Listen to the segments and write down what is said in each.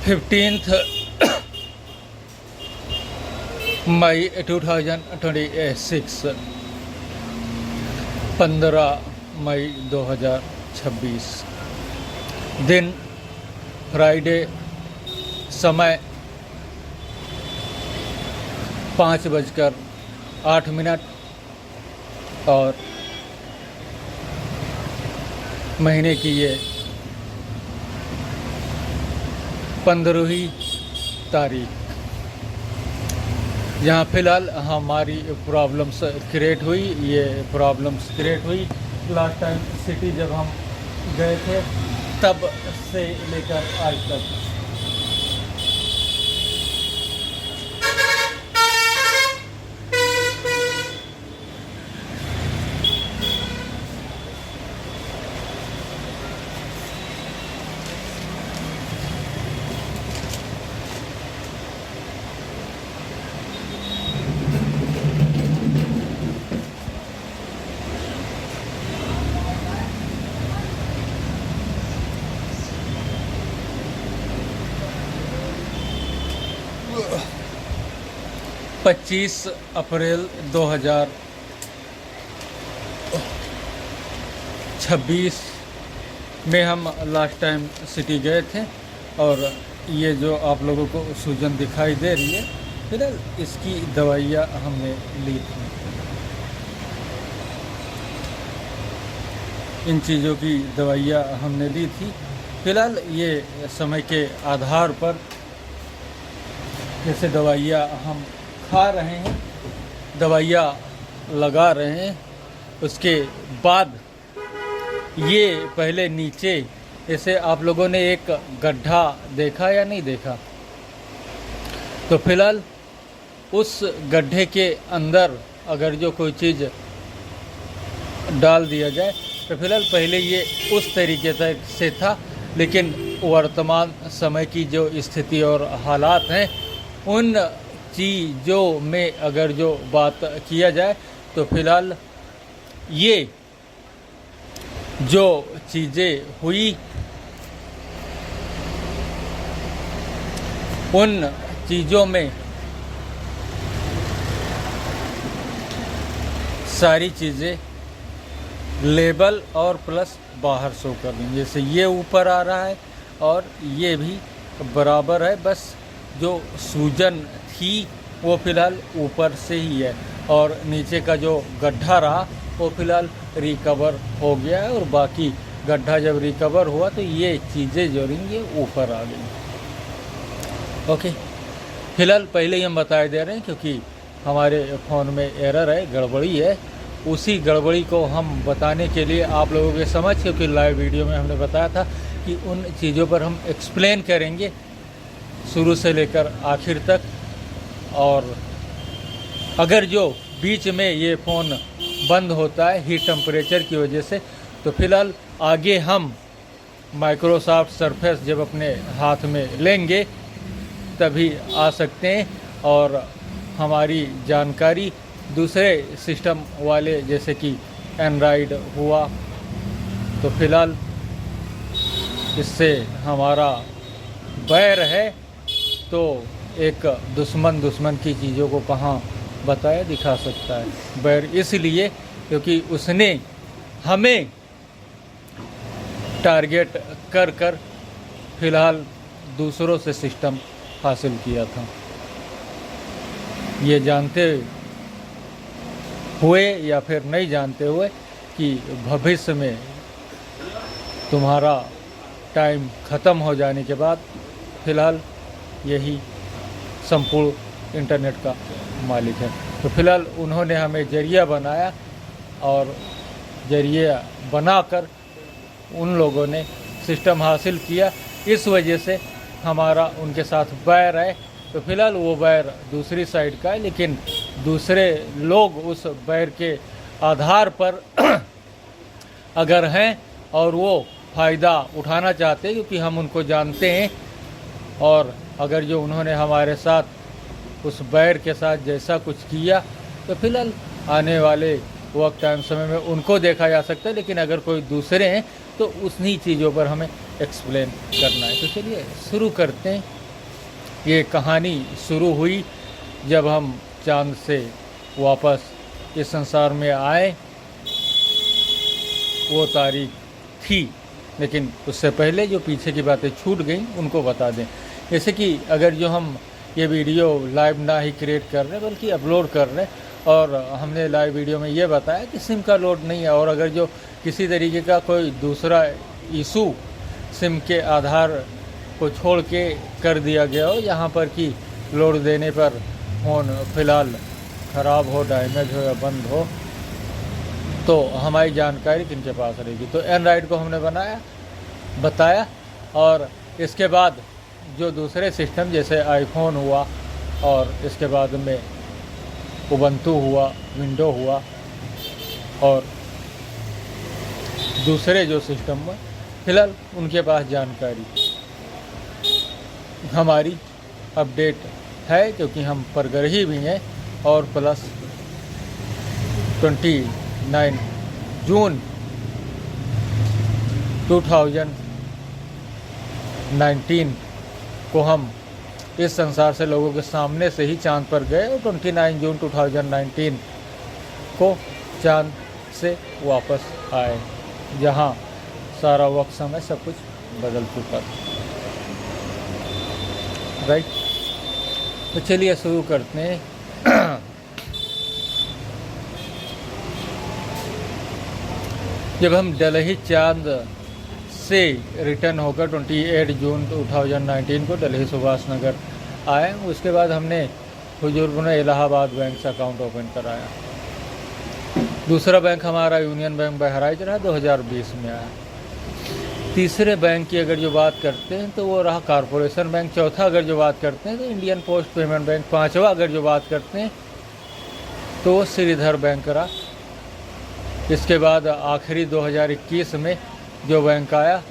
15th मई 2026, 15 मई 2026, दिन Friday, समय 5:08 और महीने की ये 15वीं तारीख। जहाँ फ़िलहाल हमारी प्रॉब्लम्स क्रिएट हुई, लास्ट टाइम सिटी जब हम गए थे तब से लेकर आज तक। पच्चीस अप्रैल 2026 में हम लास्ट टाइम सिटी गए थे और ये जो आप लोगों को सूजन दिखाई दे रही है, फिलहाल इसकी दवाइयाँ हमने ली थी। इन चीज़ों की दवाइयाँ हमने ली थी। फिलहाल ये समय के आधार पर जैसे दवाइयाँ हम खा रहे हैं, दवाइयाँ लगा रहे हैं, उसके बाद ये पहले नीचे जैसे आप लोगों ने एक गड्ढा देखा या नहीं देखा, तो फिलहाल उस गड्ढे के अंदर अगर जो कोई चीज़ डाल दिया जाए तो फिलहाल पहले ये उस तरीके से था, लेकिन वर्तमान समय की जो स्थिति और हालात हैं उन चीज़ों में अगर जो बात किया जाए तो फिलहाल ये जो चीज़ें हुई उन चीज़ों में सारी चीज़ें लेबल और प्लस बाहर शो कर देंगे। जैसे ये ऊपर आ रहा है और ये भी बराबर है, बस जो सूजन थी वो फिलहाल ऊपर से ही है और नीचे का जो गड्ढा रहा वो फिलहाल रिकवर हो गया है और बाकी गड्ढा जब रिकवर हुआ तो ये चीज़ें जो रही ये ऊपर आ गई। ओके, फिलहाल पहले ही हम बता दे रहे हैं क्योंकि हमारे फ़ोन में एरर है, गड़बड़ी है, उसी गड़बड़ी को हम बताने के लिए आप लोगों के समझ, क्योंकि लाइव वीडियो में हमने बताया था कि उन चीज़ों पर हम एक्सप्लेन करेंगे शुरू से लेकर आखिर तक। और अगर जो बीच में ये फ़ोन बंद होता है हीट टेम्परेचर की वजह से, तो फिलहाल आगे हम माइक्रोसॉफ्ट सरफेस जब अपने हाथ में लेंगे तभी आ सकते हैं और हमारी जानकारी दूसरे सिस्टम वाले जैसे कि एंड्रॉयड हुआ तो फिलहाल इससे हमारा बैर है, तो एक दुश्मन की चीज़ों को कहाँ बताया दिखा सकता है। बैर इसलिए क्योंकि उसने हमें टारगेट कर फिलहाल दूसरों से सिस्टम हासिल किया था। ये जानते हुए या फिर नहीं जानते हुए कि भविष्य में तुम्हारा टाइम ख़त्म हो जाने के बाद फिलहाल यही संपूर्ण इंटरनेट का मालिक है। तो फिलहाल उन्होंने हमें जरिया बनाया और जरिया बनाकर उन लोगों ने सिस्टम हासिल किया। इस वजह से हमारा उनके साथ बैर है। तो फिलहाल वो बैर दूसरी साइड का है, लेकिन दूसरे लोग उस बैर के आधार पर अगर हैं और वो फ़ायदा उठाना चाहते हैं क्योंकि हम उनको जानते हैं, और अगर जो उन्होंने हमारे साथ उस बैर के साथ जैसा कुछ किया तो फिलहाल आने वाले वक्त टाइम समय में उनको देखा जा सकता है। लेकिन अगर कोई दूसरे हैं तो उन्हीं चीज़ों पर हमें एक्सप्लेन करना है। तो चलिए शुरू करते हैं। ये कहानी शुरू हुई जब हम चांद से वापस इस संसार में आए, वो तारीख थी, लेकिन उससे पहले जो पीछे की बातें छूट गई उनको बता दें। जैसे कि अगर जो हम ये वीडियो लाइव ना ही क्रिएट कर रहे बल्कि अपलोड कर रहे हैं, और हमने लाइव वीडियो में ये बताया कि सिम का लोड नहीं है, और अगर जो किसी तरीके का कोई दूसरा इशू सिम के आधार को छोड़ के कर दिया गया हो, यहाँ पर कि लोड देने पर फ़ोन फ़िलहाल ख़राब हो, डैमेज हो या बंद हो, तो हमारी जानकारी किनके पास रहेगी। तो एंड्रॉइड को हमने बताया, और इसके बाद जो दूसरे सिस्टम जैसे आईफोन हुआ, और इसके बाद में उबंटू हुआ, विंडो हुआ, और दूसरे जो सिस्टम में फिलहाल उनके पास जानकारी हमारी अपडेट है, क्योंकि हम परग्रही भी हैं। और प्लस 29 जून 2019 को हम इस संसार से लोगों के सामने से ही चांद पर गए, और 29 जून 2019 को चांद से वापस आए, जहां सारा वक्त समय सब कुछ बदल चुका था। राइट, तो चलिए शुरू करते हैं। जब हम दिल्ली चांद से रिटर्न होकर 28 जून 2019 को दिल्ली सुभाष नगर आए, उसके बाद हमने बुजुर्ग ने इलाहाबाद बैंक से अकाउंट ओपन कराया। दूसरा बैंक हमारा यूनियन बैंक बहराइच रहा, 2020 में आया। तीसरे बैंक की अगर जो बात करते हैं तो वो रहा कॉरपोरेशन बैंक। चौथा अगर जो बात करते हैं तो इंडियन पोस्ट पेमेंट बैंक। पांचवा अगर जो बात करते हैं तो वो श्रीधर बैंक रहा। इसके बाद आखिरी 2021 में जो बैंक आया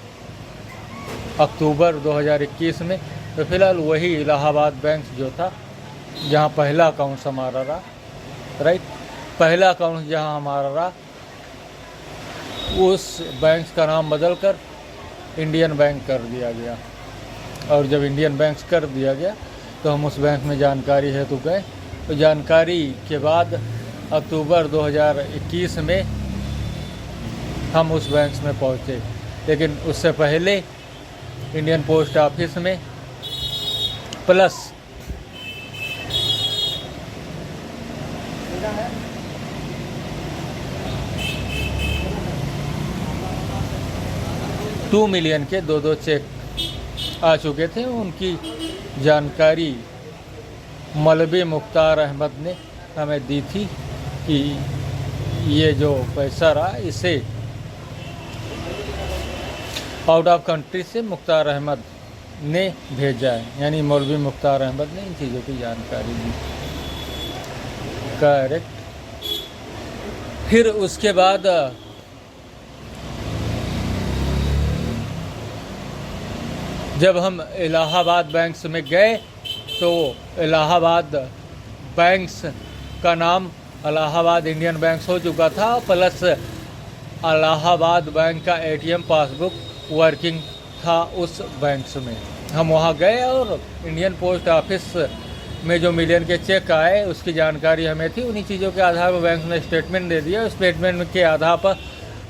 अक्टूबर 2021 में, तो फिलहाल वही इलाहाबाद बैंक जो था, जहाँ पहला अकाउंट हमारा रहा। राइट, पहला अकाउंट जहाँ हमारा रहा, उस बैंक का नाम बदलकर इंडियन बैंक कर दिया गया। और जब इंडियन बैंक कर दिया गया तो हम उस बैंक में जानकारी हेतु गए। तो जानकारी के बाद अक्टूबर 2021 में हम उस बैंक में पहुंचे, लेकिन उससे पहले इंडियन पोस्ट ऑफिस में प्लस $2 मिलियन के दो चेक आ चुके थे। उनकी जानकारी मौलवी मुख्तार अहमद ने हमें दी थी कि ये जो पैसा रहा इसे आउट ऑफ कंट्री से मुख्तार अहमद ने भेजा है, यानी मौलवी मुख्तार अहमद ने इन चीज़ों की जानकारी दी। करेक्ट। फिर उसके बाद जब हम इलाहाबाद बैंक्स में गए तो इलाहाबाद बैंक्स का नाम इलाहाबाद इंडियन बैंक हो चुका था, प्लस इलाहाबाद बैंक का ATM पासबुक वर्किंग था उस बैंक्स में। हम वहाँ गए और इंडियन पोस्ट ऑफिस में जो मिलियन के चेक आए उसकी जानकारी हमें थी। उन्हीं चीज़ों के आधार पर बैंक ने स्टेटमेंट दे दिया। स्टेटमेंट के आधार पर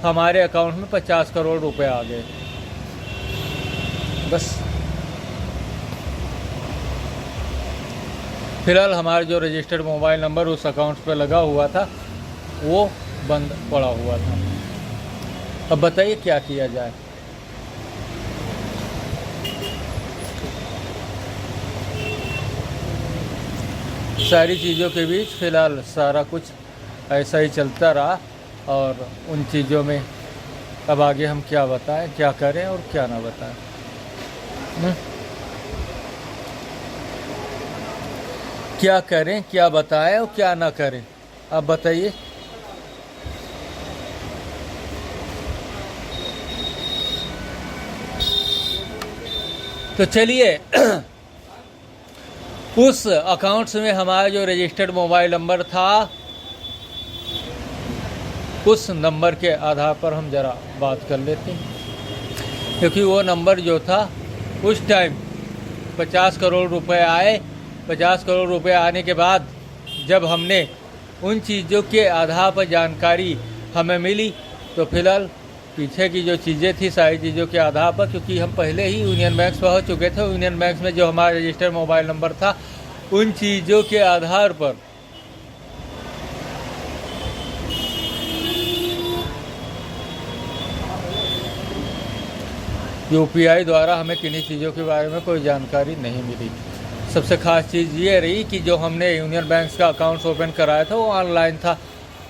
हमारे अकाउंट में 50 करोड़ रुपए आ गए। बस फिलहाल हमारा जो रजिस्टर्ड मोबाइल नंबर उस अकाउंट पर लगा हुआ था वो बंद पड़ा हुआ था। अब बताइए क्या किया जाए। सारी चीज़ों के बीच फ़िलहाल सारा कुछ ऐसा ही चलता रहा, और उन चीज़ों में अब आगे हम क्या बताएं, क्या करें और क्या ना बताएं। क्या करें, क्या बताएं और क्या ना करें, अब बताइए। तो चलिए उस अकाउंट्स में हमारा जो रजिस्टर्ड मोबाइल नंबर था उस नंबर के आधार पर हम ज़रा बात कर लेते हैं। क्योंकि वो नंबर जो था उस टाइम 50 करोड़ रुपए आए। 50 करोड़ रुपए आने के बाद जब हमने उन चीज़ों के आधार पर जानकारी हमें मिली, तो फिलहाल पीछे की जो चीज़ें थी सारी चीज़ों के आधार पर, क्योंकि हम पहले ही यूनियन बैंक पहुँच चुके थे, यूनियन बैंक में जो हमारा रजिस्टर्ड मोबाइल नंबर था उन चीज़ों के आधार पर यूपीआई द्वारा हमें किन्हीं चीज़ों के बारे में कोई जानकारी नहीं मिली। सबसे ख़ास चीज़ ये रही कि जो हमने यूनियन बैंक का अकाउंट्स ओपन कराया था वो ऑनलाइन था।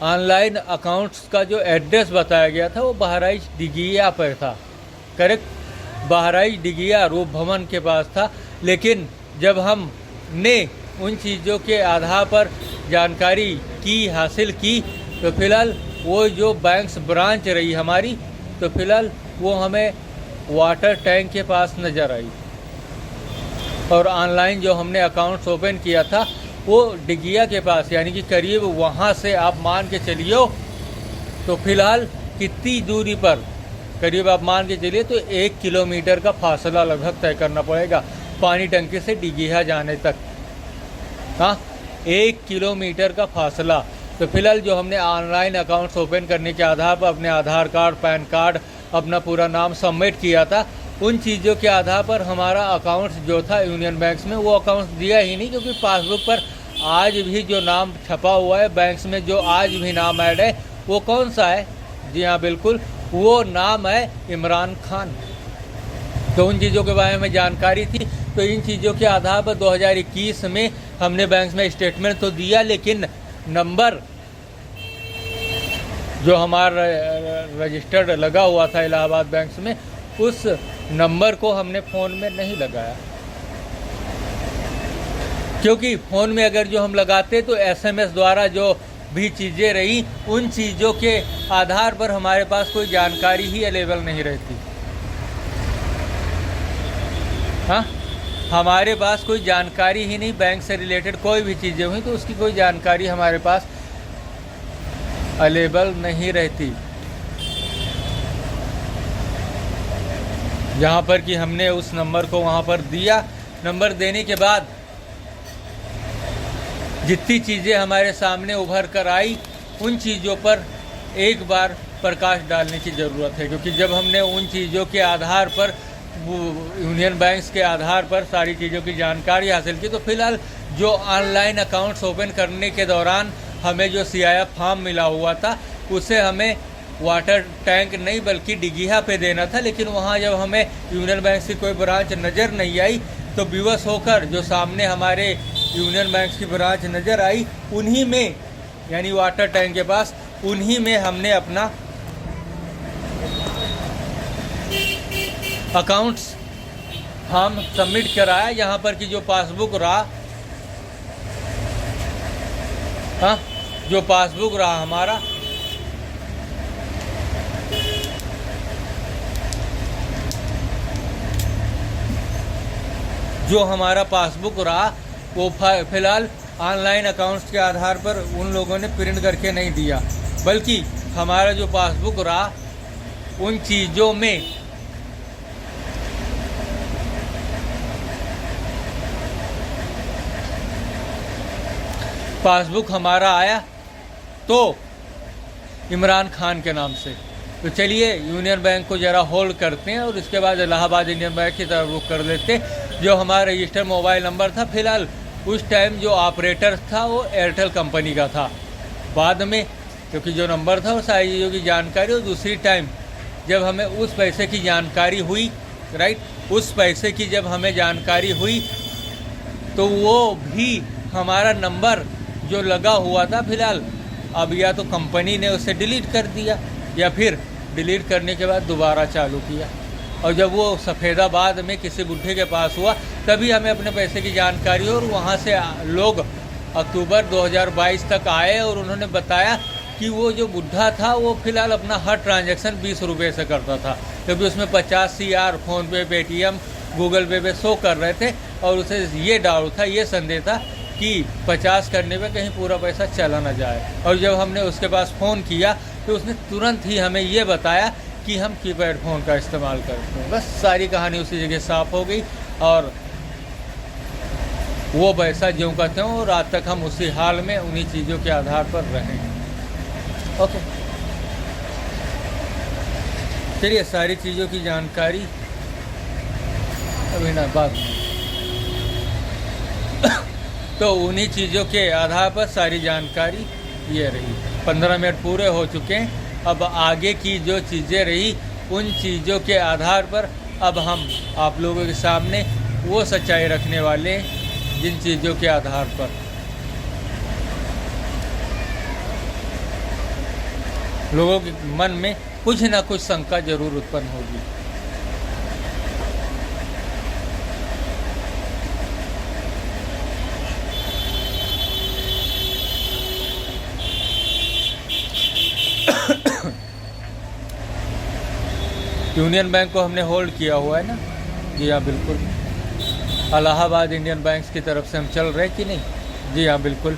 ऑनलाइन अकाउंट्स का जो एड्रेस बताया गया था वो बहराइच डिगिया पर था, करेक्ट, बहराइच डिगिया रूप भवन के पास था। लेकिन जब हमने उन चीज़ों के आधार पर जानकारी की हासिल की, तो फिलहाल वो जो बैंक्स ब्रांच रही हमारी, तो फिलहाल वो हमें वाटर टैंक के पास नज़र आई। और ऑनलाइन जो हमने अकाउंट्स ओपन किया था वो डिगिया के पास, यानी कि करीब वहाँ से आप मान के चलिए तो फिलहाल कितनी दूरी पर, करीब आप मान के चलिए तो 1 किलोमीटर का फासला लगभग तय करना पड़ेगा पानी टंकी से डिगिया जाने तक। हाँ, 1 किलोमीटर का फासला। तो फिलहाल जो हमने ऑनलाइन अकाउंट्स ओपन करने के आधार पर अपने आधार कार्ड, पैन कार्ड, अपना पूरा नाम सबमिट किया था, उन चीज़ों के आधार पर हमारा अकाउंट्स जो था यूनियन बैंक्स में वो अकाउंट्स दिया ही नहीं, क्योंकि पासबुक पर आज भी जो नाम छपा हुआ है बैंक्स में, जो आज भी नाम ऐड है वो कौन सा है? जी हाँ, बिल्कुल, वो नाम है इमरान खान। तो उन चीज़ों के बारे में जानकारी थी। तो इन चीज़ों के आधार पर 2021 में हमने बैंक्स में स्टेटमेंट तो दिया, लेकिन नंबर जो हमारा रजिस्टर्ड लगा हुआ था इलाहाबाद बैंक्स में, उस नंबर को हमने फ़ोन में नहीं लगाया, क्योंकि फ़ोन में अगर जो हम लगाते तो एसएमएस द्वारा जो भी चीज़ें रही उन चीज़ों के आधार पर हमारे पास कोई जानकारी ही अवेलेबल नहीं रहती। हाँ, हमारे पास कोई जानकारी ही नहीं, बैंक से रिलेटेड कोई भी चीज़ें हुई तो उसकी कोई जानकारी हमारे पास अवेलेबल नहीं रहती। जहाँ पर कि हमने उस नंबर को वहाँ पर दिया, नंबर देने के बाद जितनी चीज़ें हमारे सामने उभर कर आई उन चीज़ों पर एक बार प्रकाश डालने की ज़रूरत है, क्योंकि जब हमने उन चीज़ों के आधार पर यूनियन बैंक्स के आधार पर सारी चीज़ों की जानकारी हासिल की, तो फिलहाल जो ऑनलाइन अकाउंट्स ओपन करने के दौरान हमें जो CIF फॉर्म मिला हुआ था उसे हमें वाटर टैंक नहीं बल्कि डिगिया पे देना था। लेकिन वहाँ जब हमें यूनियन बैंक की कोई ब्रांच नज़र नहीं आई, तो विवश होकर जो सामने हमारे यूनियन बैंक की ब्रांच नज़र आई उन्हीं में, यानी वाटर टैंक के पास, उन्हीं में हमने अपना अकाउंट्स फॉर्म सबमिट कराया। यहाँ पर कि जो पासबुक रहा, हाँ, जो पासबुक रहा हमारा, जो हमारा पासबुक रहा वो फिलहाल ऑनलाइन अकाउंट्स के आधार पर उन लोगों ने प्रिंट करके नहीं दिया, बल्कि हमारा जो पासबुक रहा उन चीज़ों में पासबुक हमारा आया तो इमरान खान के नाम से। तो चलिए यूनियन बैंक को ज़रा होल्ड करते हैं और इसके बाद इलाहाबाद इंडियन बैंक की तरफ रुख कर लेते हैं। जो हमारा रजिस्टर्ड मोबाइल नंबर था, फिलहाल उस टाइम जो ऑपरेटर था वो एयरटेल कंपनी का था। बाद में क्योंकि जो नंबर था वो सारी चीज़ों की जानकारी, और दूसरी टाइम जब हमें उस पैसे की जानकारी हुई, राइट, उस पैसे की जब हमें जानकारी हुई तो वो भी हमारा नंबर जो लगा हुआ था फिलहाल अब या तो कंपनी ने उसे डिलीट कर दिया या फिर डिलीट करने के बाद दोबारा चालू किया। और जब वो सफ़ेदाबाद में किसी बुढ़े के पास हुआ तभी हमें अपने पैसे की जानकारी हुई, और वहाँ से लोग अक्टूबर 2022 तक आए और उन्होंने बताया कि वो जो बुढ़ा था वो फिलहाल अपना हर ट्रांजैक्शन 20 रुपये से करता था, क्योंकि उसमें 50 CR फ़ोनपे, पेटीएम, गूगल पे पे शो कर रहे थे, और उसे ये डाउट था, ये संदेह था कि 50 करने पे कहीं पूरा पैसा चला ना जाए। और जब हमने उसके पास फ़ोन किया तो उसने तुरंत ही हमें ये बताया कि हम कीपैड फ़ोन का इस्तेमाल करते हैं। बस सारी कहानी उसी जगह साफ़ हो गई और वो वैसा ज्यों का त्यों, और आज तक हम उसी हाल में उन्हीं चीज़ों के आधार पर रहे हैं। ओके, चलिए सारी चीज़ों की जानकारी अभी ना बाद में तो उन्हीं चीज़ों के आधार पर सारी जानकारी ये रही। 15 मिनट पूरे हो चुके हैं। अब आगे की जो चीज़ें रही उन चीज़ों के आधार पर अब हम आप लोगों के सामने वो सच्चाई रखने वाले हैं जिन चीज़ों के आधार पर लोगों के मन में कुछ ना कुछ शंका जरूर उत्पन्न होगी। यूनियन बैंक को हमने होल्ड किया हुआ है ना? जी हाँ बिल्कुल। इलाहाबाद इंडियन बैंक्स की तरफ से हम चल रहे कि नहीं? जी हाँ बिल्कुल।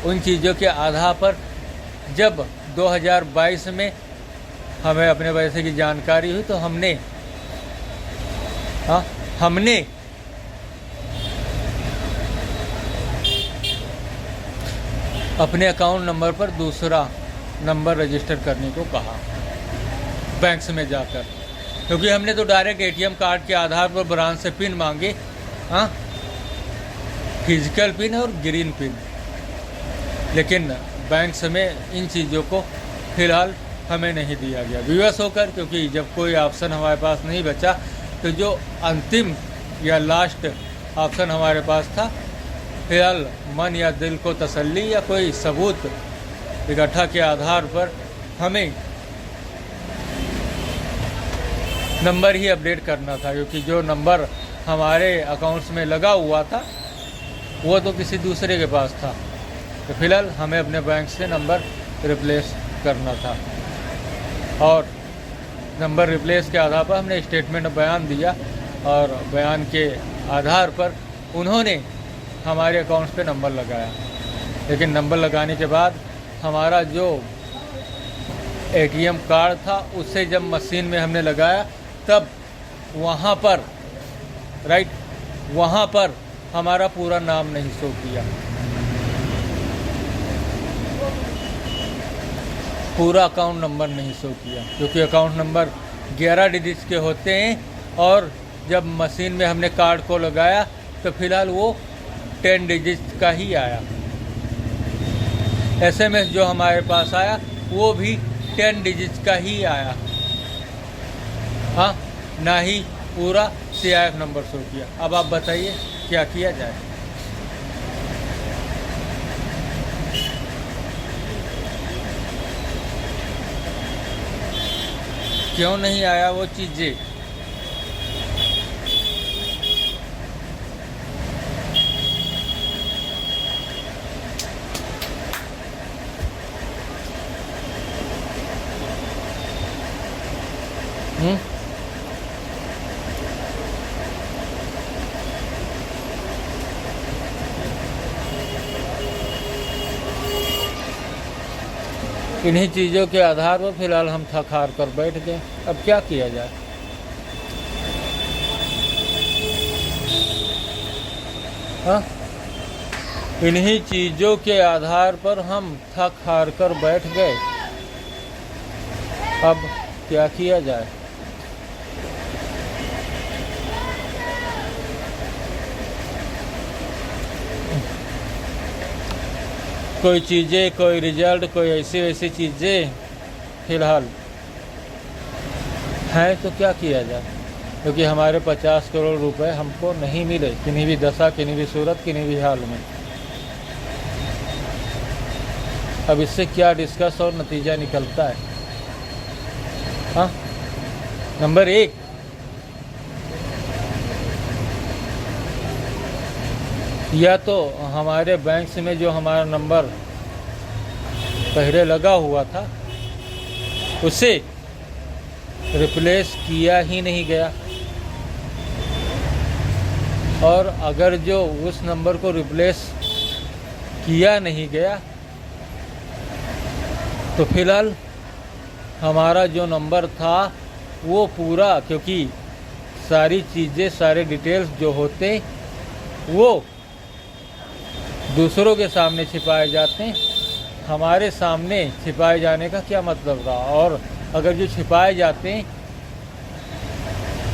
उन चीज़ों के आधार पर जब 2022 में हमें अपने पैसे की जानकारी हुई तो हमने अपने अकाउंट नंबर पर दूसरा नंबर रजिस्टर करने को कहा बैंक्स में जाकर, क्योंकि हमने तो डायरेक्ट एटीएम कार्ड के आधार पर ब्रांच से पिन मांगे, फिजिकल पिन और ग्रीन पिन, लेकिन बैंक्स में इन चीज़ों को फ़िलहाल हमें नहीं दिया गया विवश होकर, क्योंकि जब कोई ऑप्शन हमारे पास नहीं बचा तो जो अंतिम या लास्ट ऑप्शन हमारे पास था, फ़िलहाल मन या दिल को तसल्ली या कोई सबूत इकट्ठा के आधार पर हमें नंबर ही अपडेट करना था, क्योंकि जो नंबर हमारे अकाउंट्स में लगा हुआ था वो तो किसी दूसरे के पास था। तो फिलहाल हमें अपने बैंक से नंबर रिप्लेस करना था और नंबर रिप्लेस के आधार पर हमने स्टेटमेंट बयान दिया और बयान के आधार पर उन्होंने हमारे अकाउंट्स पे नंबर लगाया। लेकिन नंबर लगाने के बाद हमारा जो एटीएम कार्ड था उससे जब मशीन में हमने लगाया तब वहाँ पर हमारा पूरा नाम नहीं शो किया, पूरा अकाउंट नंबर नहीं शो किया, क्योंकि अकाउंट नंबर 11 डिजिट्स के होते हैं और जब मशीन में हमने कार्ड को लगाया तो फिलहाल वो 10 डिजिट्स का ही आया। एसएमएस जो हमारे पास आया वो भी 10 डिजिट्स का ही आया, ना ही पूरा CIF नंबर शो किया। अब आप बताइए क्या किया जाए? क्यों नहीं आया वो चीज़ें? इन्हीं चीज़ों के आधार पर फिलहाल हम थक हार कर बैठ गए। अब क्या किया जाए? इन्हीं चीज़ों के आधार पर हम थक हार कर बैठ गए। अब क्या किया जाए? कोई चीज़ें, कोई रिजल्ट, कोई ऐसी वैसी चीज़ें फ़िलहाल हैं तो क्या किया जाए? क्योंकि हमारे 50 करोड़ रुपए हमको नहीं मिले किन्हीं भी दशा, किन्हीं भी सूरत, किन्हीं भी हाल में। अब इससे क्या डिस्कस और नतीजा निकलता है? नंबर 1, या तो हमारे बैंक में जो हमारा नंबर पहले लगा हुआ था उसे रिप्लेस किया ही नहीं गया, और अगर जो उस नंबर को रिप्लेस किया नहीं गया तो फिलहाल हमारा जो नंबर था वो पूरा, क्योंकि सारी चीज़ें, सारे डिटेल्स जो होते वो दूसरों के सामने छिपाए जाते हैं, हमारे सामने छिपाए जाने का क्या मतलब रहा। और अगर जो छिपाए जाते हैं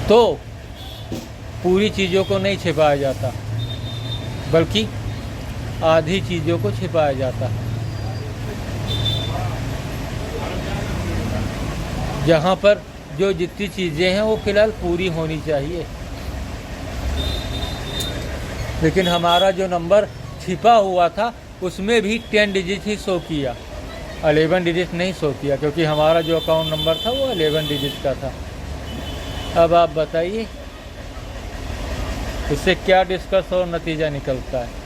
तो पूरी चीज़ों को नहीं छिपाया जाता, बल्कि आधी चीज़ों को छिपाया जाता है। जहाँ पर जो जितनी चीज़ें हैं वो फ़िलहाल पूरी होनी चाहिए, लेकिन हमारा जो नंबर छिपा हुआ था उसमें भी 10 डिजिट ही शो किया, 11 डिजिट नहीं शो किया, क्योंकि हमारा जो अकाउंट नंबर था वो 11 डिजिट का था। अब आप बताइए इससे क्या डिस्कस और नतीजा निकलता है।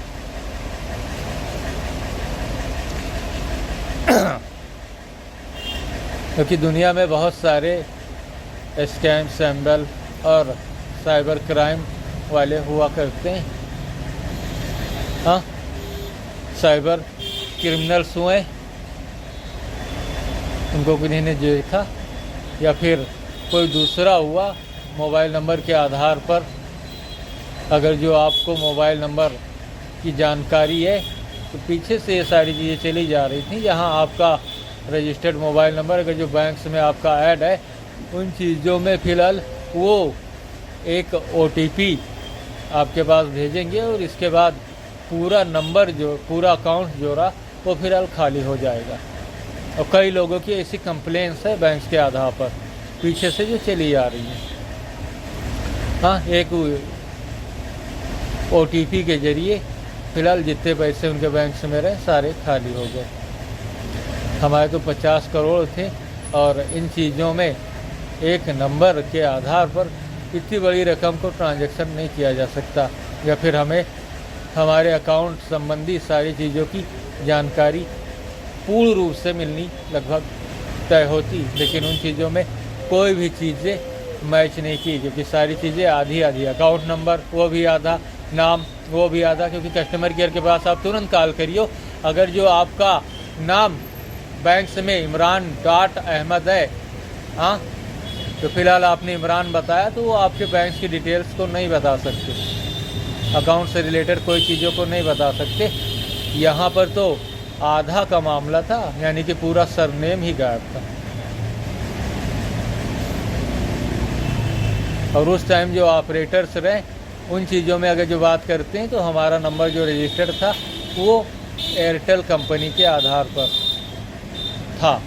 क्योंकि दुनिया में बहुत सारे स्कैम, सैम्बल और साइबर क्राइम वाले हुआ करते हैं। हाँ, साइबर क्रिमिनल्स हुए, उनको किसी ने देखा, या फिर कोई दूसरा हुआ मोबाइल नंबर के आधार पर। अगर जो आपको मोबाइल नंबर की जानकारी है तो पीछे से ये सारी चीज़ें चली जा रही थी, जहां आपका रजिस्टर्ड मोबाइल नंबर, अगर जो बैंक्स में आपका ऐड है, उन चीज़ों में फ़िलहाल वो एक OTP आपके पास भेजेंगे और इसके बाद पूरा नंबर, जो पूरा अकाउंट जो रहा वो फ़िलहाल खाली हो जाएगा। और कई लोगों की ऐसी कंप्लेंट्स है बैंक्स के आधार पर पीछे से जो चली आ रही है। हाँ, एक OTP के ज़रिए फ़िलहाल जितने पैसे उनके बैंक में रहे सारे खाली हो गए। हमारे तो 50 करोड़ थे, और इन चीज़ों में एक नंबर के आधार पर इतनी बड़ी रकम को ट्रांजैक्शन नहीं किया जा सकता, या फिर हमें हमारे अकाउंट संबंधी सारी चीज़ों की जानकारी पूर्ण रूप से मिलनी लगभग तय होती, लेकिन उन चीज़ों में कोई भी चीज़ें मैच नहीं की, क्योंकि सारी चीज़ें आधी आधी, अकाउंट नंबर वो भी आधा, नाम वो भी आधा, क्योंकि कस्टमर केयर के पास आप तुरंत कॉल करियो, अगर जो आपका नाम बैंक में इमरान.अहमद है, हाँ, तो फिलहाल आपने इमरान बताया तो वो आपके बैंक की डिटेल्स को नहीं बता सकते, अकाउंट से रिलेटेड कोई चीज़ों को नहीं बता सकते। यहाँ पर तो आधा का मामला था, यानी कि पूरा सरनेम ही गायब था। और उस टाइम जो ऑपरेटर्स रहे उन चीज़ों में अगर जो बात करते हैं तो हमारा नंबर जो रजिस्टर्ड था वो एयरटेल कंपनी के आधार पर था।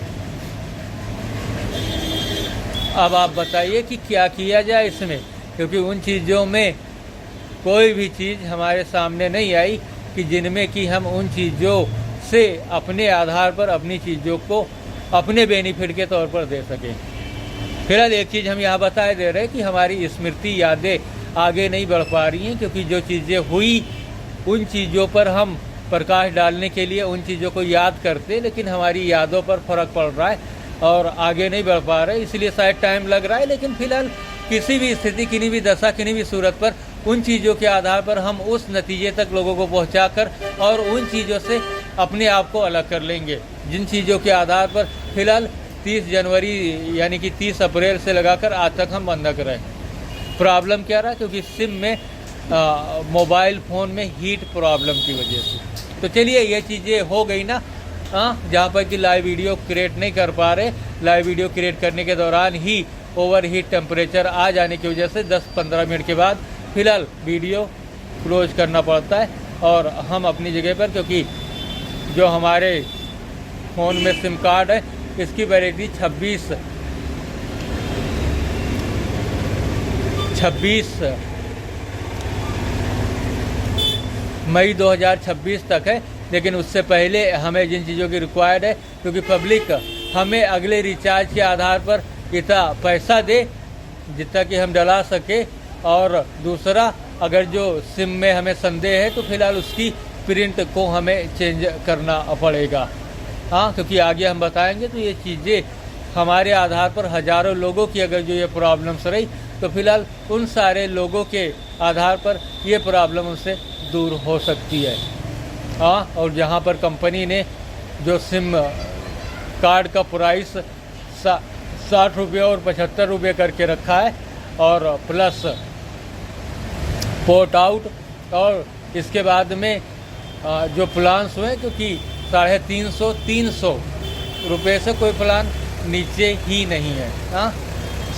अब आप बताइए कि क्या किया जाए इसमें, क्योंकि उन चीज़ों में कोई भी चीज़ हमारे सामने नहीं आई कि जिनमें कि हम उन चीज़ों से अपने आधार पर अपनी चीज़ों को अपने बेनिफिट के तौर पर दे सकें। फिलहाल एक चीज़ हम यहाँ बता दे रहे हैं कि हमारी स्मृति यादें आगे नहीं बढ़ पा रही हैं, क्योंकि जो चीज़ें हुई उन चीज़ों पर हम प्रकाश डालने के लिए उन चीज़ों को याद करते, लेकिन हमारी यादों पर फ़र्क पड़ रहा है और आगे नहीं बढ़ पा रहे, इसलिए शायद टाइम लग रहा है। लेकिन फिलहाल किसी भी स्थिति, किसी भी दशा, किसी भी सूरत पर उन चीज़ों के आधार पर हम उस नतीजे तक लोगों को पहुंचाकर और उन चीज़ों से अपने आप को अलग कर लेंगे, जिन चीज़ों के आधार पर फिलहाल 30 जनवरी यानी कि 30 अप्रैल से लगाकर आज तक हम बंधक रहे। प्रॉब्लम क्या रहा? क्योंकि सिम में मोबाइल फ़ोन में हीट प्रॉब्लम की वजह से। तो चलिए ये चीज़ें हो गई ना, जहाँ पर कि लाइव वीडियो क्रिएट नहीं कर पा रहे, लाइव वीडियो क्रिएट करने के दौरान ही ओवर हीट टेम्परेचर आ जाने की वजह से 10-15 मिनट के बाद फ़िलहाल वीडियो क्लोज करना पड़ता है। और हम अपनी जगह पर, क्योंकि जो हमारे फ़ोन में सिम कार्ड है इसकी वैलिडिटी 26 मई 2026 तक है, लेकिन उससे पहले हमें जिन चीज़ों की रिक्वायर्ड है, क्योंकि पब्लिक हमें अगले रिचार्ज के आधार पर इतना पैसा दे जितना कि हम डला सके, और दूसरा अगर जो सिम में हमें संदेह है तो फिलहाल उसकी प्रिंट को हमें चेंज करना पड़ेगा। क्योंकि आगे हम बताएंगे तो ये चीज़ें हमारे आधार पर हज़ारों लोगों की अगर जो ये प्रॉब्लम्स रही तो फिलहाल उन सारे लोगों के आधार पर ये प्रॉब्लम उनसे दूर हो सकती है। और जहाँ पर कंपनी ने जो सिम कार्ड का प्राइस 60 रुपये और 75 रुपये करके रखा है, और प्लस पोर्ट आउट। और इसके बाद में जो प्लान्स हुए, क्योंकि 350 रुपये से कोई प्लान नीचे ही नहीं है।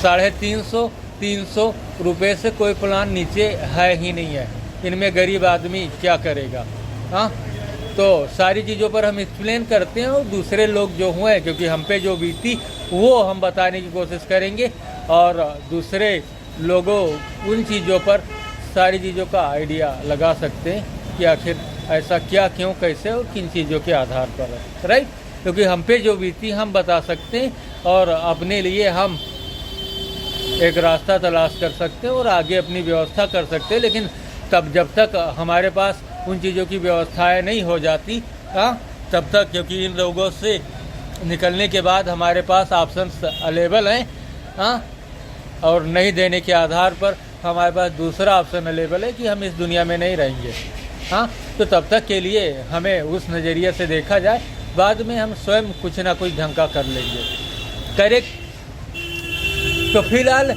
350 रुपये से कोई प्लान नीचे है ही नहीं है। इनमें गरीब आदमी क्या करेगा? तो सारी चीज़ों पर हम एक्सप्लेन करते हैं, और दूसरे लोग जो हुए, क्योंकि हम पे जो बीती वो हम बताने की कोशिश करेंगे, और दूसरे लोगों उन चीज़ों पर सारी चीज़ों का आइडिया लगा सकते हैं कि आखिर ऐसा क्या, क्यों, कैसे और किन चीज़ों के आधार पर है, राइट। क्योंकि हम पे जो बीती हम बता सकते हैं, और अपने लिए हम एक रास्ता तलाश कर सकते हैं और आगे अपनी व्यवस्था कर सकते हैं। लेकिन तब जब तक हमारे पास उन चीज़ों की व्यवस्थाएं नहीं हो जाती, तब तक, क्योंकि इन लोगों से निकलने के बाद हमारे पास ऑप्शंस अवेलेबल हैं, और नहीं देने के आधार पर हमारे पास दूसरा ऑप्शन अवेलेबल है कि हम इस दुनिया में नहीं रहेंगे। तो तब तक के लिए हमें उस नज़रिए से देखा जाए, बाद में हम स्वयं कुछ ना कुछ ढंग का कर लेंगे, करेक्ट। तो फिलहाल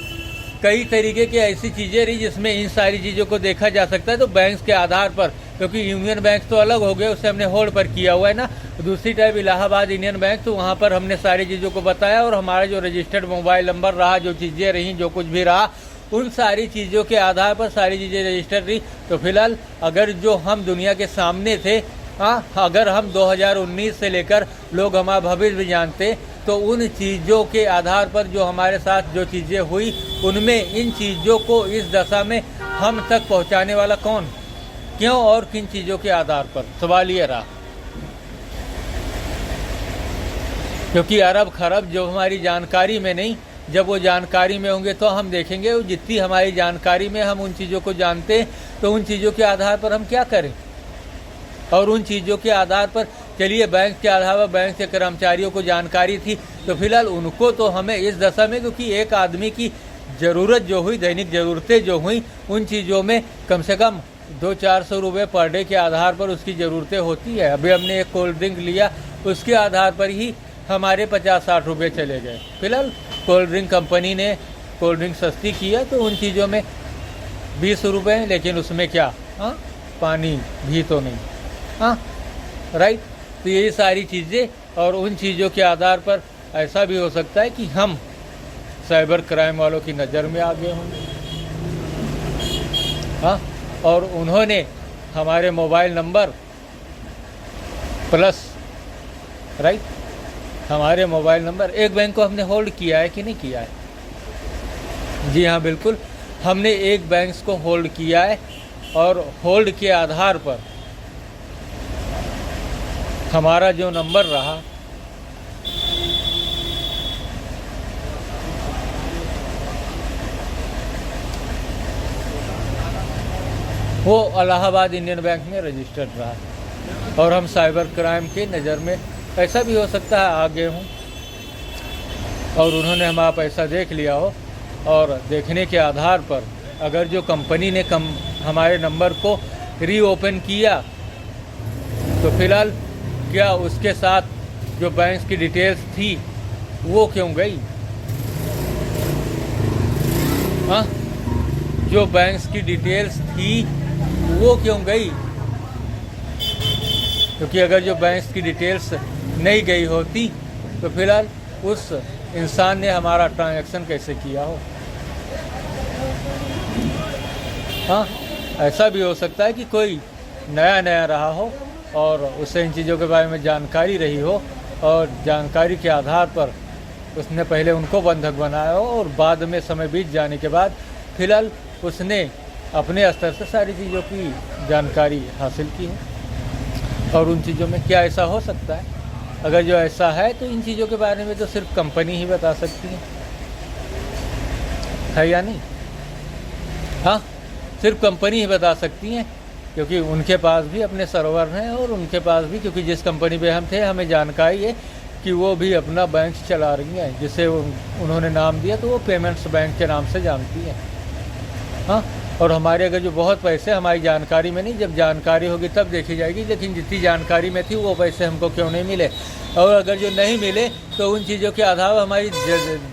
कई तरीके की ऐसी चीज़ें रही जिसमें इन सारी चीज़ों को देखा जा सकता है। तो बैंक्स के आधार पर, क्योंकि यूनियन बैंक तो अलग हो गए, उसे हमने होल्ड पर किया हुआ है ना, दूसरी टाइप इलाहाबाद इंडियन बैंक, तो वहाँ पर हमने सारी चीज़ों को बताया, और हमारा जो रजिस्टर्ड मोबाइल नंबर रहा, जो चीज़ें रहीं, जो कुछ भी रहा, उन सारी चीज़ों के आधार पर सारी चीज़ें रजिस्टर्ड रही। तो फिलहाल अगर जो हम दुनिया के सामने थे, अगर हम 2019 से लेकर लोग हमारा भविष्य भी जानते, तो उन चीज़ों के आधार पर जो हमारे साथ जो चीज़ें हुई, उनमें इन चीज़ों को इस दशा में हम तक पहुंचाने वाला कौन, क्यों और किन चीज़ों के आधार पर, सवाल ये रहा। क्योंकि अरब खरब जो हमारी जानकारी में नहीं, जब वो जानकारी में होंगे तो हम देखेंगे। जितनी हमारी जानकारी में हम उन चीज़ों को जानते हैं, तो उन चीज़ों के आधार पर हम क्या करें, और उन चीज़ों के आधार पर, चलिए बैंक के आधार पर बैंक के कर्मचारियों को जानकारी थी, तो फिलहाल उनको तो हमें इस दशा में, क्योंकि एक आदमी की ज़रूरत जो हुई, दैनिक ज़रूरतें जो हुई, उन चीज़ों में कम से कम 200-400 रुपये पर डे के आधार पर उसकी ज़रूरतें होती है। अभी हमने एक कोल्ड ड्रिंक लिया, उसके आधार पर ही हमारे 50-60 रुपये चले गए। फिलहाल कोल्ड ड्रिंक कंपनी ने कोल्ड ड्रिंक सस्ती किया, तो उन चीज़ों में 20 रुपये हैं, लेकिन उसमें क्या, पानी भी तो नहीं, राइट। तो यही सारी चीज़ें, और उन चीज़ों के आधार पर ऐसा भी हो सकता है कि हम साइबर क्राइम वालों की नज़र में आ गए होंगे, और उन्होंने हमारे मोबाइल नंबर प्लस, राइट, हमारे मोबाइल नंबर, एक बैंक को हमने होल्ड किया है कि नहीं किया है? जी हाँ, बिल्कुल, हमने एक बैंक को होल्ड किया है, और होल्ड के आधार पर हमारा जो नंबर रहा, वो इलाहाबाद इंडियन बैंक में रजिस्टर्ड रहा, और हम साइबर क्राइम की नज़र में, ऐसा भी हो सकता है आ गए हों, और उन्होंने हमारा पैसा देख लिया हो, और देखने के आधार पर अगर जो कंपनी ने हमारे नंबर को रीओपन किया, तो फिलहाल क्या उसके साथ जो बैंक की डिटेल्स थी वो क्यों गई? जो बैंक की डिटेल्स थी वो क्यों गई? क्योंकि अगर जो बैंक की डिटेल्स नहीं गई होती, तो फिलहाल उस इंसान ने हमारा ट्रांजैक्शन कैसे किया हो। ऐसा भी हो सकता है कि कोई नया रहा हो, और उसे इन चीज़ों के बारे में जानकारी रही हो, और जानकारी के आधार पर उसने पहले उनको बंधक बनाया हो, और बाद में समय बीत जाने के बाद फिलहाल उसने अपने स्तर से सारी चीज़ों की जानकारी हासिल की है। और उन चीज़ों में क्या ऐसा हो सकता है? अगर जो ऐसा है, तो इन चीज़ों के बारे में तो सिर्फ कंपनी ही बता सकती है या नहीं? सिर्फ कंपनी ही बता सकती हैं, क्योंकि उनके पास भी अपने सर्वर हैं, और उनके पास भी, क्योंकि जिस कंपनी पे हम थे, हमें जानकारी है कि वो भी अपना बैंक चला रही हैं, जिसे उन्होंने नाम दिया, तो वो पेमेंट्स बैंक के नाम से जानती हैं। और हमारे अगर जो बहुत पैसे हमारी जानकारी में नहीं, जब जानकारी होगी तब देखी जाएगी, लेकिन जितनी जानकारी में थी वो पैसे हमको क्यों नहीं मिले? और अगर जो नहीं मिले तो उन चीज़ों के आधार पर हमारी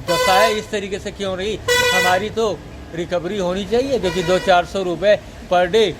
दशाएँ इस तरीके से क्यों रही। हमारी तो रिकवरी होनी चाहिए, क्योंकि 200-400 रुपये पर डे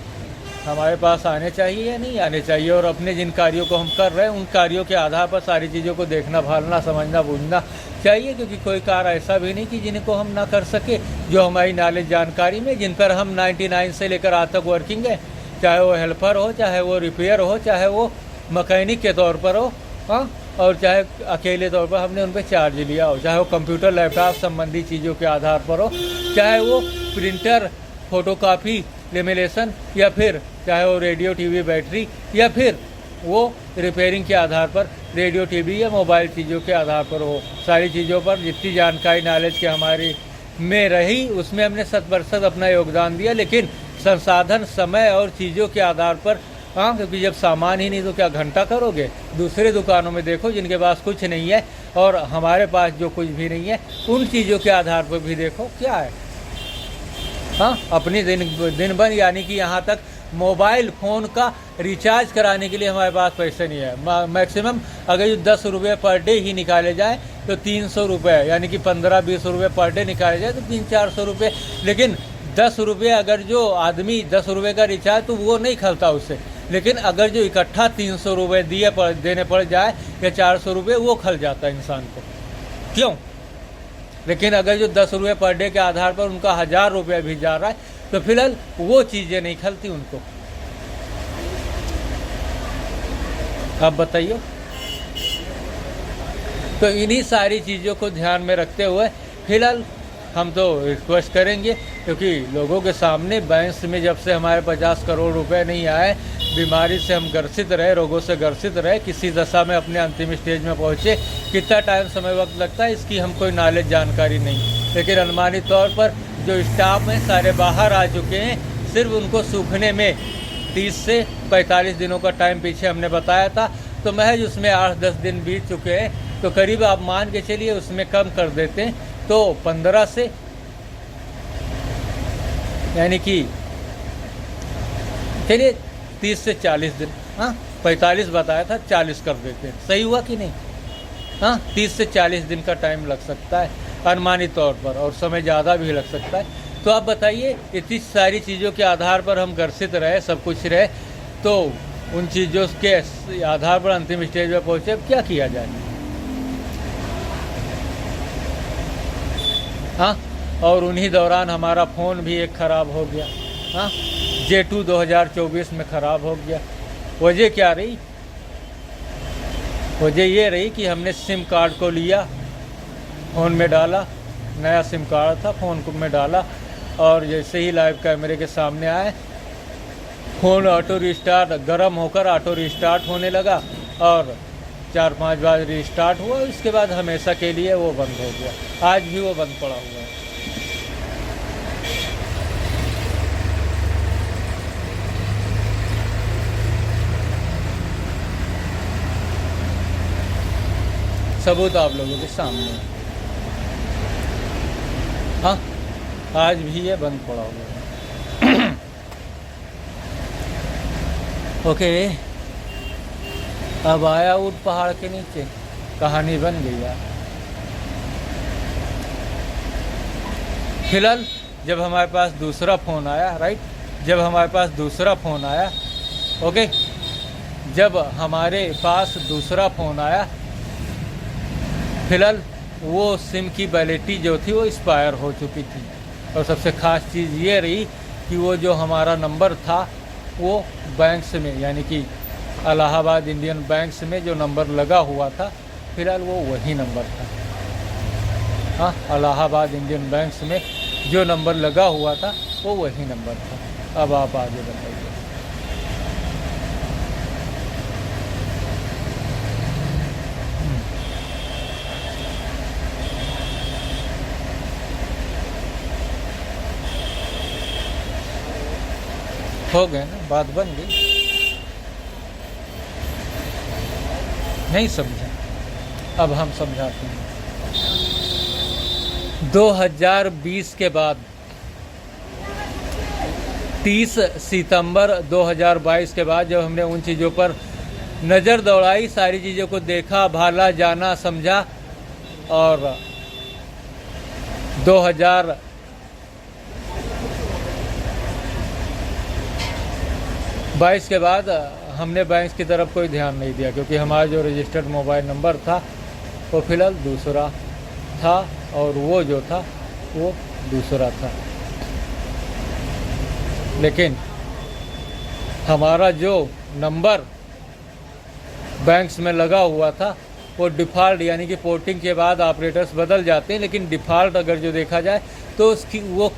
हमारे पास आने चाहिए या नहीं आने चाहिए। और अपने जिन कार्यों को हम कर रहे हैं उन कार्यों के आधार पर सारी चीज़ों को देखना, भालना, समझना, बूझना चाहिए, क्योंकि कोई कार्य ऐसा भी नहीं कि जिनको हम ना कर सके, जो हमारी नॉलेज जानकारी में, जिन पर हम 99 से लेकर आज तक वर्किंग है, चाहे वो हेल्पर हो, चाहे वो रिपेयर हो, चाहे वो मैकेनिक के तौर पर हो, हाँ, और चाहे अकेले तौर पर हमने उन पर चार्ज लिया हो, चाहे वो कंप्यूटर लैपटॉप संबंधी चीज़ों के आधार पर हो, चाहे वो प्रिंटर, फोटोकॉपी, लेमिनेशन, या फिर चाहे वो रेडियो, टीवी, बैटरी, या फिर वो रिपेयरिंग के आधार पर रेडियो, टीवी या मोबाइल चीज़ों के आधार पर हो। सारी चीज़ों पर जितनी जानकारी, नॉलेज के हमारी में रही, उसमें हमने 100% अपना योगदान दिया। लेकिन संसाधन, समय और चीज़ों के आधार पर, हाँ, क्योंकि जब सामान ही नहीं तो क्या घंटा करोगे। दूसरे दुकानों में देखो जिनके पास कुछ नहीं है और हमारे पास जो कुछ भी नहीं है, उन चीज़ों के आधार पर भी देखो क्या है। हाँ, अपनी दिन भर, यानी कि यहाँ तक मोबाइल फ़ोन का रिचार्ज कराने के लिए हमारे पास पैसे नहीं है। मैक्सिमम अगर जो 10 रुपये पर डे ही निकाले जाए तो 300 रुपये, यानी कि 15-20 रुपये पर डे निकाले जाए तो 300-400 रुपये। लेकिन 10 रुपये अगर जो आदमी 10 रुपये का रिचार्ज, तो वो नहीं खलता उससे। लेकिन अगर जो इकट्ठा 300 रुपये देने पड़ जाए या 400 रुपये, वो खल जाता है इंसान को। क्यों? लेकिन अगर जो 10 रुपये पर डे के आधार पर उनका 1000 रुपये भी जा रहा है तो फिलहाल वो चीज़ें नहीं खलती उनको। अब बताइए। तो इन्हीं सारी चीज़ों को ध्यान में रखते हुए फिलहाल हम तो रिक्वेस्ट करेंगे, क्योंकि लोगों के सामने बैंक में जब से हमारे 50 करोड़ रुपए नहीं आए, बीमारी से हम ग्रसित रहे, रोगों से ग्रसित रहे, किसी दशा में अपने अंतिम स्टेज में पहुँचे, कितना टाइम समय वक्त लगता है इसकी हम कोई नॉलेज जानकारी नहीं। लेकिन अनुमानित तौर पर जो स्टाफ हैं सारे बाहर आ चुके हैं, सिर्फ उनको सूखने में 30 से 45 दिनों का टाइम पीछे हमने बताया था, तो महज उसमें 8-10 दिन बीत चुके हैं। तो करीब आप मान के चलिए उसमें कम कर देते हैं तो 15 से, यानी कि चलिए 30 से 40 दिन, हाँ 45 बताया था, 40 कर देते हैं। सही हुआ कि नहीं? हाँ, 30 से 40 दिन का टाइम लग सकता है अनुमानित तौर पर, और समय ज़्यादा भी लग सकता है। तो आप बताइए, इतनी सारी चीज़ों के आधार पर हम ग्रसित रहे, सब कुछ रहे, तो उन चीज़ों के आधार पर अंतिम स्टेज पर पहुँचे, अब क्या किया जाए? हाँ, और उन्हीं दौरान हमारा फ़ोन भी एक ख़राब हो गया। हाँ, J2 2024 में ख़राब हो गया। वजह क्या रही? वजह ये रही कि हमने सिम कार्ड को लिया, फ़ोन में डाला, नया सिम कार्ड था, फ़ोन में डाला, और जैसे ही लाइव कैमरे के सामने आए, फ़ोन ऑटो रिस्टार्ट, गर्म होकर ऑटो रिस्टार्ट होने लगा, और 4-5 बार रिस्टार्ट हुआ, इसके बाद हमेशा के लिए वो बंद हो गया। आज भी वो बंद पड़ा हुआ है। सबूत आप लोगों के सामने। हाँ, आज भी ये बंद पड़ा हुआ है। ओके, अब आया ऊट पहाड़ के नीचे, कहानी बन गई यार। फिलहाल जब हमारे पास दूसरा फ़ोन आया, राइट, जब हमारे पास दूसरा फ़ोन आया, ओके, जब हमारे पास दूसरा फ़ोन आया, फिलहाल वो सिम की वैलिडिटी जो थी वो एक्सपायर हो चुकी थी। और सबसे ख़ास चीज़ ये रही कि वो जो हमारा नंबर था वो बैंक में, यानी कि इलाहाबाद इंडियन बैंक में जो नंबर लगा हुआ था, फिलहाल वो वही नंबर था। हाँ, इलाहाबाद इंडियन बैंक में जो नंबर लगा हुआ था वो वही नंबर था। अब आप आगे बताइए। हो गए ना, बात बन गई। नहीं समझा, अब हम समझाते हैं। 2020 के बाद 30 सितंबर 2022 के बाद जब हमने उन चीज़ों पर नज़र दौड़ाई, सारी चीज़ों को देखा, भाला, जाना, समझा और 2022 के बाद हमने बैंक की तरफ कोई ध्यान नहीं दिया, क्योंकि हमारा जो रजिस्टर्ड मोबाइल नंबर था वो फ़िलहाल दूसरा था और वो जो था वो दूसरा था। लेकिन हमारा जो नंबर बैंक्स में लगा हुआ था वो डिफ़ॉल्ट, यानी कि पोर्टिंग के बाद ऑपरेटर्स बदल जाते हैं, लेकिन डिफ़ॉल्ट अगर जो देखा जाए तो उसकी वो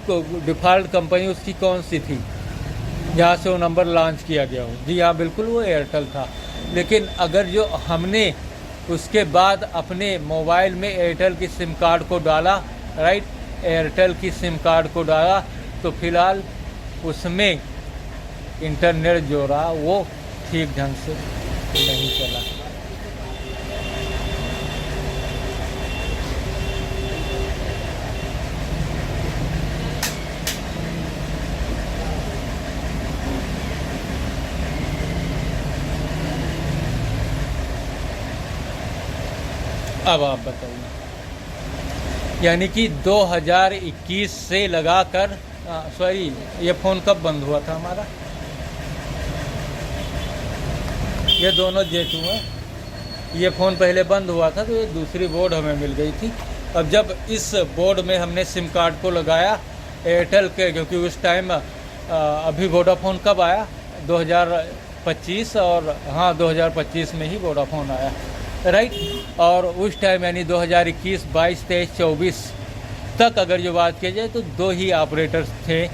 डिफ़ॉल्ट कंपनी उसकी कौन सी थी जहाँ से वो नंबर लॉन्च किया गया हो? जी हाँ, बिल्कुल वो एयरटेल था। लेकिन अगर जो हमने उसके बाद अपने मोबाइल में एयरटेल की सिम कार्ड को डाला, राइट, एयरटेल की सिम कार्ड को डाला, तो फ़िलहाल उसमें इंटरनेट जो रहा वो ठीक ढंग से नहीं चला। अब आप बताइए, यानी कि 2021 से लगाकर सॉरी, ये फ़ोन कब बंद हुआ था हमारा? ये दोनों J2 हैं। ये फ़ोन पहले बंद हुआ था तो ये दूसरी बोर्ड हमें मिल गई थी। अब जब इस बोर्ड में हमने सिम कार्ड को लगाया एयरटेल के, क्योंकि उस टाइम अभी वोडाफोन कब आया? 2025, और हाँ 2025 में ही वोडाफोन आया, राइट। और उस टाइम यानी 2021, 22, 23, 24 तक अगर जो बात की जाए तो दो ही ऑपरेटर्स थे,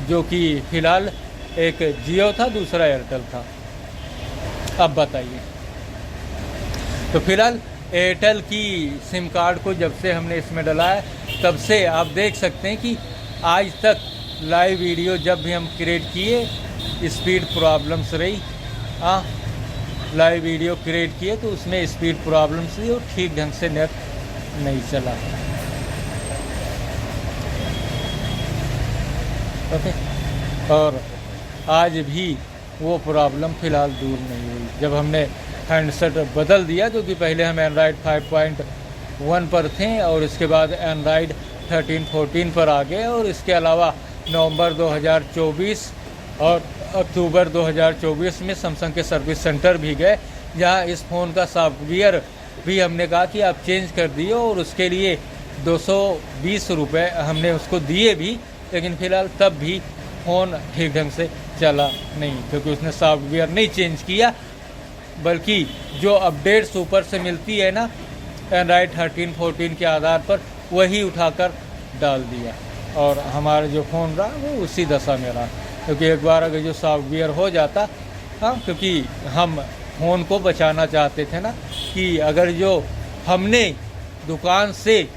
जो कि फ़िलहाल एक जियो था, दूसरा एयरटेल था। अब बताइए, तो फिलहाल एयरटेल की सिम कार्ड को जब से हमने इसमें डलाया तब से आप देख सकते हैं कि आज तक लाइव वीडियो जब भी हम क्रिएट किए स्पीड प्रॉब्लम्स रही। हाँ, लाइव वीडियो क्रिएट किए तो उसमें स्पीड प्रॉब्लम्स रही और ठीक ढंग से नेट नहीं चला। ओके, और आज भी वो प्रॉब्लम फ़िलहाल दूर नहीं हुई। जब हमने हैंडसेट बदल दिया, जो कि पहले हम एंड्रॉयड 5.1 पर थे और इसके बाद एंड्रॉयड 13, 14 पर आ गए, और इसके अलावा नवंबर 2024 और अक्टूबर 2024 में सैमसंग के सर्विस सेंटर भी गए, जहां इस फ़ोन का सॉफ्टवेयर भी हमने कहा कि आप चेंज कर दिए, और उसके लिए 220 रुपये हमने उसको दिए भी, लेकिन फ़िलहाल तब भी फ़ोन ठीक ढंग से चला नहीं, क्योंकि उसने सॉफ्टवेयर नहीं चेंज किया, बल्कि जो अपडेट्स ऊपर से मिलती है ना एंड्रॉयड 13, 14 के आधार पर, वही उठाकर डाल दिया, और हमारा जो फ़ोन रहा वो उसी दशा में रहा। क्योंकि एक बार अगर जो सॉफ्टवेयर हो जाता, हाँ, क्योंकि हम फ़ोन को बचाना चाहते थे ना, कि अगर जो हमने दुकान से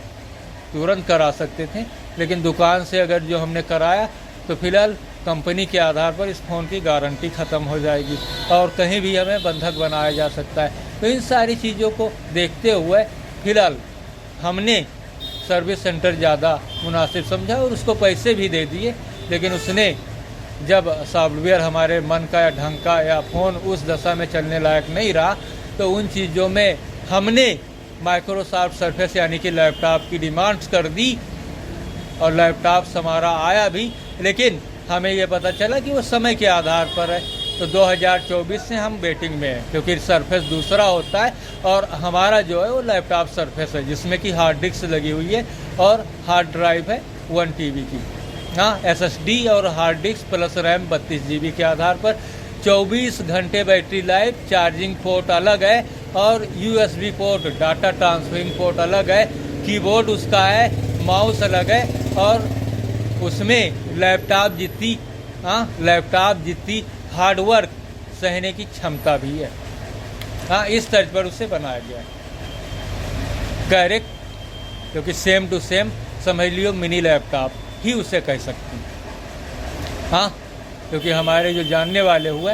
तुरंत करा सकते थे, लेकिन दुकान से अगर जो हमने कराया तो फिलहाल कंपनी के आधार पर इस फ़ोन की गारंटी ख़त्म हो जाएगी और कहीं भी हमें बंधक बनाया जा सकता है। तो इन सारी चीज़ों को देखते हुए फ़िलहाल हमने सर्विस सेंटर ज़्यादा मुनासिब समझा और उसको पैसे भी दे दिए। लेकिन उसने जब सॉफ्टवेयर हमारे मन का या ढंग का या फ़ोन उस दशा में चलने लायक नहीं रहा, तो उन चीज़ों में हमने माइक्रोसॉफ्ट सरफेस यानी कि लैपटॉप की डिमांड्स कर दी, और लैपटॉप हमारा आया भी, लेकिन हमें ये पता चला कि वो समय के आधार पर है। तो 2024 से हम वेटिंग में हैं, क्योंकि सरफेस दूसरा होता है और हमारा जो है वो लैपटॉप सरफेस है, जिसमें कि हार्ड डिस्क लगी हुई है और हार्ड ड्राइव है 1 TB की। हाँ, SSD और hard disk plus RAM 32 GB के आधार पर 24 घंटे बैटरी लाइफ, चार्जिंग पोर्ट अलग है और USB port, data transferring port अलग है, कीबोर्ड उसका है, माउस अलग है, और उसमें लैपटॉप जितनी हार्डवर्क सहने की क्षमता भी है। हाँ, इस तर्ज पर उसे बनाया गया है, करेक्ट, क्योंकि सेम टू सेम समझ लियो मिनी लैपटॉप ही उसे कह सकते हैं। हाँ, क्योंकि हमारे जो जानने वाले हुए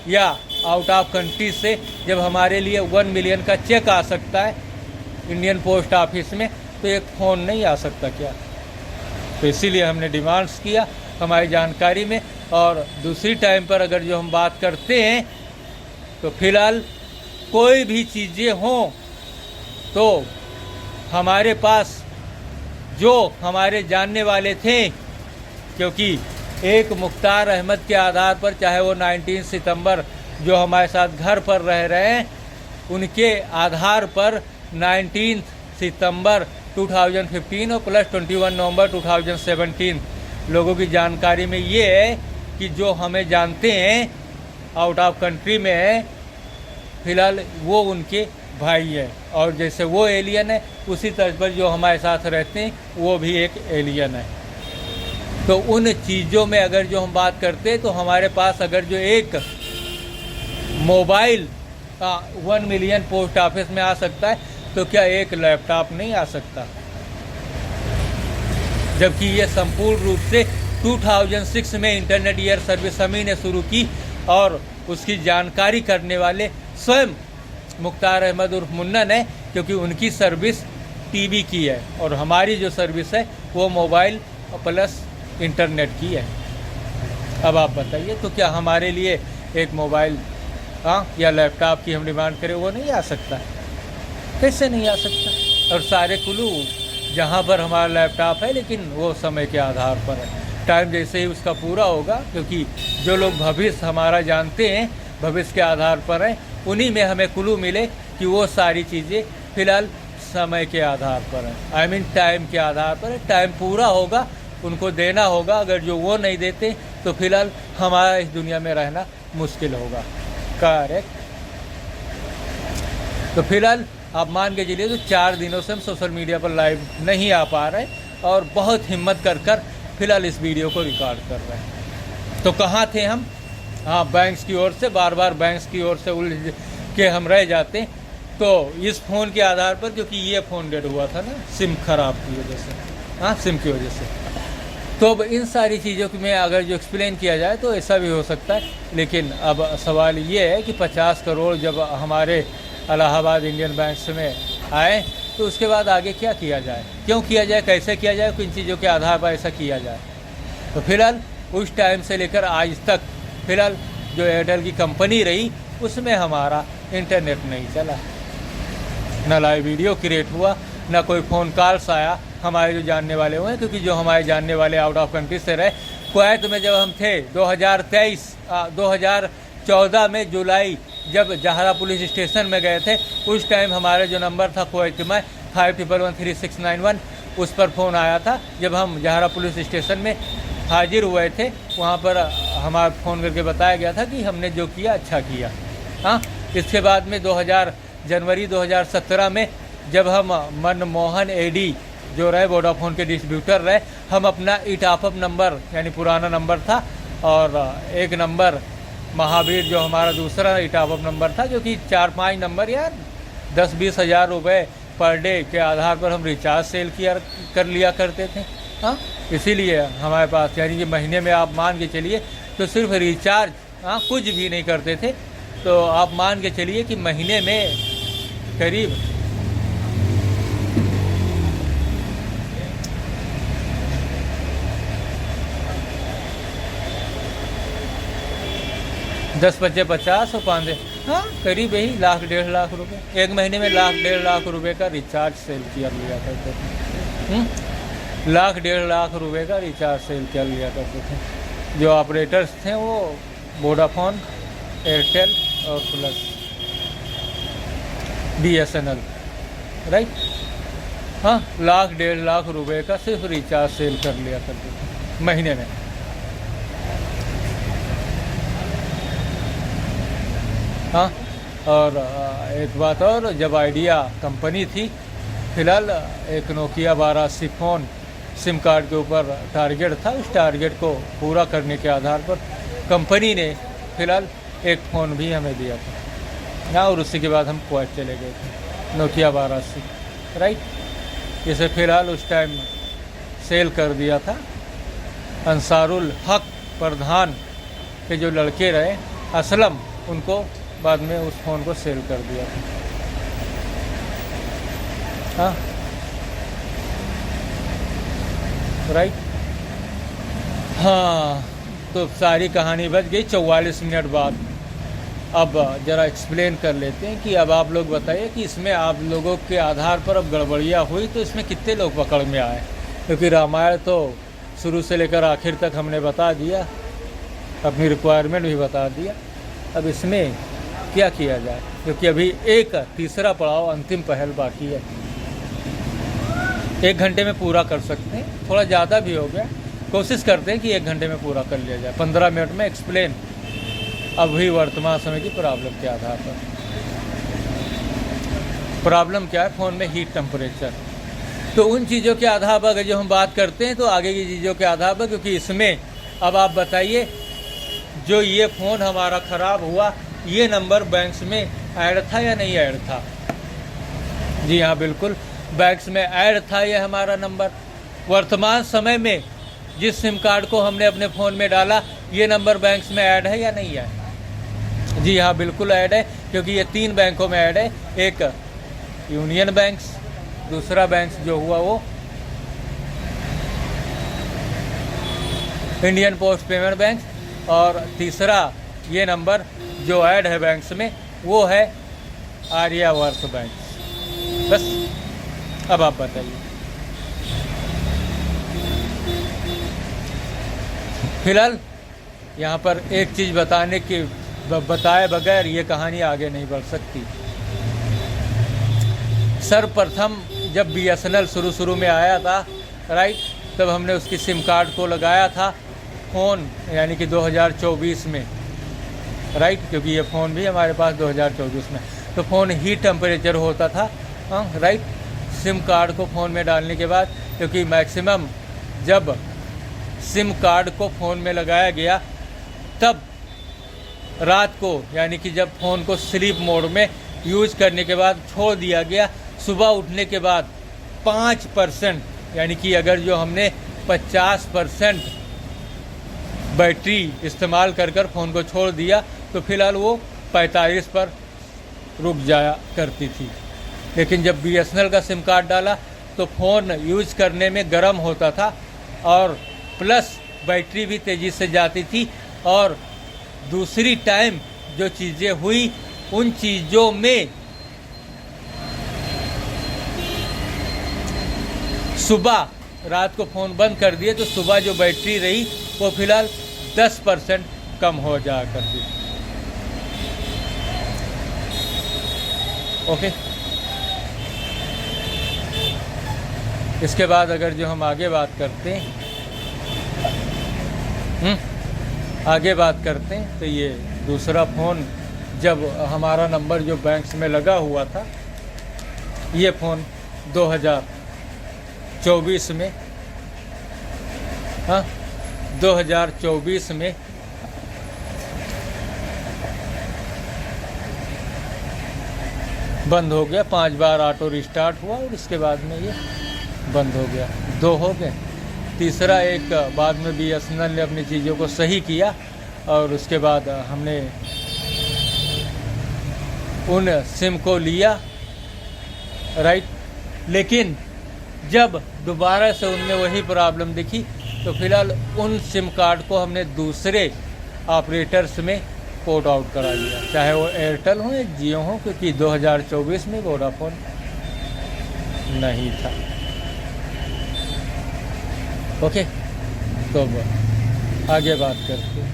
या आउट ऑफ कंट्री से जब हमारे लिए 1 मिलियन का चेक आ सकता है इंडियन पोस्ट ऑफिस में, तो एक फ़ोन नहीं आ सकता क्या? तो इसीलिए हमने डिमांड्स किया हमारी जानकारी में। और दूसरी टाइम पर अगर जो हम बात करते हैं तो फिलहाल कोई भी चीज़ें हों तो हमारे पास जो हमारे जानने वाले थे, क्योंकि एक मुख्तार अहमद के आधार पर, चाहे वो 19 सितंबर जो हमारे साथ घर पर रह रहे हैं, उनके आधार पर 19 सितंबर 2015 और प्लस 21 नवंबर 2017 लोगों की जानकारी में ये है कि जो हमें जानते हैं आउट ऑफ कंट्री में है, फिलहाल वो उनके भाई है। और जैसे वो एलियन है, उसी तरह पर जो हमारे साथ रहते हैं वो भी एक एलियन है। तो उन चीज़ों में अगर जो हम बात करते हैं, तो हमारे पास अगर जो एक मोबाइल 1 मिलियन पोस्ट ऑफिस में आ सकता है, तो क्या एक लैपटॉप नहीं आ सकता? जबकि ये संपूर्ण रूप से 2006 में इंटरनेट ईयर सर्विस हम ही ने शुरू की, और उसकी जानकारी करने वाले स्वयं मुख्तार अहमद उर्फ मुन्नन है, क्योंकि उनकी सर्विस टीवी की है और हमारी जो सर्विस है वो मोबाइल प्लस इंटरनेट की है। अब आप बताइए, तो क्या हमारे लिए एक मोबाइल या लैपटॉप की हम डिमांड करें, वो नहीं आ सकता? कैसे नहीं आ सकता? और सारे कुल्लू जहाँ पर हमारा लैपटॉप है, लेकिन वो समय के आधार पर है। टाइम जैसे ही उसका पूरा होगा, क्योंकि जो लोग भविष्य हमारा जानते हैं, भविष्य के आधार पर है, उन्हीं में हमें क्लू मिले कि वो सारी चीज़ें फिलहाल समय के आधार पर है, आई मीन टाइम के आधार पर है। टाइम पूरा होगा, उनको देना होगा। अगर जो वो नहीं देते तो फिलहाल हमारा इस दुनिया में रहना मुश्किल होगा। करेक्ट। तो फिलहाल आप मान के चलिए, तो 4 दिनों से हम सोशल मीडिया पर लाइव नहीं आ पा रहे और बहुत हिम्मत कर फिलहाल इस वीडियो को रिकॉर्ड कर रहे हैं। तो कहाँ थे हम? हाँ, बैंक्स की ओर से बार बैंक्स की ओर से उलझ के हम रह जाते। तो इस फ़ोन के आधार पर, क्योंकि ये फ़ोन डेड हुआ था ना सिम खराब की वजह से, हाँ सिम की वजह से। तो अब इन सारी चीज़ों में अगर जो एक्सप्लेन किया जाए तो ऐसा भी हो सकता है। लेकिन अब सवाल ये है कि 50 करोड़ जब हमारे इलाहाबाद इंडियन बैंक में आए, तो उसके बाद आगे क्या किया जाए, क्यों किया जाए, कैसे किया जाए, किन चीज़ों के आधार पर ऐसा किया जाए। तो फिलहाल उस टाइम से लेकर आज तक फिलहाल जो एयरटेल की कंपनी रही, उसमें हमारा इंटरनेट नहीं चला, ना लाइव वीडियो क्रिएट हुआ, ना कोई फ़ोन कॉल्स आया हमारे जो जानने वाले हुए, क्योंकि जो हमारे जानने वाले आउट ऑफ कंट्री से रहे। कुवैत में जब हम थे 2014 में जुलाई, जब जहरा पुलिस स्टेशन में गए थे, उस टाइम हमारा जो नंबर था कुवैत में 51136191, उस पर फ़ोन आया था। जब हम जहरा पुलिस स्टेशन में हाजिर हुए थे, वहाँ पर हमारा फ़ोन करके बताया गया था कि हमने जो किया अच्छा किया। हाँ, इसके बाद में जनवरी 2017 में जब हम मनमोहन एडी जो रहे वोडाफोन के डिस्ट्रीब्यूटर रहे, हम अपना ई टॉपअप नंबर, यानी पुराना नंबर था, और एक नंबर महावीर जो हमारा दूसरा ई टॉपअप नंबर था, जो कि 4-5 नंबर या 10-20 हज़ार रुपये पर डे के आधार पर हम रिचार्ज सेल कर लिया करते थे। हाँ, इसीलिए हमारे पास, यानी कि महीने में आप मान के चलिए तो सिर्फ रिचार्ज, हाँ कुछ भी नहीं करते थे, तो आप मान के चलिए कि महीने में करीब 10-50 और 5, हाँ करीब यही 1-1.5 लाख रुपए, एक महीने में 1-1.5 लाख रुपए का रिचार्ज सेल किया लिया करते थे। 1-1.5 लाख रुपए का रिचार्ज सेल कर लिया करते थे। जो ऑपरेटर्स थे वो वोडाफोन, एयरटेल और प्लस BSNL, राइट। हाँ, 1-1.5 लाख रुपए का सिर्फ रिचार्ज सेल कर लिया करते थे महीने में। हाँ, और एक बात और, जब आइडिया कंपनी थी, फिलहाल एक नोकिया 1280 फ़ोन सिम कार्ड के ऊपर टारगेट था। उस टारगेट को पूरा करने के आधार पर कंपनी ने फिलहाल एक फ़ोन भी हमें दिया था। हाँ, और उसी के बाद हम कुवैत चले गए थे, नोकिया 1280, राइट। इसे फ़िलहाल उस टाइम सेल कर दिया था। अंसारुल हक प्रधान के जो लड़के रहे, असलम, उनको बाद में उस फ़ोन को सेल कर दिया था। हाँ, राइट। हाँ, तो सारी कहानी बच गई 44 मिनट बाद। अब ज़रा एक्सप्लेन कर लेते हैं कि अब आप लोग बताइए कि इसमें आप लोगों के आधार पर अब गड़बड़ियाँ हुई तो इसमें कितने लोग पकड़ में आए, क्योंकि रामायण तो शुरू से लेकर आखिर तक हमने बता दिया, अपनी रिक्वायरमेंट भी बता दिया। अब इसमें क्या किया जाए, क्योंकि अभी एक तीसरा पड़ाव अंतिम पहल बाकी है। 1 घंटे में पूरा कर सकते हैं, थोड़ा ज़्यादा भी हो गया, कोशिश करते हैं कि 1 घंटे में पूरा कर लिया जाए। 15 मिनट में एक्सप्लेन अभी वर्तमान समय की प्रॉब्लम के आधार पर। प्रॉब्लम क्या है, फ़ोन में हीट टेम्परेचर। तो उन चीज़ों के आधार पर अगर जो हम बात करते हैं तो आगे की चीज़ों के आधार पर, क्योंकि इसमें अब आप बताइए जो ये फ़ोन हमारा ख़राब हुआ, ये नंबर बैंक्स में ऐड था या नहीं ऐड था? जी हाँ, बिल्कुल बैंक्स में ऐड था ये हमारा नंबर। वर्तमान समय में जिस सिम कार्ड को हमने अपने फ़ोन में डाला, ये नंबर बैंक्स में ऐड है या नहीं है? जी हाँ, बिल्कुल ऐड है, क्योंकि ये 3 बैंकों में ऐड है। एक यूनियन बैंक्स, दूसरा बैंक जो हुआ वो इंडियन पोस्ट पेमेंट बैंक, और तीसरा ये नंबर जो ऐड है बैंक्स में वो है आर्यावर्त बैंक। बस अब आप बताइए। फिलहाल यहाँ पर एक चीज़ बताए बगैर ये कहानी आगे नहीं बढ़ सकती। सर्वप्रथम जब BSNL शुरू में आया था, राइट, तब हमने उसकी सिम कार्ड को लगाया था फ़ोन, यानी कि 2024 में, राइट, क्योंकि ये फ़ोन भी हमारे पास 2024 में। तो फ़ोन हीट टेम्परेचर होता था, राइट, सिम कार्ड को फ़ोन में डालने के बाद, क्योंकि मैक्सिमम जब सिम कार्ड को फ़ोन में लगाया गया तब रात को, यानी कि जब फ़ोन को स्लीप मोड में यूज़ करने के बाद छोड़ दिया गया, सुबह उठने के बाद 5%, यानी कि अगर जो हमने 50% बैटरी इस्तेमाल कर फ़ोन को छोड़ दिया तो फिलहाल वो 45 पर रुक जाया करती थी। लेकिन जब BSNL का सिम कार्ड डाला तो फ़ोन यूज़ करने में गर्म होता था और प्लस बैटरी भी तेज़ी से जाती थी। और दूसरी टाइम जो चीज़ें हुई, उन चीज़ों में सुबह रात को फ़ोन बंद कर दिए तो सुबह जो बैटरी रही वो फ़िलहाल 10% कम हो जाया करती। ओके, इसके बाद अगर जो हम आगे बात करते हैं तो ये दूसरा फ़ोन जब हमारा नंबर जो बैंक्स में लगा हुआ था, ये फ़ोन 2024 में 2024 में बंद हो गया। 5 बार ऑटो रिस्टार्ट हुआ और इसके बाद में ये बंद हो गया। 2 हो गए। तीसरा एक बाद में BSNL ने अपनी चीज़ों को सही किया और उसके बाद हमने उन सिम को लिया, राइट, लेकिन जब दोबारा से उनमें वही प्रॉब्लम दिखी तो फिलहाल उन सिम कार्ड को हमने दूसरे ऑपरेटर्स में पोर्ट आउट करा लिया, चाहे वो एयरटेल हो या जियो हो, क्योंकि 2024 में वोडाफोन नहीं था। ओके, तो आगे बात करते हैं।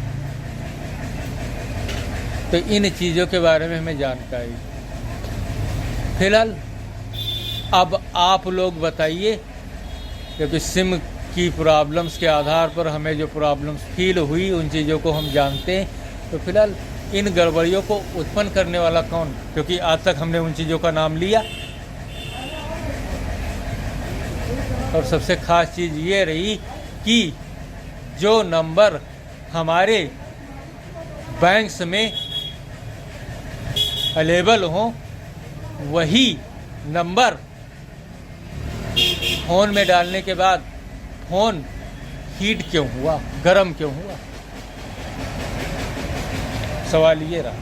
तो इन चीज़ों के बारे में हमें जानकारी। फिलहाल अब आप लोग बताइए, क्योंकि सिम की प्रॉब्लम्स के आधार पर हमें जो प्रॉब्लम्स फील हुई उन चीज़ों को हम जानते हैं। तो फिलहाल इन गड़बड़ियों को उत्पन्न करने वाला कौन, क्योंकि आज तक हमने उन चीज़ों का नाम लिया और सबसे ख़ास चीज़ ये रही कि जो नंबर हमारे बैंक्स में अवेलेबल हों वही नंबर फ़ोन में डालने के बाद फ़ोन हीट क्यों हुआ, गर्म क्यों हुआ, सवाल ये रहा।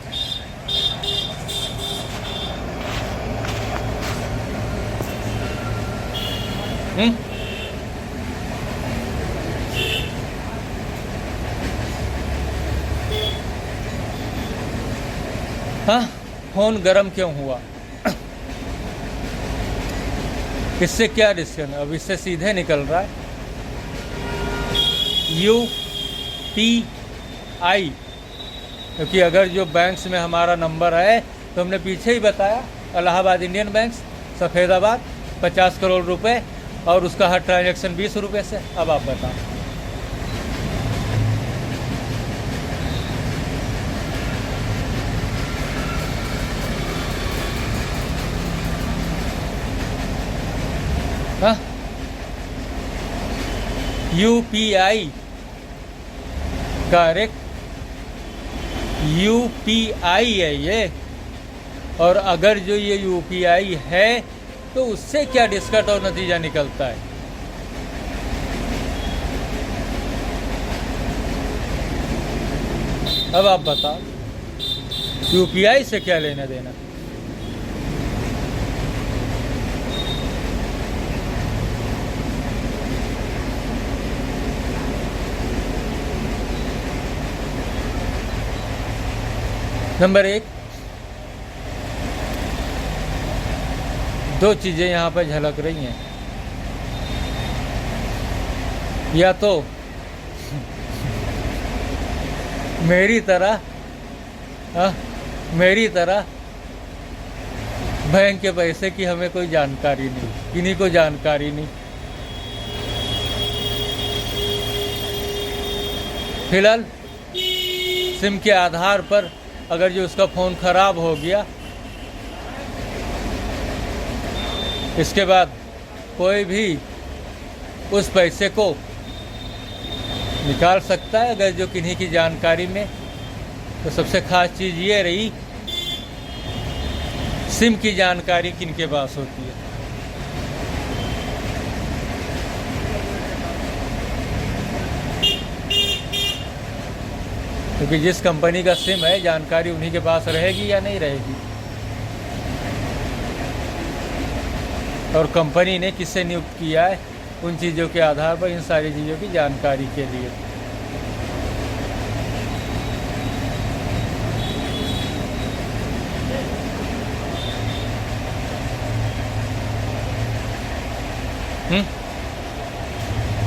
हाँ, फ़ोन गर्म क्यों हुआ, इससे क्या डिस्कशन, अब इससे सीधे निकल रहा है UPI, क्योंकि अगर जो बैंक्स में हमारा नंबर है तो हमने पीछे ही बताया, इलाहाबाद इंडियन बैंक सफ़ेदाबाद 50 करोड़ रुपए और उसका हर ट्रांजैक्शन 20 रुपये से। अब आप बताओ, हाँ, UPI करेक्ट, UPI है ये। और अगर जो ये UPI है तो उससे क्या डिस्कट और नतीजा निकलता है। अब आप बताओ UPI से क्या लेना देना। नंबर 1, दो चीज़ें यहाँ पर झलक रही हैं, या तो मेरी तरह बैंक के पैसे की हमें कोई जानकारी नहीं, किन्हीं को जानकारी नहीं। फिलहाल सिम के आधार पर अगर जो उसका फ़ोन ख़राब हो गया, इसके बाद कोई भी उस पैसे को निकाल सकता है अगर जो किन्हीं की जानकारी में। तो सबसे ख़ास चीज़ ये रही, सिम की जानकारी किनके पास होती है। क्योंकि जिस कंपनी का सिम है, जानकारी उन्हीं के पास रहेगी या नहीं रहेगी, और कंपनी ने किससे नियुक्त किया है, उन चीज़ों के आधार पर इन सारी चीज़ों की जानकारी के लिए।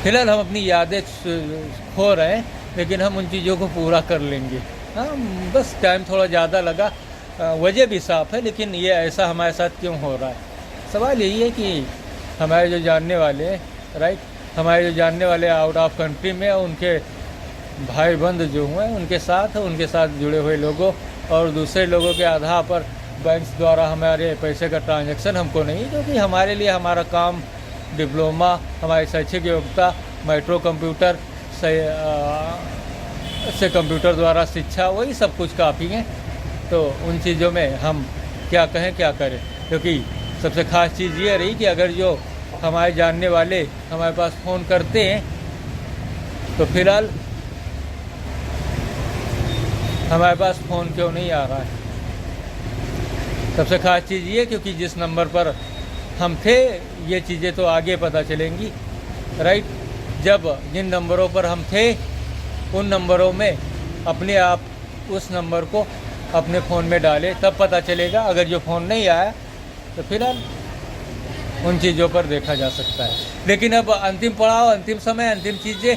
फिलहाल हम अपनी यादें खो रहे हैं, लेकिन हम उन चीज़ों को पूरा कर लेंगे। हाँ, बस टाइम थोड़ा ज़्यादा लगा, वजह भी साफ़ है, लेकिन ये ऐसा हमारे साथ क्यों हो रहा है। सवाल यही है कि हमारे जो जानने वाले हैं, राइट, हमारे जो जानने वाले आउट ऑफ कंट्री में, उनके भाई बंद जो हुए उनके साथ जुड़े हुए लोगों और दूसरे लोगों के आधार पर बैंक द्वारा हमारे पैसे का ट्रांजैक्शन हमको नहीं, क्योंकि हमारे लिए हमारा काम डिप्लोमा, हमारी शैक्षिक योग्यता, मेट्रो कंप्यूटर से कंप्यूटर द्वारा शिक्षा, वही सब कुछ काफ़ी है। तो उन चीज़ों में हम क्या कहें क्या करें, क्योंकि सबसे ख़ास चीज़ ये रही कि अगर जो हमारे जानने वाले हमारे पास फ़ोन करते हैं तो फिलहाल हमारे पास फ़ोन क्यों नहीं आ रहा है। सबसे ख़ास चीज़ ये, क्योंकि जिस नंबर पर हम थे, ये चीज़ें तो आगे पता चलेंगी, राइट। जब जिन नंबरों पर हम थे उन नंबरों में अपने आप उस नंबर को अपने फ़ोन में डालें, तब पता चलेगा। अगर जो फ़ोन नहीं आया तो फिलहाल उन चीज़ों पर देखा जा सकता है। लेकिन अब अंतिम पड़ाव, अंतिम समय, अंतिम चीज़ें,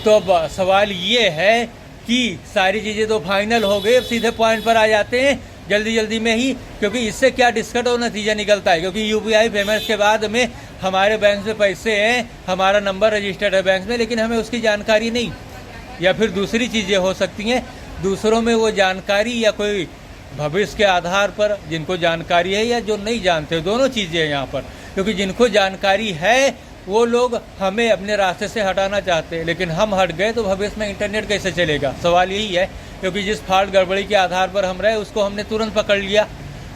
तो अब सवाल ये है कि सारी चीज़ें तो फाइनल हो गई, अब सीधे पॉइंट पर आ जाते हैं जल्दी में ही, क्योंकि इससे क्या डिस्कट और नतीजा निकलता है। क्योंकि UPI पेमेंट्स के बाद में हमारे बैंक में पैसे हैं, हमारा नंबर रजिस्टर्ड है बैंक में, लेकिन हमें उसकी जानकारी नहीं। या फिर दूसरी चीज़ें हो सकती हैं, दूसरों में वो जानकारी या कोई भविष्य के आधार पर जिनको जानकारी है या जो नहीं जानते, दोनों चीज़ें हैं यहाँ पर। क्योंकि जिनको जानकारी है वो लोग हमें अपने रास्ते से हटाना चाहते हैं, लेकिन हम हट गए तो भविष्य में इंटरनेट कैसे चलेगा, सवाल यही है। क्योंकि जिस फॉल्ट गड़बड़ी के आधार पर हम रहे उसको हमने तुरंत पकड़ लिया,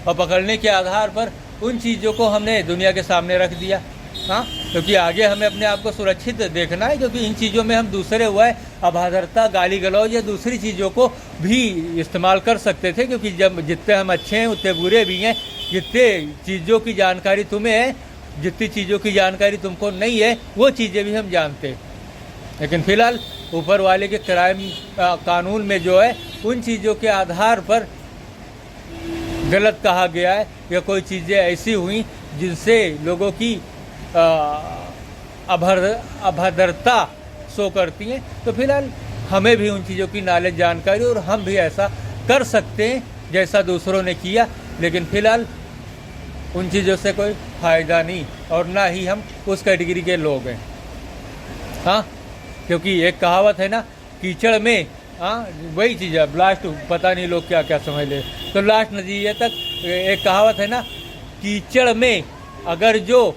और पकड़ने के आधार पर उन चीज़ों को हमने दुनिया के सामने रख दिया। हाँ, क्योंकि आगे हमें अपने आप को सुरक्षित देखना है, क्योंकि इन चीज़ों में हम दूसरे हुआ है अभद्रता, गाली गलौज या दूसरी चीज़ों को भी इस्तेमाल कर सकते थे। क्योंकि जब जितने हम अच्छे हैं उतने बुरे भी हैं। जितने चीज़ों की जानकारी तुम्हें है, जितनी चीज़ों की जानकारी तुमको नहीं है, वो चीज़ें भी हम जानते हैं। लेकिन फ़िलहाल ऊपर वाले के क्राइम कानून में जो है, उन चीज़ों के आधार पर गलत कहा गया है या कोई चीज़ें ऐसी हुई जिनसे लोगों की अभद्रता शो करती हैं, तो फिलहाल हमें भी उन चीज़ों की नॉलेज जानकारी और हम भी ऐसा कर सकते हैं जैसा दूसरों ने किया, लेकिन फ़िलहाल उन चीज़ों से कोई फ़ायदा नहीं और ना ही हम उस कैटेगरी के लोग हैं। हाँ, क्योंकि एक कहावत है ना, कीचड़ में, हाँ वही चीज़ है, लास्ट पता नहीं लोग क्या क्या समझ ले, तो लास्ट नतीजे तक एक कहावत है ना, कीचड़ में अगर जो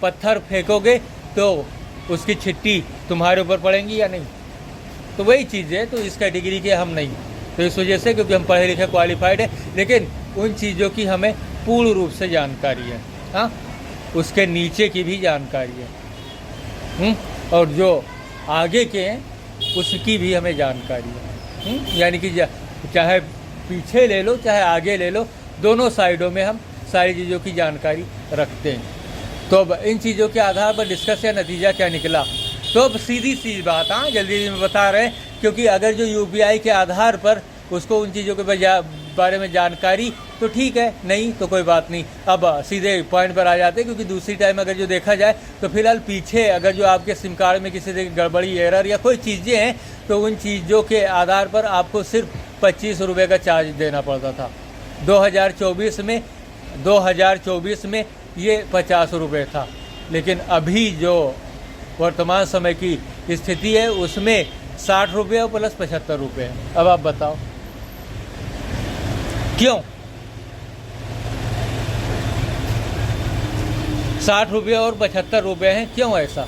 पत्थर फेंकोगे तो उसकी छिट्टी तुम्हारे ऊपर पड़ेंगी या नहीं, तो वही चीज़ है। तो इस कैटेगरी के हम नहीं, तो इस वजह से क्योंकि हम पढ़े लिखे क्वालिफाइड है, लेकिन उन चीज़ों की हमें पूर्ण रूप से जानकारी है। हाँ, उसके नीचे की भी जानकारी है, और जो आगे के हैं उसकी भी हमें जानकारी है। यानी कि चाहे पीछे ले लो चाहे आगे ले लो, दोनों साइडों में हम सारी चीज़ों की जानकारी रखते हैं। तो अब इन चीज़ों के आधार पर डिस्कस या नतीजा क्या निकला, तो अब सीधी सी बात, हाँ जल्दी में बता रहे हैं, क्योंकि अगर जो यूपीआई के आधार पर उसको उन चीज़ों के बारे में जानकारी, तो ठीक है, नहीं तो कोई बात नहीं। अब सीधे पॉइंट पर आ जाते हैं, क्योंकि दूसरी टाइम अगर जो देखा जाए तो फिलहाल पीछे अगर जो आपके सिम कार्ड में किसी तरह की गड़बड़ी, एरर या कोई चीज़ें हैं, तो उन चीज़ों के आधार पर आपको सिर्फ 25 रुपये का चार्ज देना पड़ता था। 2024 में ये 50 रुपये था, लेकिन अभी जो वर्तमान समय की स्थिति है उसमें 60 रुपये प्लस 75 रुपये है। अब आप बताओ क्यों 60 रुपये और 75 रुपये हैं, क्यों ऐसा?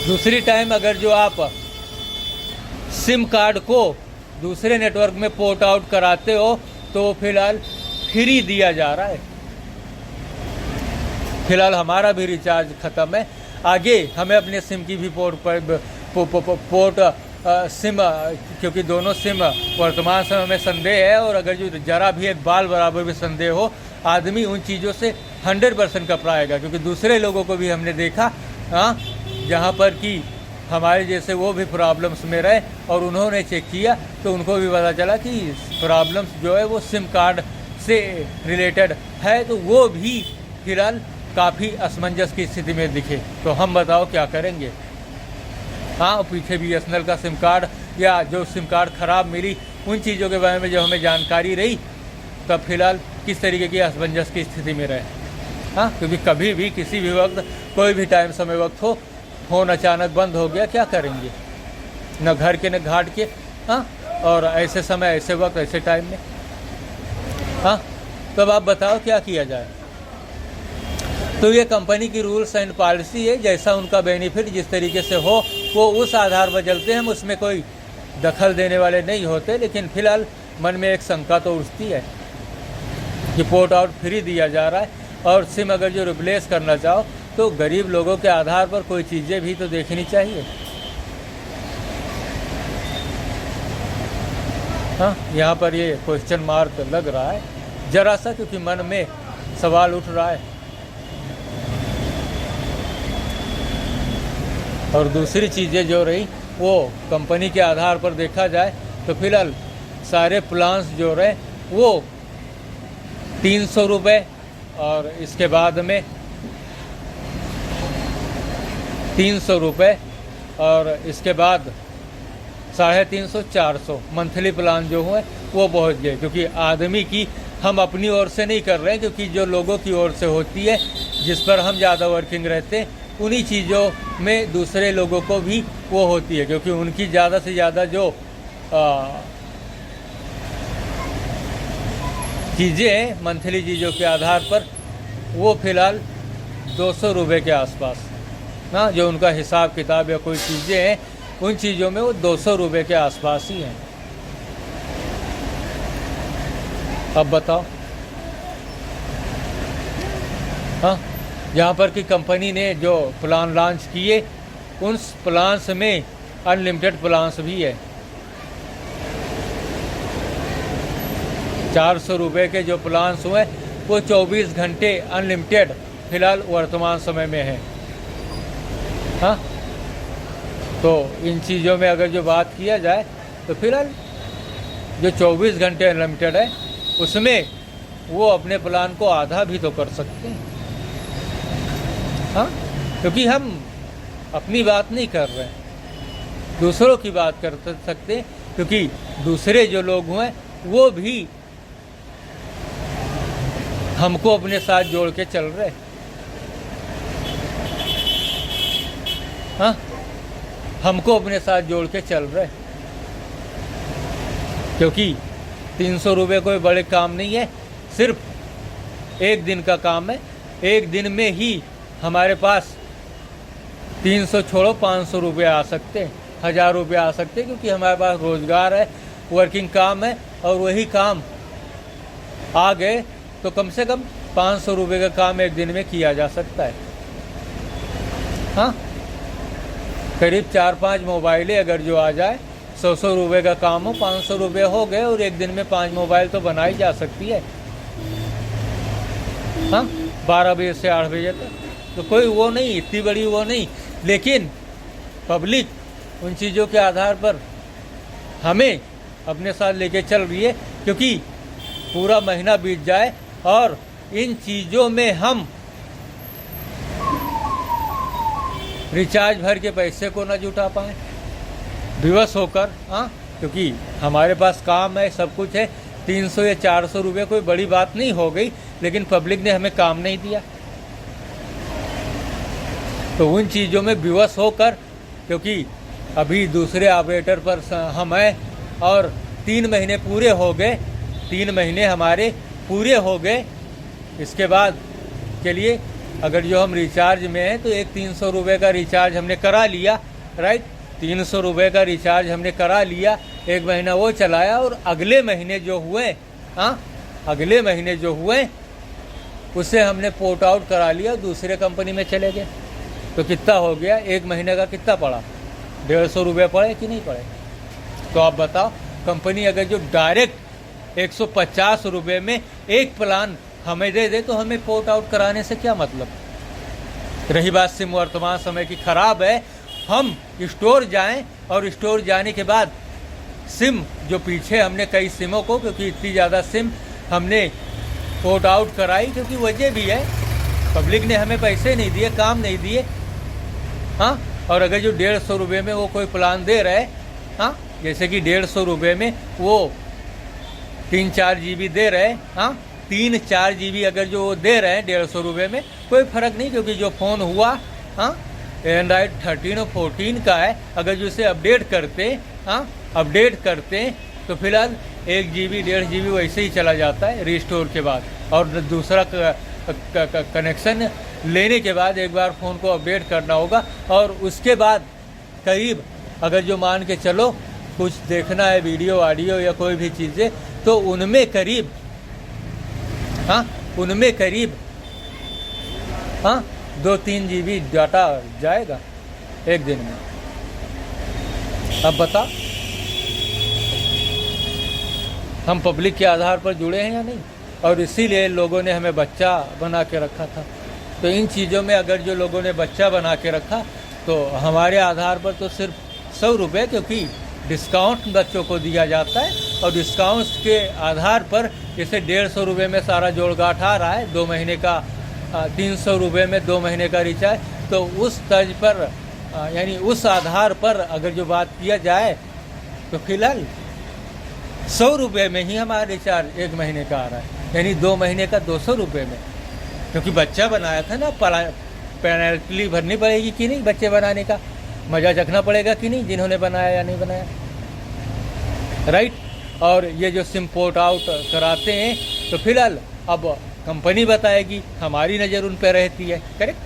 दूसरी टाइम अगर जो आप सिम कार्ड को दूसरे नेटवर्क में पोर्ट आउट कराते हो तो फिलहाल फ्री दिया जा रहा है। फिलहाल हमारा भी रिचार्ज ख़त्म है, आगे हमें अपने सिम की भी सिम, क्योंकि दोनों सिम वर्तमान समय में संदेह है, और अगर जो जरा भी एक बाल बराबर भी संदेह हो, आदमी उन चीज़ों से 100% कपड़ाएगा। क्योंकि दूसरे लोगों को भी हमने देखा, हाँ, जहाँ पर कि हमारे जैसे वो भी प्रॉब्लम्स में रहे और उन्होंने चेक किया तो उनको भी पता चला कि प्रॉब्लम्स जो है वो सिम कार्ड से रिलेटेड है, तो वो भी फिलहाल काफ़ी असमंजस की स्थिति में दिखे। तो हम बताओ क्या करेंगे? हाँ, पीछे BSNL का सिम कार्ड या जो सिम कार्ड ख़राब मिली, उन चीज़ों के बारे में जब हमें जानकारी रही, तब फिलहाल किस तरीके की असमंजस की स्थिति में रहे। हाँ, क्योंकि कभी भी किसी भी वक्त कोई भी टाइम समय वक्त हो, फ़ोन अचानक बंद हो गया, क्या करेंगे? न घर के न घाट के। हाँ, और ऐसे समय ऐसे वक्त ऐसे टाइम में, हाँ, तो अब आप बताओ क्या किया जाए? तो ये कंपनी की रूल्स एंड पॉलिसी है, जैसा उनका बेनिफिट जिस तरीके से हो वो उस आधार पर चलते हैं, हम उसमें कोई दखल देने वाले नहीं होते। लेकिन फ़िलहाल मन में एक शंका तो उठती है कि पोर्ट आउट फ्री दिया जा रहा है, और सिम अगर जो रिप्लेस करना चाहो तो गरीब लोगों के आधार पर कोई चीज़ें भी तो देखनी चाहिए। हाँ, यहाँ पर ये क्वेश्चन मार्क लग रहा है जरा सा, क्योंकि मन में सवाल उठ रहा है। और दूसरी चीज़ें जो रही वो कंपनी के आधार पर देखा जाए तो फिलहाल सारे प्लान्स जो रहे वो 300 रुपये, और इसके बाद में 300 रुपये, और इसके बाद 350 400 मंथली प्लान जो हुए वो पहुँच गए। क्योंकि आदमी की हम अपनी ओर से नहीं कर रहे हैं, क्योंकि जो लोगों की ओर से होती है जिस पर हम ज़्यादा वर्किंग रहते हैं, उन्हीं चीज़ों में दूसरे लोगों को भी वो होती है, क्योंकि उनकी ज़्यादा से ज़्यादा जो चीज़ें हैं मंथली चीज़ों के आधार पर, वो फ़िलहाल 200 रुपये के आसपास ना, जो उनका हिसाब किताब या कोई चीज़ें हैं उन चीज़ों में वो 200 रुपये के आसपास ही हैं। अब बताओ, हाँ, यहाँ पर कि कंपनी ने जो प्लान लॉन्च किए उन प्लान्स में अनलिमिटेड प्लान्स भी है। 400 रुपये के जो प्लान्स हुए वो 24 घंटे अनलिमिटेड फ़िलहाल वर्तमान समय में है। हाँ, तो इन चीज़ों में अगर जो बात किया जाए तो फिलहाल जो 24 घंटे अनलिमिटेड है उसमें वो अपने प्लान को आधा भी तो कर सकते हैं। हाँ, क्योंकि हम अपनी बात नहीं कर रहे हैं, दूसरों की बात कर सकते हैं, क्योंकि दूसरे जो लोग हैं वो भी हमको अपने साथ जोड़ के चल रहे। हाँ, हमको अपने साथ जोड़ के चल रहे, क्योंकि 300 रुपये कोई बड़े काम नहीं है, सिर्फ एक दिन का काम है। एक दिन में ही हमारे पास 300 छोड़ो 500 रुपये आ सकते हैं, 1000 रुपये आ सकते हैं, क्योंकि हमारे पास रोज़गार है, वर्किंग काम है, और वही काम आ गए तो कम से कम 500 रुपये का काम एक दिन में किया जा सकता है। हाँ, करीब 4-5 मोबाइलें अगर जो आ जाए, 100 रुपये का काम हो, 500 रुपये हो गए, और एक दिन में 5 मोबाइल तो बनाई जा सकती है। हाँ, 12 बजे से 8 बजे तक तो कोई वो नहीं, इतनी बड़ी वो नहीं, लेकिन पब्लिक उन चीज़ों के आधार पर हमें अपने साथ लेके चल रही है, क्योंकि पूरा महीना बीत जाए और इन चीज़ों में हम रिचार्ज भर के पैसे को ना जुटा पाएँ विवश होकर। हाँ, क्योंकि हमारे पास काम है, सब कुछ है, 300 या 400 रुपये कोई बड़ी बात नहीं हो गई, लेकिन पब्लिक ने हमें काम नहीं दिया। तो उन चीज़ों में विवश होकर, क्योंकि अभी दूसरे ऑपरेटर पर हम हैं और 3 महीने पूरे हो गए, 3 महीने हमारे पूरे हो गए, इसके बाद के लिए अगर जो हम रिचार्ज में हैं तो एक 300 रुपये का रिचार्ज हमने करा लिया, राइट, 300 रुपये का रिचार्ज हमने करा लिया, एक महीना वो चलाया, और अगले महीने जो हुए, हाँ, अगले महीने जो हुए उससे हमने पोर्ट आउट करा लिया, दूसरे कंपनी में चले गए। तो कितना हो गया, एक महीने का कितना पड़ा, 150 रुपये पड़े कि नहीं पड़े? तो आप बताओ, कंपनी अगर जो डायरेक्ट 150 रुपये में एक प्लान हमें दे दे तो हमें पोर्ट आउट कराने से क्या मतलब। रही बात सिम वर्तमान समय की ख़राब है, हम स्टोर जाएं और स्टोर जाने के बाद सिम जो पीछे हमने कई सिमों को, क्योंकि इतनी ज़्यादा सिम हमने पोर्ट आउट कराई, क्योंकि वजह भी है, पब्लिक ने हमें पैसे नहीं दिए, काम नहीं दिए। हाँ, और अगर जो 150 रुपये में वो कोई प्लान दे रहे, हाँ, जैसे कि 150 रुपये में वो 3-4 GB दे रहे, हाँ, 3-4 GB अगर जो वो दे रहे हैं 150 रुपये में, कोई फ़र्क नहीं, क्योंकि जो फ़ोन हुआ, हाँ, एंड्रॉइड 13 और 14 का है, अगर जो इसे अपडेट करते, हाँ, अपडेट करते तो फिलहाल 1 GB 1.5 GB वैसे ही चला जाता है रिस्टोर के बाद, और दूसरा कनेक्शन लेने के बाद एक बार फ़ोन को अपडेट करना होगा, और उसके बाद करीब अगर जो मान के चलो कुछ देखना है, वीडियो ऑडियो या कोई भी चीज़ें, तो उनमें करीब, हाँ, उनमें करीब, हाँ, 2-3 GB डाटा जाएगा एक दिन में। अब बता, हम पब्लिक के आधार पर जुड़े हैं या नहीं? और इसीलिए लोगों ने हमें बच्चा बना के रखा था। तो इन चीज़ों में अगर जो लोगों ने बच्चा बना के रखा, तो हमारे आधार पर तो सिर्फ 100 रुपये, क्योंकि डिस्काउंट बच्चों को दिया जाता है, और डिस्काउंट के आधार पर जैसे 150 रुपये में सारा जोड़गांठ आ रहा है, 2 महीने का 300 रुपये में 2 महीने का रिचार्ज, तो उस तर्ज पर यानी उस आधार पर अगर जो बात किया जाए तो फिलहाल 100 रुपये में ही हमारा रिचार्ज 1 महीने का आ रहा है, यानी 2 महीने का 200 रुपये में। क्योंकि बच्चा बनाया था ना, पेनल्टी भरनी पड़ेगी कि नहीं, बच्चे बनाने का मज़ा चखना पड़ेगा कि नहीं, जिन्होंने बनाया या नहीं बनाया, राइट। और ये जो सिम पोर्ट आउट कराते हैं, तो फिलहाल अब कंपनी बताएगी, हमारी नज़र उन पर रहती है, करेक्ट,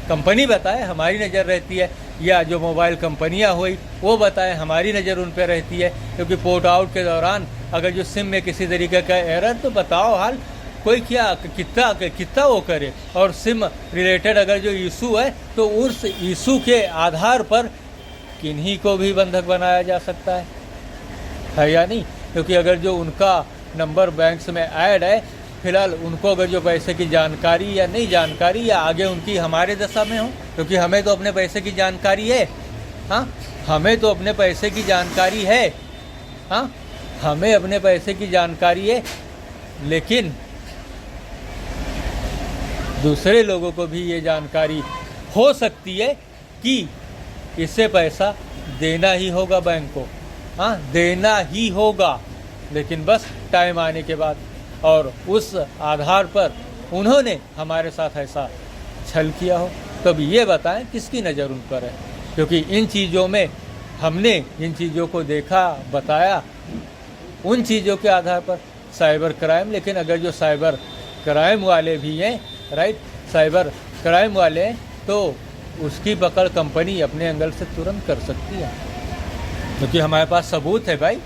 कंपनी बताए हमारी नज़र रहती है, या जो मोबाइल कंपनियां हुई वो बताए हमारी नज़र उन पर रहती है। क्योंकि पोर्ट आउट के दौरान अगर जो सिम में किसी तरीके का एरर, तो बताओ हाल, कोई क्या कितना वो करे, और सिम रिलेटेड अगर जो इशू है तो उस इशू के आधार पर किन्हीं को भी बंधक बनाया जा सकता है या नहीं। क्योंकि अगर जो उनका नंबर बैंक्स में ऐड है, फिलहाल उनको अगर जो पैसे की जानकारी या नहीं जानकारी, या आगे उनकी हमारे दशा में हो, क्योंकि हमें तो अपने पैसे की जानकारी है, हाँ, हमें तो अपने पैसे की जानकारी है, हाँ, हमें अपने पैसे की जानकारी है, लेकिन दूसरे लोगों को भी ये जानकारी हो सकती है कि इससे पैसा देना ही होगा बैंक को, हाँ देना ही होगा, लेकिन बस टाइम आने के बाद। और उस आधार पर उन्होंने हमारे साथ ऐसा छल किया हो, तो अब ये बताएं किसकी नज़र उन पर है। क्योंकि इन चीज़ों में हमने जिन चीज़ों को देखा, बताया, उन चीज़ों के आधार पर साइबर क्राइम, लेकिन अगर जो साइबर क्राइम वाले भी हैं, राइट, साइबर क्राइम वाले हैं, तो उसकी पकड़ कंपनी अपने एंगल से तुरंत कर सकती है, क्योंकि हमारे पास सबूत है भाई।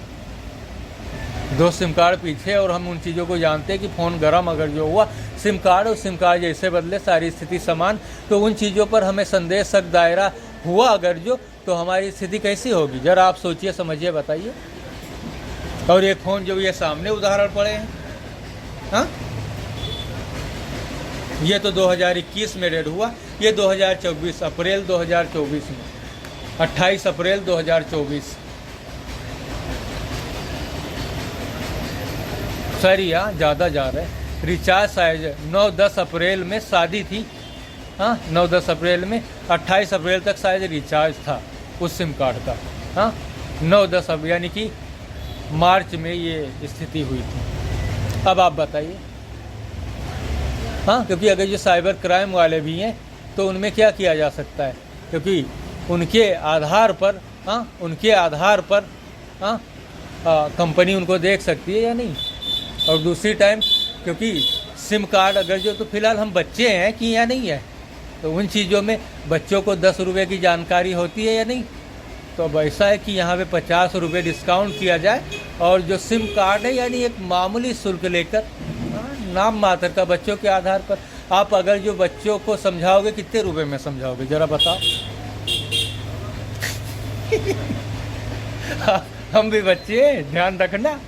2 सिम कार्ड पीछे, और हम उन चीज़ों को जानते हैं कि फ़ोन गर्म अगर जो हुआ, सिम कार्ड और सिम कार्ड जैसे बदले, सारी स्थिति समान, तो उन चीज़ों पर हमें संदेह शक दायरा हुआ अगर जो, तो हमारी स्थिति कैसी होगी, जरा आप सोचिए, समझिए, बताइए। और ये फ़ोन जो ये सामने उदाहरण पड़े हैं, हाँ, ये तो 2021 में रेड हुआ, ये 2024 अप्रैल 2024 में, 28 अप्रैल 2024। सॉरी, यहाँ ज़्यादा जा रहे हैं। रिचार्ज साइज 9-10 अप्रैल में शादी थी, हाँ 9-10 अप्रैल में, 28 अप्रैल तक शायद रिचार्ज था उस सिम कार्ड का, हाँ 9-10 अब यानी कि मार्च में ये स्थिति हुई थी। अब आप बताइए, हाँ, क्योंकि अगर जो साइबर क्राइम वाले भी हैं तो उनमें क्या किया जा सकता है, क्योंकि उनके आधार पर, हाँ उनके आधार पर, हाँ कंपनी उनको देख सकती है या नहीं। और दूसरी टाइम, क्योंकि सिम कार्ड अगर जो, तो फिलहाल हम बच्चे हैं कि या नहीं है, तो उन चीज़ों में बच्चों को 10 रुपये की जानकारी होती है या नहीं। तो अब ऐसा है कि यहाँ पे 50 रुपये डिस्काउंट किया जाए, और जो सिम कार्ड है यानी एक मामूली शुल्क लेकर, नाम मात्र का, बच्चों के आधार पर आप अगर जो बच्चों को समझाओगे, कितने रुपए में समझाओगे, जरा बताओ। हम भी बच्चे हैं, ध्यान रखना।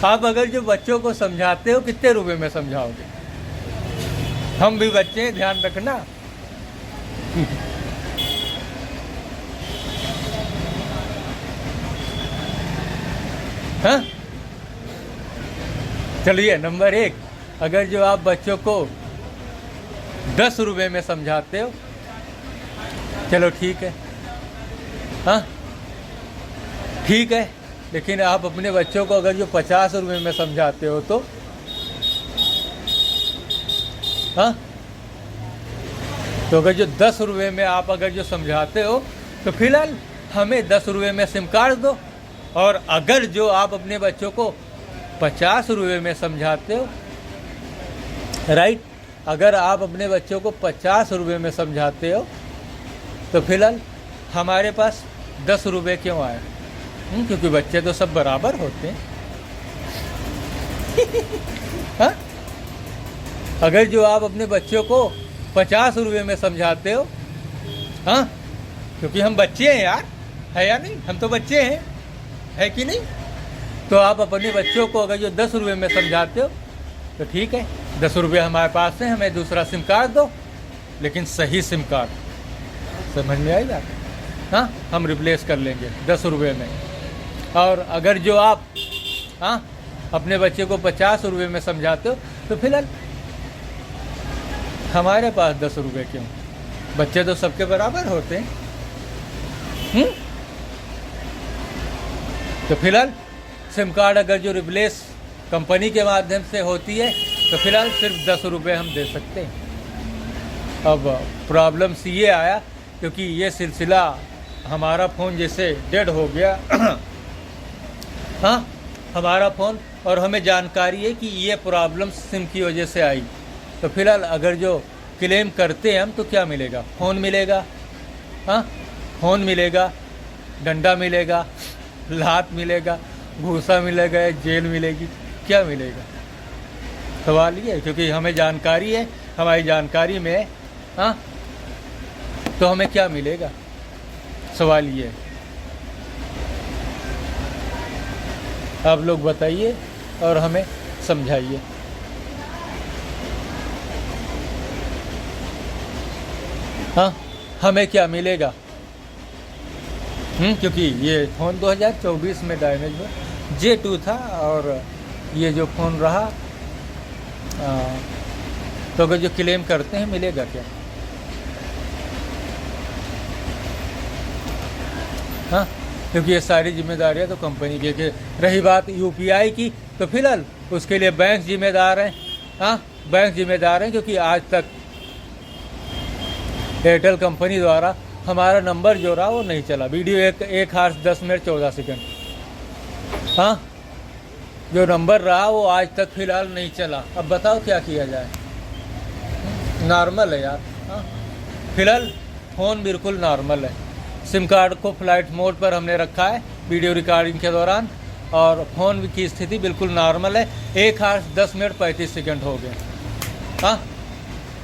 आप अगर जो बच्चों को समझाते हो, कितने रुपए में समझाओगे। हम भी बच्चे हैं, ध्यान रखना। हाँ, चलिए, नंबर 1, अगर जो आप बच्चों को 10 रुपये में समझाते हो, चलो ठीक है, हाँ ठीक है, लेकिन आप अपने बच्चों को अगर जो 50 रुपये में समझाते हो, तो हाँ, तो अगर जो 10 रुपये में आप अगर जो समझाते हो, तो फिलहाल हमें 10 रुपये में सिम कार्ड दो। और अगर जो आप अपने बच्चों को 50 रुपये में समझाते हो, राइट, अगर आप अपने बच्चों को 50 रुपये में समझाते हो, तो फिलहाल हमारे पास 10 रुपये क्यों आए? क्योंकि बच्चे तो सब बराबर होते हैं। हाँ? अगर जो आप अपने बच्चों को 50 रुपये में समझाते हो, हाँ, क्योंकि हम बच्चे हैं यार, है या नहीं, हम तो बच्चे हैं, है कि नहीं। तो आप अपने बच्चों को अगर जो 10 रुपये में समझाते हो, तो ठीक है, 10 रुपये हमारे पास है, हमें दूसरा सिम कार्ड दो, लेकिन सही सिम कार्ड, समझ में आई बात, हाँ, हम रिप्लेस कर लेंगे 10 रुपये में। और अगर जो आप, हाँ, अपने बच्चे को 50 रुपये में समझाते हो, तो फिलहाल हमारे पास 10 रुपये क्यों? बच्चे तो सबके बराबर होते हैं। तो फिलहाल सिम कार्ड अगर जो रिप्लेस कंपनी के माध्यम से होती है, तो फिलहाल सिर्फ 10 रुपये हम दे सकते हैं। अब प्रॉब्लम्स ये आया, क्योंकि ये सिलसिला हमारा फ़ोन जैसे डेड हो गया, हाँ, हमारा फ़ोन, और हमें जानकारी है कि ये प्रॉब्लम सिम की वजह से आई। तो फिलहाल अगर जो क्लेम करते हैं हम, तो क्या मिलेगा? फ़ोन मिलेगा, हाँ, फ़ोन मिलेगा, डंडा मिलेगा, लात मिलेगा, भूसा मिलेगा, जेल मिलेगी, क्या मिलेगा? सवाल ये है, क्योंकि हमें जानकारी है, हमारी जानकारी में, हाँ, तो हमें क्या मिलेगा? सवाल ये है। आप लोग बताइए और हमें समझाइए। हाँ, हमें क्या मिलेगा? क्योंकि ये फ़ोन 2024 में डैमेज हुआ, J2 था और ये जो फ़ोन रहा। तो अगर जो क्लेम करते हैं मिलेगा क्या? हाँ, क्योंकि ये सारी जिम्मेदारियाँ तो कंपनी की। रही बात यूपीआई की, तो फिलहाल उसके लिए बैंक जिम्मेदार हैं। हाँ, बैंक जिम्मेदार हैं, क्योंकि आज तक एयरटेल कंपनी द्वारा हमारा नंबर जो रहा वो नहीं चला। Video 1 hours 10 minute 14 second. हाँ, जो नंबर रहा वो आज तक फिलहाल नहीं चला। अब बताओ क्या किया जाए? नॉर्मल है यार। हाँ, फिलहाल फ़ोन बिल्कुल नॉर्मल है। सिम कार्ड को फ्लाइट मोड पर हमने रखा है वीडियो रिकॉर्डिंग के दौरान, और फ़ोन की स्थिति बिल्कुल नॉर्मल है। 1 आवर्स 10 मिनट 35 सेकंड हो गए। हाँ,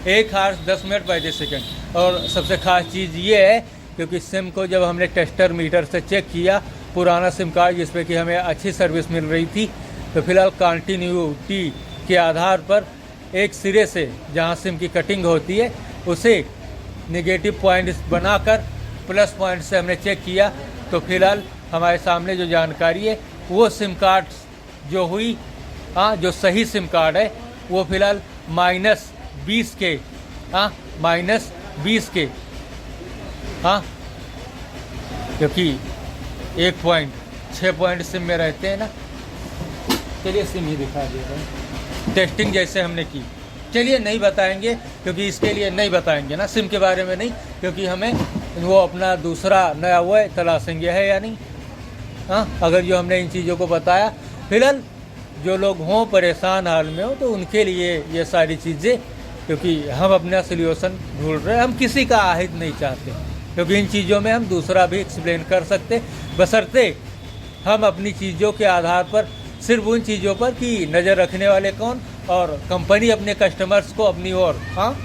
1 आवर्स 10 मिनट 35 सेकंड। और सबसे ख़ास चीज़ ये है, क्योंकि सिम को जब हमने टेस्टर मीटर से चेक किया, पुराना सिम कार्ड जिस पे कि हमें अच्छी सर्विस मिल रही थी, तो फिलहाल कंटिन्यूटी के आधार पर एक सिरे से जहाँ सिम की कटिंग होती है उसे नेगेटिव पॉइंट्स बनाकर प्लस पॉइंट से हमने चेक किया, तो फिलहाल हमारे सामने जो जानकारी है वो सिम कार्ड जो हुई, हाँ, जो सही सिम कार्ड है वो फिलहाल -20 के, हाँ, -20 के, हाँ, क्योंकि 1.6 पॉइंट सिम में रहते हैं ना। चलिए सिम ही दिखा दे रहे हैं, टेस्टिंग जैसे हमने की। चलिए नहीं बताएंगे, क्योंकि इसके लिए नहीं बताएंगे ना, सिम के बारे में नहीं, क्योंकि हमें वो अपना दूसरा नया वो है तलाशेंगे है या नहीं। हाँ, अगर जो हमने इन चीज़ों को बताया, फिलहाल जो लोग हों परेशान हाल में हो, तो उनके लिए ये सारी चीज़ें, क्योंकि हम अपना सोल्यूशन ढूंढ रहे हैं, हम किसी का आहित नहीं चाहते, क्योंकि इन चीज़ों में हम दूसरा भी एक्सप्लेन कर सकते, बशर्ते हम अपनी चीज़ों के आधार पर, सिर्फ उन चीज़ों पर कि नज़र रखने वाले कौन, और कंपनी अपने कस्टमर्स को अपनी ओर, हाँ,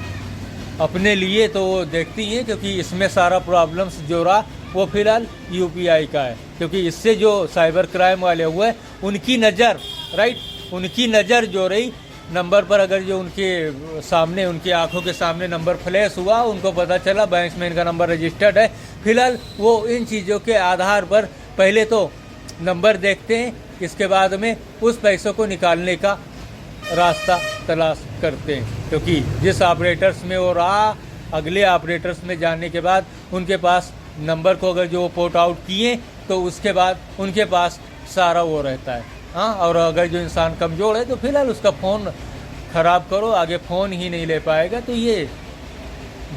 अपने लिए तो वो देखती हैं, क्योंकि इसमें सारा प्रॉब्लम्स जो रहा वो फिलहाल यूपीआई का है, क्योंकि इससे जो साइबर क्राइम वाले हुए उनकी नज़र, राइट, उनकी नज़र जो रही नंबर पर, अगर जो उनके सामने, उनकी आंखों के सामने नंबर फ्लैश हुआ, उनको पता चला बैंक में इनका नंबर रजिस्टर्ड है, फिलहाल वो इन चीज़ों के आधार पर पहले तो नंबर देखते हैं, इसके बाद में उस पैसों को निकालने का रास्ता तलाश करते हैं, क्योंकि जिस ऑपरेटर्स में वो रहा, अगले ऑपरेटर्स में जाने के बाद उनके पास नंबर को अगर जो पोर्ट आउट किए, तो उसके बाद उनके पास सारा वो रहता है। हाँ, और अगर जो इंसान कमज़ोर है, तो फिलहाल उसका फ़ोन ख़राब करो, आगे फ़ोन ही नहीं ले पाएगा, तो ये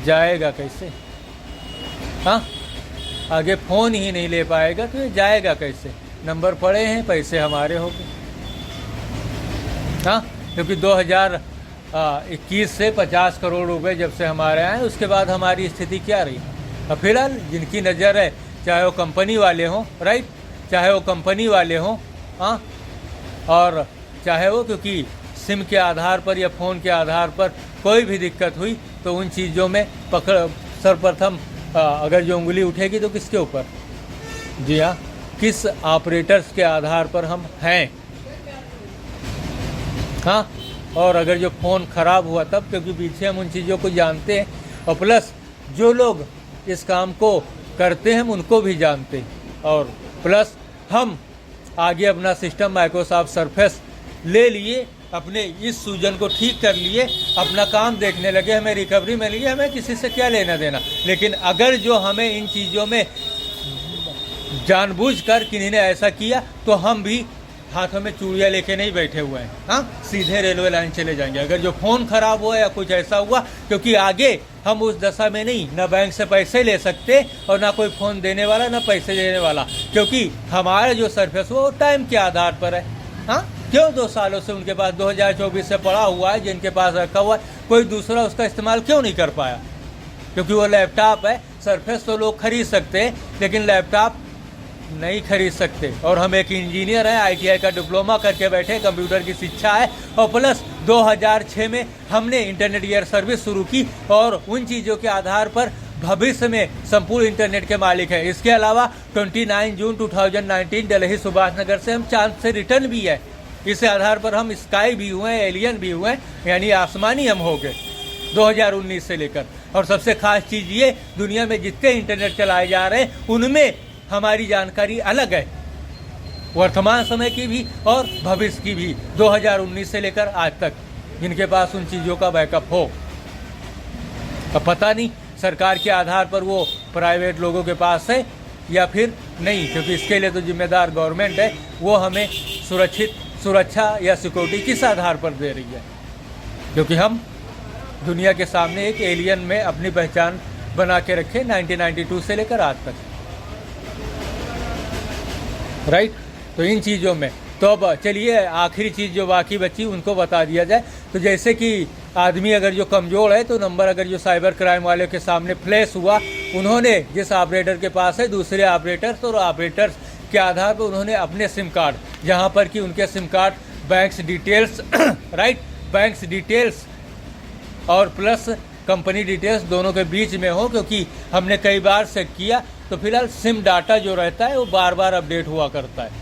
जाएगा कैसे? हाँ, आगे फ़ोन ही नहीं ले पाएगा, तो ये जाएगा कैसे? नंबर पड़े हैं, पैसे हमारे हो गए। हाँ, क्योंकि 2021 से 50 करोड़ रुपए जब से हमारे आए, उसके बाद हमारी स्थिति क्या रही? अब फिलहाल जिनकी नज़र है, चाहे वो कंपनी वाले हों, राइट, चाहे वो कंपनी वाले हों, हाँ, और चाहे वो, क्योंकि सिम के आधार पर या फ़ोन के आधार पर कोई भी दिक्कत हुई, तो उन चीज़ों में सर्वप्रथम अगर जो उंगली उठेगी तो किसके ऊपर? जी हाँ, किस ऑपरेटर्स के आधार पर हम हैं। हाँ, और अगर जो फ़ोन ख़राब हुआ तब, क्योंकि पीछे हम उन चीज़ों को जानते हैं, और प्लस जो लोग इस काम को करते हैं हम उनको भी जानते हैं, और प्लस हम आगे अपना सिस्टम माइक्रोसॉफ्ट सरफेस ले लिए, अपने इस सूजन को ठीक कर लिए, अपना काम देखने लगे, हमें रिकवरी मिल गई, हमें किसी से क्या लेना देना। लेकिन अगर जो हमें इन चीज़ों में जानबूझकर किन्हीं ने ऐसा किया, तो हम भी हाथों में चूड़ियाँ लेके नहीं बैठे हुए हैं। हाँ, सीधे रेलवे लाइन चले जाएंगे अगर जो फ़ोन ख़राब हुआ या कुछ ऐसा हुआ, क्योंकि आगे हम उस दशा में नहीं, ना बैंक से पैसे ले सकते और ना कोई फ़ोन देने वाला, ना पैसे देने वाला, क्योंकि हमारा जो सर्फेस वो टाइम के आधार पर है। हाँ, क्यों 2 सालों से उनके पास 2024 से पड़ा हुआ है, जिनके पास रखा हुआ है, कोई दूसरा उसका इस्तेमाल क्यों नहीं कर पाया? क्योंकि वो लैपटॉप है। सरफेस तो लोग खरीद सकते हैं, लेकिन लैपटॉप नहीं खरीद सकते। और हम एक इंजीनियर हैं, ITI का डिप्लोमा करके बैठे, कंप्यूटर की शिक्षा है, और प्लस 2006 में हमने इंटरनेट ईयर सर्विस शुरू की, और उन चीज़ों के आधार पर भविष्य में संपूर्ण इंटरनेट के मालिक हैं। इसके अलावा 29 जून 2019 दिल्ली सुभाष नगर से हम चांद से रिटर्न भी है। इस आधार पर हम स्काई भी हुए हैं, एलियन भी हुए हैं, यानी आसमानी हम हो गए 2019 से लेकर। और सबसे खास चीज़ ये, दुनिया में जितने इंटरनेट चलाए जा रहे हैं उनमें हमारी जानकारी अलग है। वर्तमान समय की भी और भविष्य की भी, 2019 से लेकर आज तक, जिनके पास उन चीज़ों का बैकअप हो। अब पता नहीं सरकार के आधार पर वो प्राइवेट लोगों के पास है या फिर नहीं, क्योंकि इसके लिए तो जिम्मेदार गवर्नमेंट है। वो हमें सुरक्षा या सिक्योरिटी किस आधार पर दे रही है, क्योंकि हम दुनिया के सामने एक एलियन में अपनी पहचान बना के रखे 1992 से लेकर आज तक, राइट। तो इन चीज़ों में तो अब चलिए आखिरी चीज़ जो बाकी बची उनको बता दिया जाए। तो जैसे कि आदमी अगर जो कमज़ोर है तो नंबर अगर जो साइबर क्राइम वाले के सामने फ्लैश हुआ, उन्होंने जिस ऑपरेटर के पास है दूसरे ऑपरेटर्स और ऑपरेटर्स के आधार पर उन्होंने अपने सिम कार्ड, जहाँ पर कि उनके SIM card banks details right, banks details और प्लस कंपनी डिटेल्स दोनों के बीच में हो, क्योंकि हमने कई बार चेक किया तो फिलहाल सिम डाटा जो रहता है वो बार बार अपडेट हुआ करता है।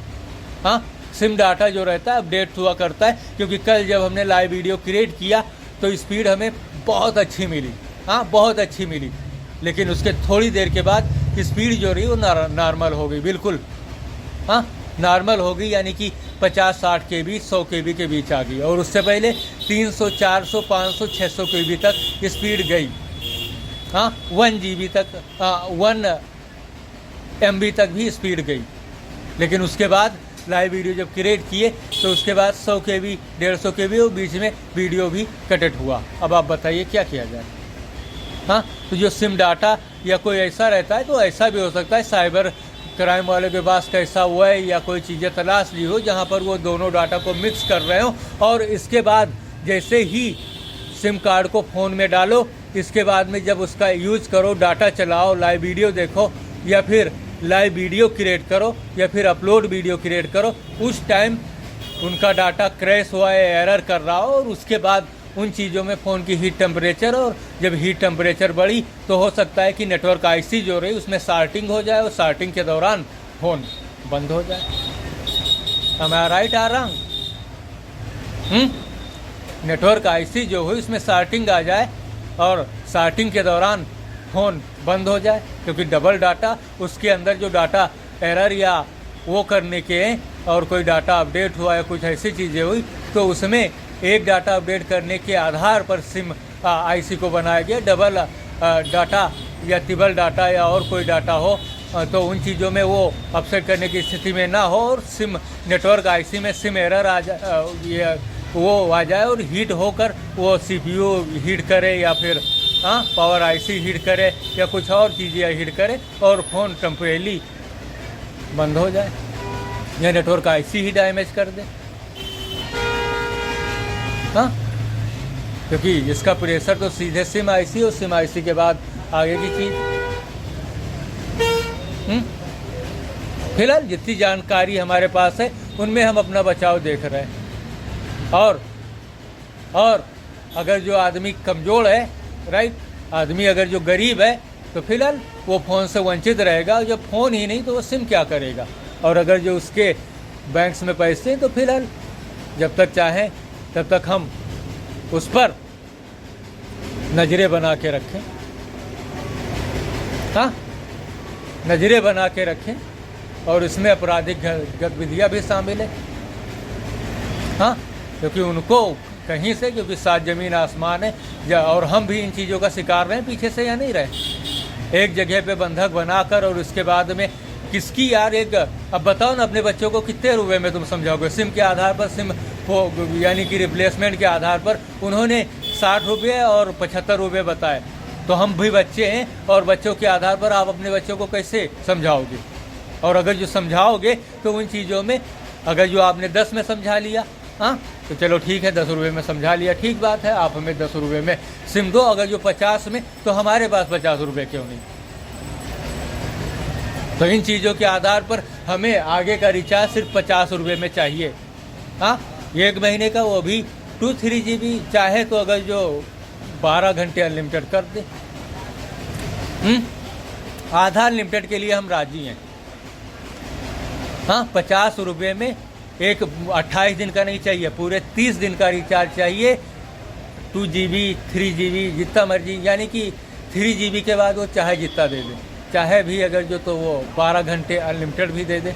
हाँ, सिम डाटा जो रहता है अपडेट हुआ करता है, क्योंकि कल जब हमने लाइव वीडियो क्रिएट किया तो स्पीड हमें बहुत अच्छी मिली। हाँ, बहुत अच्छी मिली, लेकिन उसके थोड़ी देर के बाद स्पीड जो रही वो नॉर्मल हो गई, बिल्कुल। हाँ, नॉर्मल हो गई, यानी कि 50-60 KB 100 KB के बीच आ गई, और उससे पहले 300 400 500 600 KB तक स्पीड गई। हाँ, 1 GB तक 1 MB तक भी स्पीड गई। लेकिन उसके बाद लाइव वीडियो जब क्रिएट किए तो उसके बाद 100 KB 150 KB और बीच में वीडियो भी कटेट हुआ। अब आप बताइए क्या किया जाए। हाँ, तो जो सिम डाटा या कोई ऐसा रहता है, तो ऐसा भी हो सकता है साइबर क्राइम वाले के पास कैसा हुआ है या कोई चीज़ें तलाश ली हो जहाँ पर वो दोनों डाटा को मिक्स कर रहे हो, और इसके बाद जैसे ही सिम कार्ड को फ़ोन में डालो, इसके बाद में जब उसका यूज़ करो, डाटा चलाओ, लाइव वीडियो देखो या फिर लाइव वीडियो क्रिएट करो या फिर अपलोड वीडियो क्रिएट करो, उस टाइम उनका डाटा क्रैश हुआ है, एरर कर रहा हो, और उसके बाद उन चीज़ों में फ़ोन की हीट टेम्परेचर, और जब हीट टेम्परेचर बढ़ी तो हो सकता है कि नेटवर्क आईसी जो रही उसमें शार्टिंग हो जाए, और शार्टिंग के दौरान फ़ोन बंद हो जाए। हमारा राइट आ रहा हूँ? नेटवर्क आईसी जो हुई उसमें शार्टिंग आ जाए और शार्टिंग के दौरान फ़ोन बंद हो जाए, क्योंकि डबल डाटा, उसके अंदर जो डाटा एरर या वो करने के और कोई डाटा अपडेट हुआ या कुछ ऐसी चीज़ें हुई, तो उसमें एक डाटा अपडेट करने के आधार पर सिम आईसी को बनाया गया। डबल डाटा या ट्रिपल डाटा या और कोई डाटा हो तो उन चीज़ों में वो अपसेट करने की स्थिति में ना हो, और सिम नेटवर्क आईसी में सिम एरर आ जाए, वो आ जाए और हीट होकर वो सीपीयू हीट करे या फिर पावर आईसी हीट करे या कुछ और चीज़ें हीट करे और फ़ोन टेम्परेली बंद हो जाए, या नेटवर्क आईसी ही डैमेज कर दे। हाँ, क्योंकि इसका प्रेशर तो सीधे सिम आईसी और सिम आईसी के बाद आगे की चीज़। फिलहाल जितनी जानकारी हमारे पास है उनमें हम अपना बचाव देख रहे हैं। और अगर जो आदमी कमज़ोर है, राइट, आदमी अगर जो गरीब है तो फिलहाल वो फ़ोन से वंचित रहेगा, और जब फ़ोन ही नहीं तो वो सिम क्या करेगा। और अगर जो उसके बैंक्स में पैसे हैं तो फिलहाल जब तक चाहें तब तक हम उस पर नज़रें बना के रखें। हाँ, नज़रें बना के रखें, और इसमें आपराधिक गतिविधियाँ भी शामिल है। हाँ, क्योंकि उनको कहीं से, क्योंकि सात ज़मीन आसमान है, और हम भी इन चीज़ों का शिकार रहे पीछे से या नहीं रहे। एक जगह पे बंधक बनाकर और उसके बाद में किसकी यार एक, अब बताओ ना, अपने बच्चों को कितने रुपए में तुम समझाओगे? सिम के आधार पर, सिम यानी कि रिप्लेसमेंट के आधार पर उन्होंने 60 रुपये और 75 रुपये बताए। तो हम भी बच्चे हैं, और बच्चों के आधार पर आप अपने बच्चों को कैसे समझाओगे? और अगर जो समझाओगे तो उन चीज़ों में, अगर जो आपने 10 में समझा लिया, हाँ तो चलो ठीक है, 10 रुपये में समझा लिया, ठीक बात है, आप हमें 10 रुपये में सिम दो। अगर जो 50 में, तो हमारे पास 50 रुपये क्यों नहीं? तो इन चीज़ों के आधार पर हमें आगे का रिचार्ज सिर्फ 50 रुपये में चाहिए। हाँ, 1 महीने का, वो भी 2-3 GB चाहे तो अगर जो 12 घंटे अनलिमिटेड कर दे। आधा अनलिमिटेड के लिए हम राजी हैं। हाँ, 50 रुपये में एक 28 दिन का नहीं चाहिए, पूरे 30 दिन का रिचार्ज चाहिए। 2 GB 3 GB जितना मर्जी, यानी कि 3 GB के बाद वो चाहे जितना दे दे, चाहे भी अगर जो तो वो 12 घंटे अनलिमिटेड भी दे दे।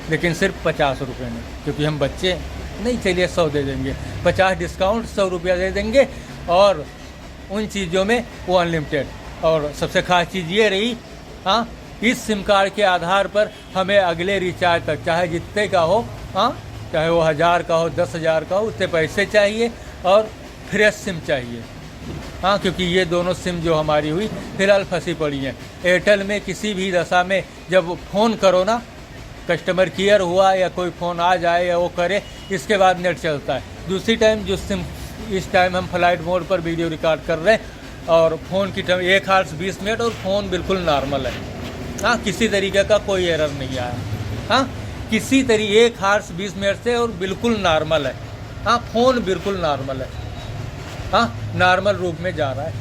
लेकिन सिर्फ 50 रुपये में, क्योंकि हम बच्चे नहीं, चलिए 100 दे देंगे, 50 डिस्काउंट, 100 रुपया दे देंगे। और उन चीज़ों में वो अनलिमिटेड। और सबसे खास चीज़ ये रही, हाँ, इस सिम कार्ड के आधार पर हमें अगले रिचार्ज तक, चाहे जितने का हो, हाँ, चाहे वो 1000 का हो, 10,000 का हो, उतने पैसे चाहिए और फ्रेश सिम चाहिए। हाँ, क्योंकि ये दोनों सिम जो हमारी हुई फिलहाल फंसी पड़ी हैं। एयरटेल में किसी भी दशा में जब फ़ोन करो ना, कस्टमर केयर हुआ या कोई फ़ोन आ जाए या वो करे, इसके बाद नेट चलता है। दूसरी टाइम जो सिम, इस टाइम हम फ्लाइट मोड पर वीडियो रिकॉर्ड कर रहे हैं और फ़ोन की टाइम 1 आवर्स 20 मिनट और फ़ोन बिल्कुल नॉर्मल है। हाँ, किसी तरीके का कोई एरर नहीं आया। हाँ, किसी तरीके 1 आवर्स 20 मिनट से और बिल्कुल नॉर्मल है। हाँ, फ़ोन बिल्कुल नॉर्मल है। हाँ, नॉर्मल रूप में जा रहा है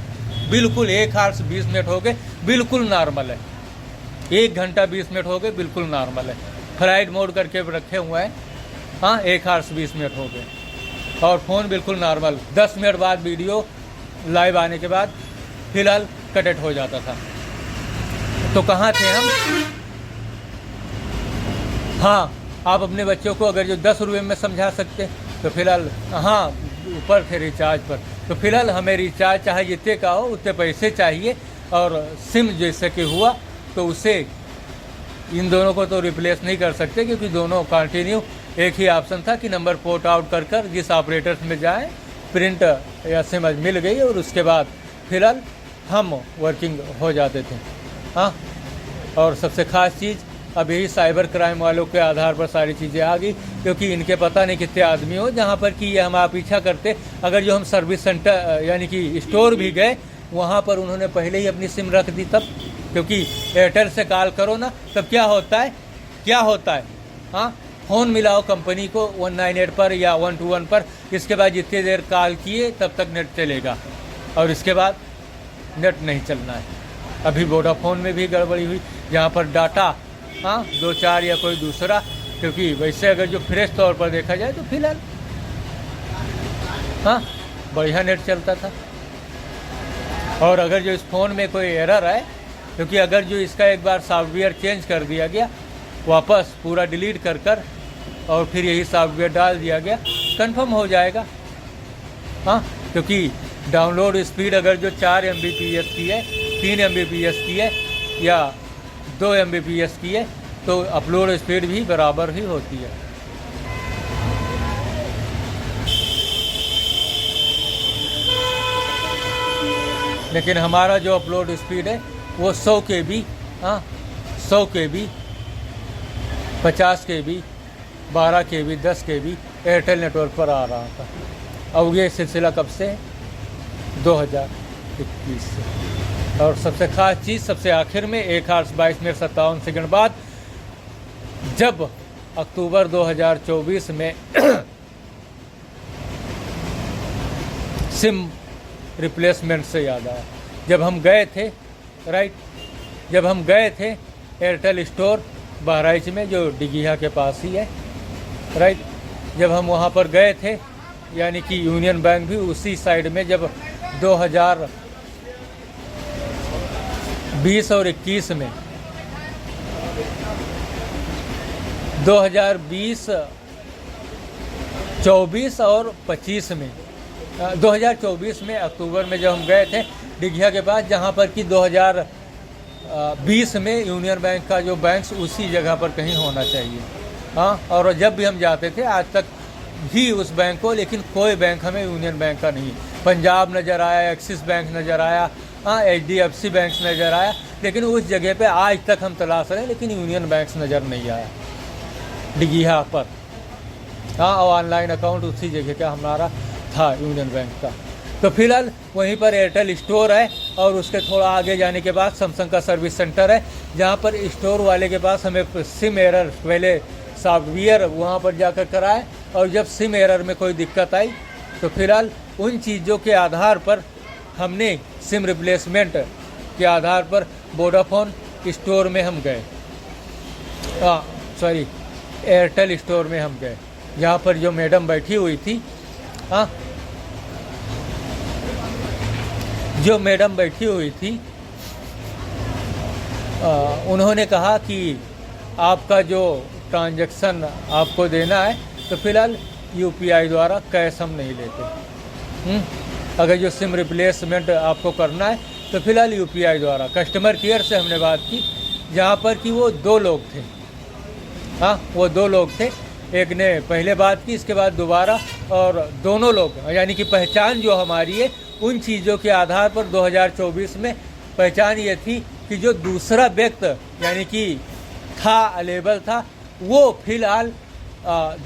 बिल्कुल। 1 आवर्स 20 मिनट हो गए, बिल्कुल नॉर्मल है। 1 घंटा 20 मिनट हो गए, बिल्कुल नॉर्मल है। फ्लाइट मोड करके रखे हुए हैं। हाँ, 1 आवर्स 20 मिनट हो गए और फ़ोन बिल्कुल नॉर्मल। 10 मिनट बाद वीडियो लाइव आने के बाद फिलहाल कट हो जाता था। तो कहाँ थे हम? हाँ, आप अपने बच्चों को अगर जो 10 रुपये में समझा सकते तो फिलहाल, हाँ, ऊपर थे रिचार्ज पर। तो फिलहाल हमें रिचार्ज चाहे जितने का हो उतने पैसे चाहिए। और सिम जैसे कि हुआ तो उसे, इन दोनों को तो रिप्लेस नहीं कर सकते, क्योंकि दोनों कंटिन्यू एक ही ऑप्शन था कि नंबर पोर्ट आउट कर जिस ऑपरेटर्स में जाए, प्रिंट या सिम मिल गई और उसके बाद फिलहाल हम वर्किंग हो जाते थे। हाँ, और सबसे ख़ास चीज़ अब यही साइबर क्राइम वालों के आधार पर सारी चीज़ें आ गई, क्योंकि इनके पता नहीं कितने आदमी हो जहाँ पर कि ये हमारा पीछा करते। अगर जो हम सर्विस सेंटर यानी कि स्टोर भी गए, वहाँ पर उन्होंने पहले ही अपनी सिम रख दी तब, क्योंकि एयरटेल से कॉल करो ना, तब क्या होता है, हाँ, फ़ोन मिलाओ कंपनी को 198 पर या 121 पर, इसके बाद जितनी देर कॉल किए तब तक नेट चलेगा और इसके बाद नेट नहीं चलना है। अभी वोडाफोन में भी गड़बड़ी हुई, जहाँ पर डाटा, हाँ, 2-4 या कोई दूसरा, क्योंकि वैसे अगर जो फ्रेश तौर पर देखा जाए तो फिलहाल, हाँ, बढ़िया नेट चलता था। और अगर जो इस फ़ोन में कोई एरर है, क्योंकि अगर जो इसका एक बार सॉफ्टवेयर चेंज कर दिया गया, वापस पूरा डिलीट कर और फिर यही सॉफ्टवेयर डाल दिया गया, कंफर्म हो जाएगा। हाँ, क्योंकि डाउनलोड स्पीड अगर जो 4 Mbps की है, 3 Mbps की है या 2 Mbps की है, तो अपलोड स्पीड भी बराबर ही होती है। लेकिन हमारा जो अपलोड स्पीड है वो 100 KB, हाँ, 100 KB, 50 KB, 12 KB, 10 KB Airtel network पर आ रहा था। अब ये सिलसिला कब से है? 2021 से। और सबसे ख़ास चीज़ सबसे आखिर में 1 आवर्स 22 मिनट 57 सेकंड बाद, जब अक्टूबर 2024 में सिम रिप्लेसमेंट से याद आया, जब हम गए थे, राइट, जब हम गए थे एयरटेल स्टोर बहराइच में, जो डिगिया के पास ही है, राइट, जब हम वहाँ पर गए थे, यानी कि यूनियन बैंक भी उसी साइड में, जब 2020 और 21 में, 2020, 24 और 25 में, 2024 में अक्टूबर में जब हम गए थे डिघिया के पास, जहाँ पर कि 2020 में यूनियन बैंक का जो बैंक उसी जगह पर कहीं होना चाहिए। हाँ, और जब भी हम जाते थे आज तक भी उस बैंक को, लेकिन कोई बैंक हमें यूनियन बैंक का नहीं, पंजाब नज़र आया, एक्सिस बैंक नज़र आया, हाँ, HDFC बैंक नज़र आया, लेकिन उस जगह पे आज तक हम तलाश रहे हैं, लेकिन यूनियन बैंक नज़र नहीं आया डिघिया पर। हाँ, और ऑनलाइन अकाउंट उसी जगह का हमारा था यूनियन बैंक का। तो फिलहाल वहीं पर एयरटेल स्टोर है और उसके थोड़ा आगे जाने के बाद सैमसंग का सर्विस सेंटर है, जहाँ पर स्टोर वाले के पास हमें सिम एरर, पहले सॉफ्टवेयर वहाँ पर जाकर कराए, और जब सिम एरर में कोई दिक्कत आई तो फिलहाल उन चीज़ों के आधार पर हमने सिम रिप्लेसमेंट के आधार पर वोडाफोन स्टोर में हम गए, एयरटेल स्टोर में हम गए, जहाँ पर जो मैडम बैठी हुई थी, हाँ, जो मैडम बैठी हुई थी, उन्होंने कहा कि आपका जो ट्रांजैक्शन आपको देना है तो फिलहाल यूपीआई द्वारा कैश हम नहीं लेते। अगर जो सिम रिप्लेसमेंट आपको करना है तो फिलहाल यूपीआई द्वारा। कस्टमर केयर से हमने बात की जहाँ पर कि वो 2 लोग थे, हाँ वो 2 लोग थे, एक ने पहले बात की इसके बाद दोबारा, और दोनों लोग यानी कि पहचान जो हमारी है उन चीज़ों के आधार पर 2024 में पहचान ये थी कि जो दूसरा व्यक्ति यानी कि था अवेलेबल था वो फिलहाल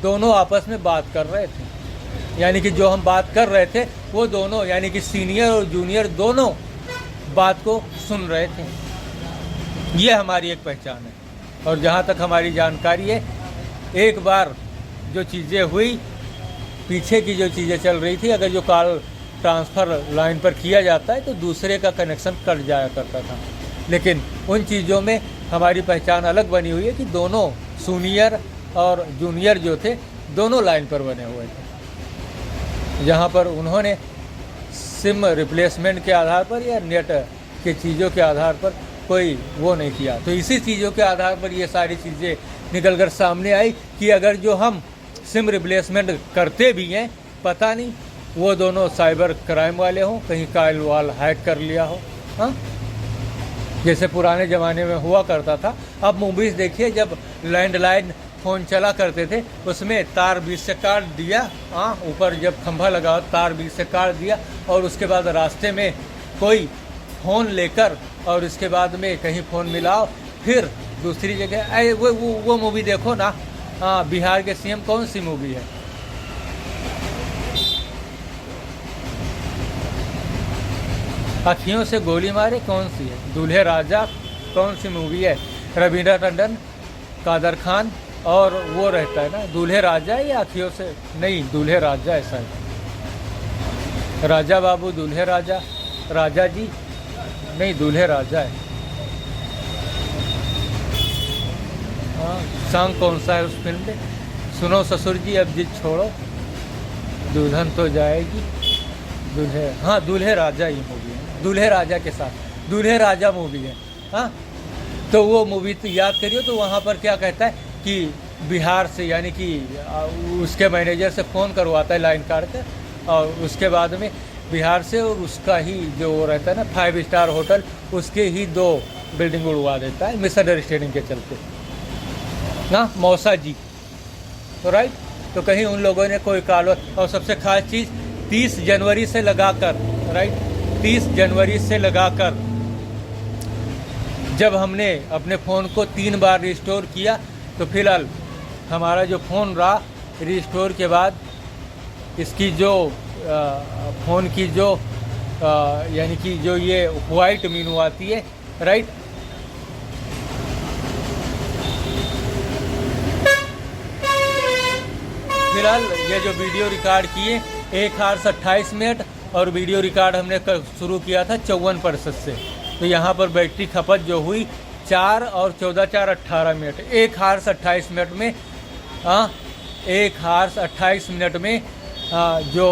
दोनों आपस में बात कर रहे थे। यानी कि जो हम बात कर रहे थे वो दोनों यानी कि सीनियर और जूनियर दोनों बात को सुन रहे थे। ये हमारी एक पहचान है। और जहाँ तक हमारी जानकारी है, एक बार जो चीज़ें हुई, पीछे की जो चीज़ें चल रही थी, अगर जो कॉल ट्रांसफ़र लाइन पर किया जाता है तो दूसरे का कनेक्शन कट जाया करता था। लेकिन उन चीज़ों में हमारी पहचान अलग बनी हुई है कि दोनों सीनियर और जूनियर जो थे दोनों लाइन पर बने हुए थे, जहाँ पर उन्होंने सिम रिप्लेसमेंट के आधार पर या नेट के चीज़ों के आधार पर कोई वो नहीं किया। तो इसी चीज़ों के आधार पर ये सारी चीज़ें निकल कर सामने आई कि अगर जो हम सिम रिप्लेसमेंट करते भी हैं, पता नहीं वो दोनों साइबर क्राइम वाले हों, कहीं कॉल वाल हैक कर लिया हो, हाँ जैसे पुराने ज़माने में हुआ करता था। अब मूवीज़ देखिए, जब लैंडलाइन फ़ोन चला करते थे उसमें तार बीच से काट दिया, हाँ ऊपर जब खंभा लगा तार बीच से काट दिया, और उसके बाद रास्ते में कोई फ़ोन लेकर और उसके बाद में कहीं फ़ोन मिलाओ, फिर दूसरी जगह वो मूवी देखो ना, हाँ बिहार के सीएम कौन सी मूवी है, अखियों से गोली मारे कौन सी है, दूल्हे राजा कौन सी मूवी है, रवीना टंडन, कादर खान, और वो रहता है ना दूल्हे राजा या अखियों से, नहीं दूल्हे राजा ऐसा है, राजा बाबू दूल्हे राजा, राजा जी नहीं दूल्हे राजा है। हाँ सॉन्ग कौन सा है उस फिल्म में, सुनो ससुर जी अब जिद छोड़ो, दुल्हन तो जाएगी, दूल्हे, हाँ दूल्हे राजा ही मूवी है, दूल्हे राजा के साथ दूल्हे राजा मूवी है। हाँ तो वो मूवी तो याद करिए, तो वहाँ पर क्या कहता है कि बिहार से यानी कि उसके मैनेजर से फ़ोन करवाता है लाइन काट कर, और उसके बाद में बिहार से, और उसका ही जो वो रहता है ना 5 स्टार होटल, उसके ही 2 बिल्डिंग उड़वा देता है मिसअंडरस्टैंडिंग के चलते ना, मौसा जी तो राइट। तो कहीं उन लोगों ने कोई कॉल, और सबसे खास चीज़ 30 जनवरी से लगाकर, राइट 30 जनवरी से लगाकर जब हमने अपने फ़ोन को 3 बार रिस्टोर किया, तो फिलहाल हमारा जो फ़ोन रहा रिस्टोर के बाद इसकी जो फ़ोन की जो यानी कि जो ये वाइट मीनू आती है, राइट फिलहाल ये जो वीडियो रिकॉर्ड किए 1 आवर्स 28 मिनट, और वीडियो रिकॉर्ड हमने शुरू किया था 54% से। तो यहाँ पर बैटरी खपत जो हुई 4 और 14 4 18 मिनट, 1 आवर्स 28 मिनट में, 1 आवर्स 28 मिनट में जो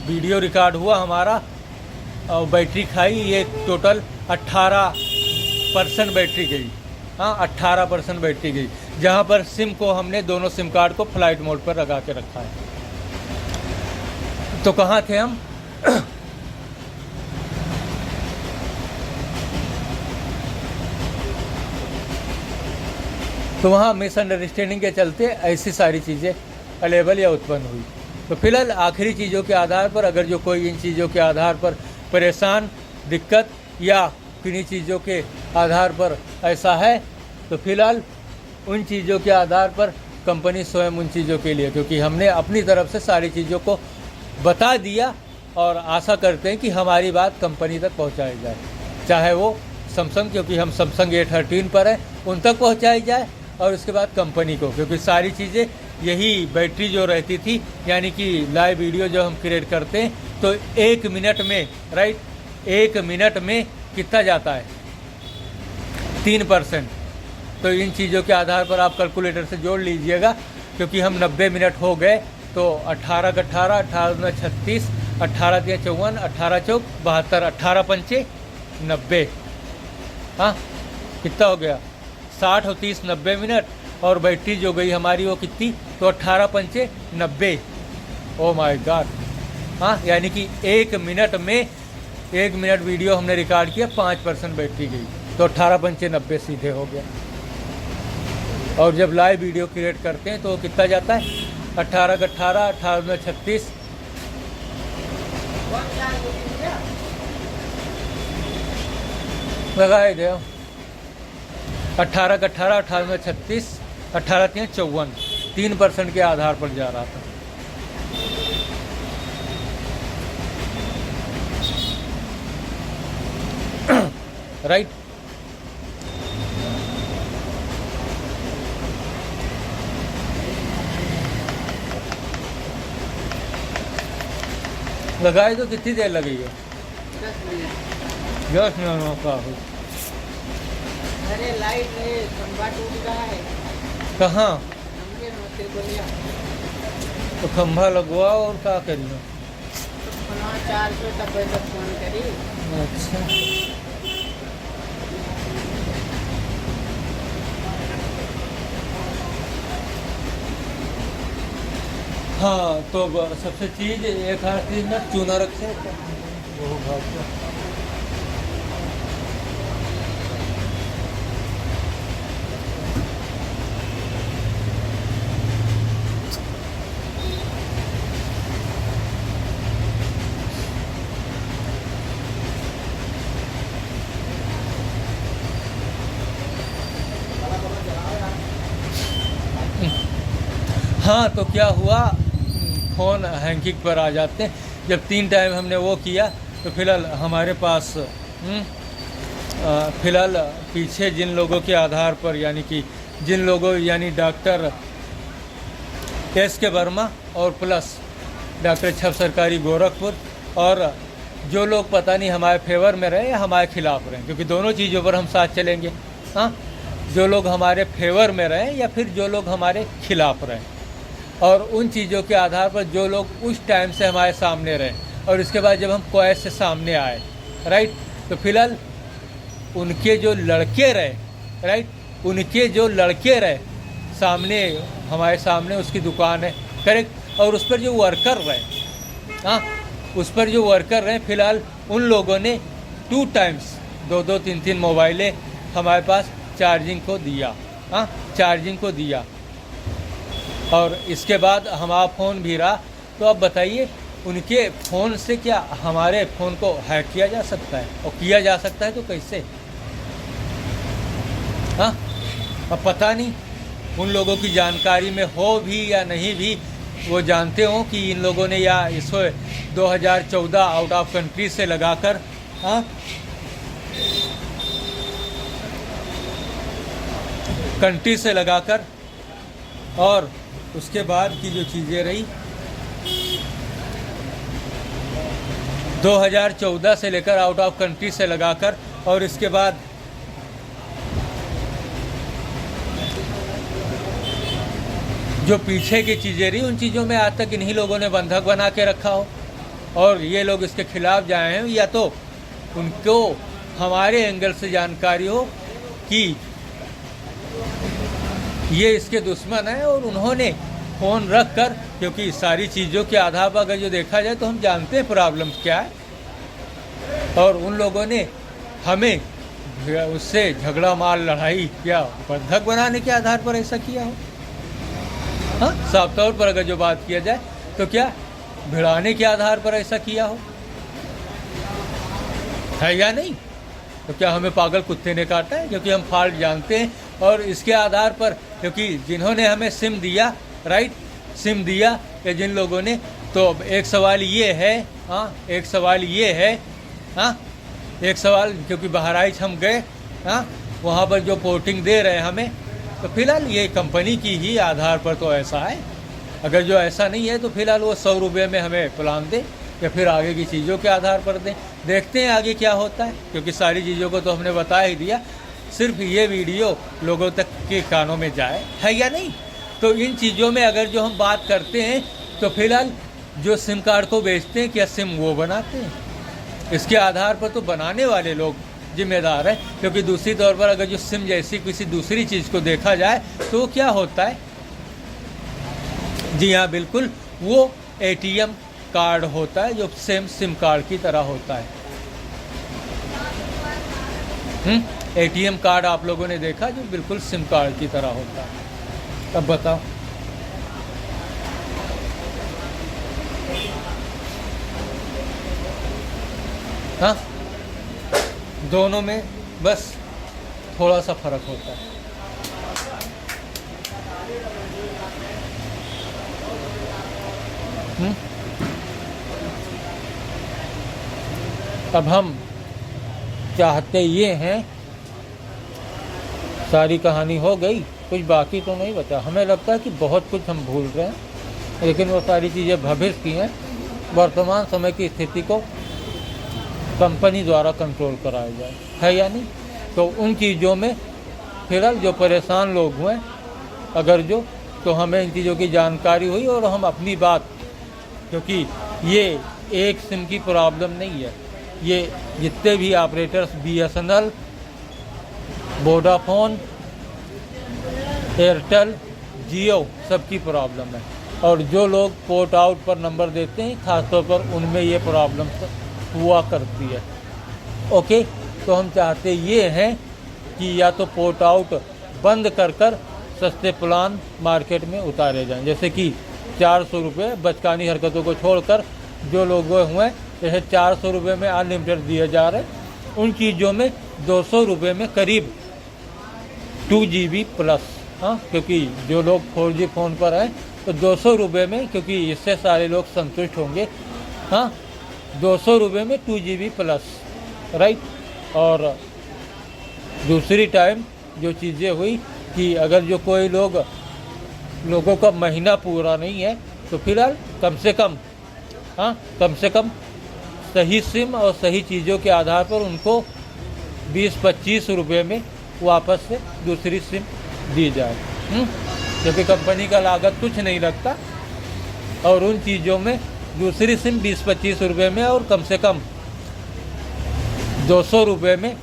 वीडियो रिकॉर्ड हुआ हमारा, बैटरी खाई ये टोटल 18% बैटरी गई, 18% बैटरी गई, जहाँ पर सिम को हमने दोनों सिम कार्ड को फ्लाइट मोड पर लगा के रखा है। तो कहाँ थे हम तो वहाँ मिसअंडरस्टैंडिंग के चलते ऐसी सारी चीज़ें अवेलेबल या उत्पन्न हुई। तो फिलहाल आखिरी चीज़ों के आधार पर अगर जो कोई इन चीज़ों के आधार पर परेशान, दिक्कत या किन्हीं चीज़ों के आधार पर ऐसा है, तो फिलहाल उन चीज़ों के आधार पर कंपनी स्वयं उन चीज़ों के लिए, क्योंकि हमने अपनी तरफ से सारी चीज़ों को बता दिया, और आशा करते हैं कि हमारी बात कंपनी तक पहुंचाई जाए, चाहे वो सैमसंग, क्योंकि हम सैमसंग A13 पर हैं, उन तक पहुंचाई जाए, और उसके बाद कंपनी को, क्योंकि सारी चीज़ें यही बैटरी जो रहती थी, यानी कि लाइव वीडियो जो हम क्रिएट करते हैं तो 1 मिनट में, राइट 1 मिनट में कितना जाता है 3%। तो इन चीज़ों के आधार पर आप कैलकुलेटर से जोड़ लीजिएगा, क्योंकि हम 90 मिनट हो गए, तो 18 का 18, 18 में 36, 18 के 54, 18 चौक 72, 18 पंचे 90, हाँ कितना हो गया 60 और 30 90 मिनट, और बैटरी जो गई हमारी वो कितनी, तो 18 पंचे 90। Oh my God. हाँ, यानी कि 1 मिनट में 1 मिनट वीडियो हमने रिकॉर्ड किया, 5% बैटरी गई, तो 18 पंचे 90 सीधे हो गया। और जब लाइव वीडियो क्रिएट करते हैं तो कितना जाता है, 18 का 18, 18 में 36, लगाए दे 18 का 18, 18 में 36, 18 3 54, 3% के आधार पर जा रहा था। राइट। लगाए तो कितनी देर लगेगी? 10 मिनट का हो। अरे लाइट खंभा टूट रहा है। कहाँ? तो खंभा लगवाओ और क्या करिए? 400 तक फोन करी। अच्छा, हाँ, तो सबसे चीज़ एक हर चीज़ में चूना रखे वो भाग। हाँ, तो क्या हुआ, फ़ोन हैंगिंग पर आ जाते हैं। जब 3 टाइम हमने वो किया तो फिलहाल हमारे पास फिलहाल पीछे जिन लोगों के आधार पर, यानी कि जिन लोगों, यानी डॉक्टर SK वर्मा और प्लस डॉक्टर छप सरकारी गोरखपुर, और जो लोग पता नहीं हमारे फेवर में रहे या हमारे खिलाफ रहे, क्योंकि दोनों चीज़ों पर हम साथ चलेंगे। हाँ, जो लोग हमारे फेवर में रहे या फिर जो लोग हमारे खिलाफ रहे, और उन चीज़ों के आधार पर जो लोग उस टाइम से हमारे सामने रहे, और इसके बाद जब हम क्वेश्चन से सामने आए, राइट, तो फिलहाल उनके जो लड़के रहे, राइट, उनके जो लड़के रहे सामने, हमारे सामने उसकी दुकान है, करेक्ट, और उस पर जो वर्कर रहे, हाँ, उस पर जो वर्कर रहे, फिलहाल उन लोगों ने 2 टाइम्स 2-2 3-3 मोबाइलें हमारे पास चार्जिंग को दिया। हाँ, चार्जिंग को दिया, और इसके बाद हमारा फ़ोन भी रहा। तो अब बताइए, उनके फ़ोन से क्या हमारे फ़ोन को हैक किया जा सकता है? और किया जा सकता है तो कैसे? हाँ, अब पता नहीं उन लोगों की जानकारी में हो भी या नहीं भी, वो जानते हो कि इन लोगों ने या इसको 2014 आउट ऑफ कंट्री से लगाकर, हाँ, कंट्री से लगाकर, और उसके बाद की जो चीज़ें रही 2014 से लेकर आउट ऑफ कंट्री से लगाकर, और इसके बाद जो पीछे की चीज़ें रही, उन चीज़ों में आज तक इन्हीं लोगों ने बंधक बना के रखा हो, और ये लोग इसके खिलाफ जाए हैं, या तो उनको हमारे एंगल से जानकारी हो कि ये इसके दुश्मन है, और उन्होंने फ़ोन रख कर, क्योंकि सारी चीज़ों के आधार पर अगर जो देखा जाए तो हम जानते हैं प्रॉब्लम क्या है, और उन लोगों ने हमें उससे झगड़ा मार लड़ाई क्या बंधक बनाने के आधार पर ऐसा किया हो। हाँ, साफ तौर पर अगर जो बात किया जाए तो क्या भिड़ाने के आधार पर ऐसा किया हो, है या नहीं? तो क्या हमें पागल कुत्ते ने काटा है? क्योंकि हम फॉल्ट जानते हैं, और इसके आधार पर, क्योंकि जिन्होंने हमें सिम दिया, राइट, सिम दिया या जिन लोगों ने, तो एक सवाल ये है, हाँ, एक सवाल ये है, हाँ, एक सवाल, क्योंकि बहराइच हम गए, हाँ, वहाँ पर जो पोर्टिंग दे रहे हैं हमें, तो फिलहाल ये कंपनी की ही आधार पर तो ऐसा है। अगर जो ऐसा नहीं है तो फिलहाल वो 100 रुपये में हमें प्लान दे, या फिर आगे की चीज़ों के आधार पर दें। देखते हैं आगे क्या होता है, क्योंकि सारी चीज़ों को तो हमने बता ही दिया, सिर्फ ये वीडियो लोगों तक के कानों में जाए, है या नहीं? तो इन चीज़ों में अगर जो हम बात करते हैं तो फिलहाल जो सिम कार्ड को बेचते हैं, क्या सिम वो बनाते हैं? इसके आधार पर तो बनाने वाले लोग जिम्मेदार है, क्योंकि दूसरी तौर पर अगर जो सिम जैसी किसी दूसरी चीज़ को देखा जाए तो क्या होता है, जी हाँ बिल्कुल, वो एटीएम कार्ड होता है जो सेम सिम कार्ड की तरह होता है। एटीएम कार्ड आप लोगों ने देखा जो बिल्कुल सिम कार्ड की तरह होता है। अब बताओ, हाँ, दोनों में बस थोड़ा सा फर्क होता है। अब हम चाहते ये हैं, सारी कहानी हो गई, कुछ बाकी तो नहीं बचा। हमें लगता है कि बहुत कुछ हम भूल रहे हैं, लेकिन वो सारी चीज़ें भविष्य की हैं। वर्तमान समय की स्थिति को कंपनी द्वारा कंट्रोल कराया जाए, है या नहीं? तो उन चीज़ों में फिलहाल जो परेशान लोग हुए, अगर जो, तो हमें इन चीज़ों की जानकारी हुई और हम अपनी बात, क्योंकि ये एक सिम की प्रॉब्लम नहीं है, ये जितने भी ऑपरेटर्स BSNL, वोडाफोन, एयरटेल, जियो, सबकी प्रॉब्लम है। और जो लोग पोर्ट आउट पर नंबर देते हैं, ख़ासतौर पर उनमें ये प्रॉब्लम हुआ करती है। ओके, तो हम चाहते ये हैं कि या तो पोर्ट आउट बंद कर सस्ते प्लान मार्केट में उतारे जाएं, जैसे कि 400 रुपये, बचकानी हरकतों को छोड़कर जो लोग हुए, जैसे 400 रुपये में अनलिमिटेड दिए जा रहे, उन चीज़ों में 200 रुपये में करीब 2 GB प्लस, हाँ, क्योंकि जो लोग 4G फ़ोन पर हैं तो 200 रुपये में, क्योंकि इससे सारे लोग संतुष्ट होंगे, हाँ, 200 रुपये में 2 GB प्लस, राइट। और दूसरी टाइम जो चीज़ें हुई कि अगर जो कोई लोगों का महीना पूरा नहीं है तो फिलहाल कम से कम, हाँ, कम से कम सही सिम और सही चीज़ों के आधार पर उनको 20-25 रुपये में वापस से दूसरी सिम दी जाए, क्योंकि कंपनी का लागत कुछ नहीं लगता, और उन चीज़ों में दूसरी सिम 20-25 रुपये में और कम से कम 200 रुपये में,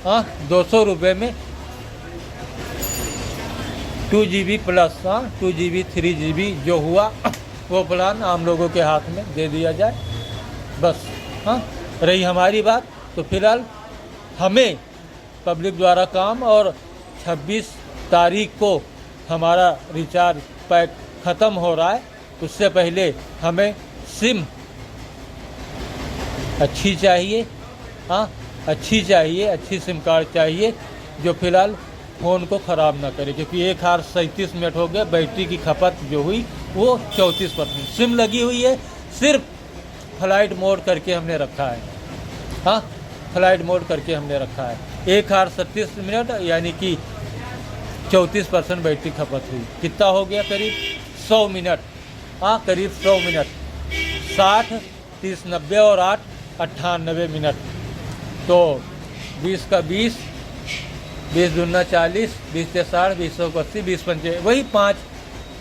हाँ, 200 रुपये में 2 GB प्लस, हाँ, 2 GB 3 GB जो हुआ वो प्लान आम लोगों के हाथ में दे दिया जाए, बस। हाँ, रही हमारी बात, तो फिलहाल हमें पब्लिक द्वारा काम, और 26 तारीख को हमारा रिचार्ज पैक ख़त्म हो रहा है, उससे पहले हमें सिम अच्छी चाहिए, हाँ, अच्छी चाहिए, अच्छी सिम कार्ड चाहिए जो फ़िलहाल फ़ोन को ख़राब ना करे, क्योंकि 1 आवर 37 मिनट हो गया, बैटरी की खपत जो हुई वो 34%। सिम लगी हुई है, सिर्फ फ्लाइट मोड करके हमने रखा है, हाँ, फ्लाइट मोड करके हमने रखा है। 1 आवर 37 मिनट यानी कि 34% बैटरी खपत हुई। कितना हो गया? करीब 100 मिनट, हाँ, करीब 100 मिनट, 60, 30, 90 और 8, 98 मिनट। तो 20 का 20, 20 दूना 40, 20 से 60, 20 को 80, 20 पंचे वही 5,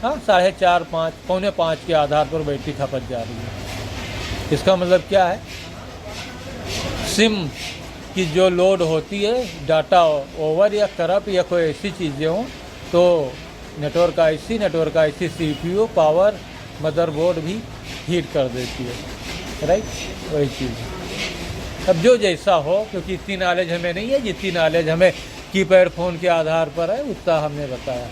हाँ, 4.5, 5, पौने 5 के आधार पर बैटरी खपत जा रही है। इसका मतलब क्या है? सिम की जो लोड होती है, डाटा ओवर या करप्ट या कोई ऐसी चीज़ें हों, तो network IC CPU, power, motherboard भी हीट कर देती है, राइट, वही चीज़। अब जो जैसा हो, क्योंकि इतनी नॉलेज हमें नहीं है जितनी नॉलेज हमें कीपैड फ़ोन के आधार पर है, उतना हमने बताया।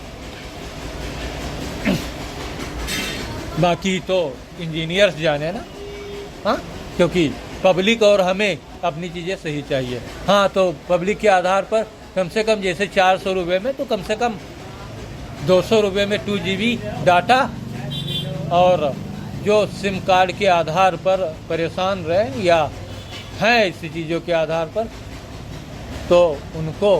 बाकी तो इंजीनियर्स जाने ना, हाँ, क्योंकि पब्लिक और हमें अपनी चीज़ें सही चाहिए। हाँ, तो पब्लिक के आधार पर कम से कम जैसे 400 रुपये में, तो कम से कम 200 रुपये में 2 GB डाटा, और जो सिम कार्ड के आधार पर परेशान रहे या हैं ऐसी चीज़ों के आधार पर, तो उनको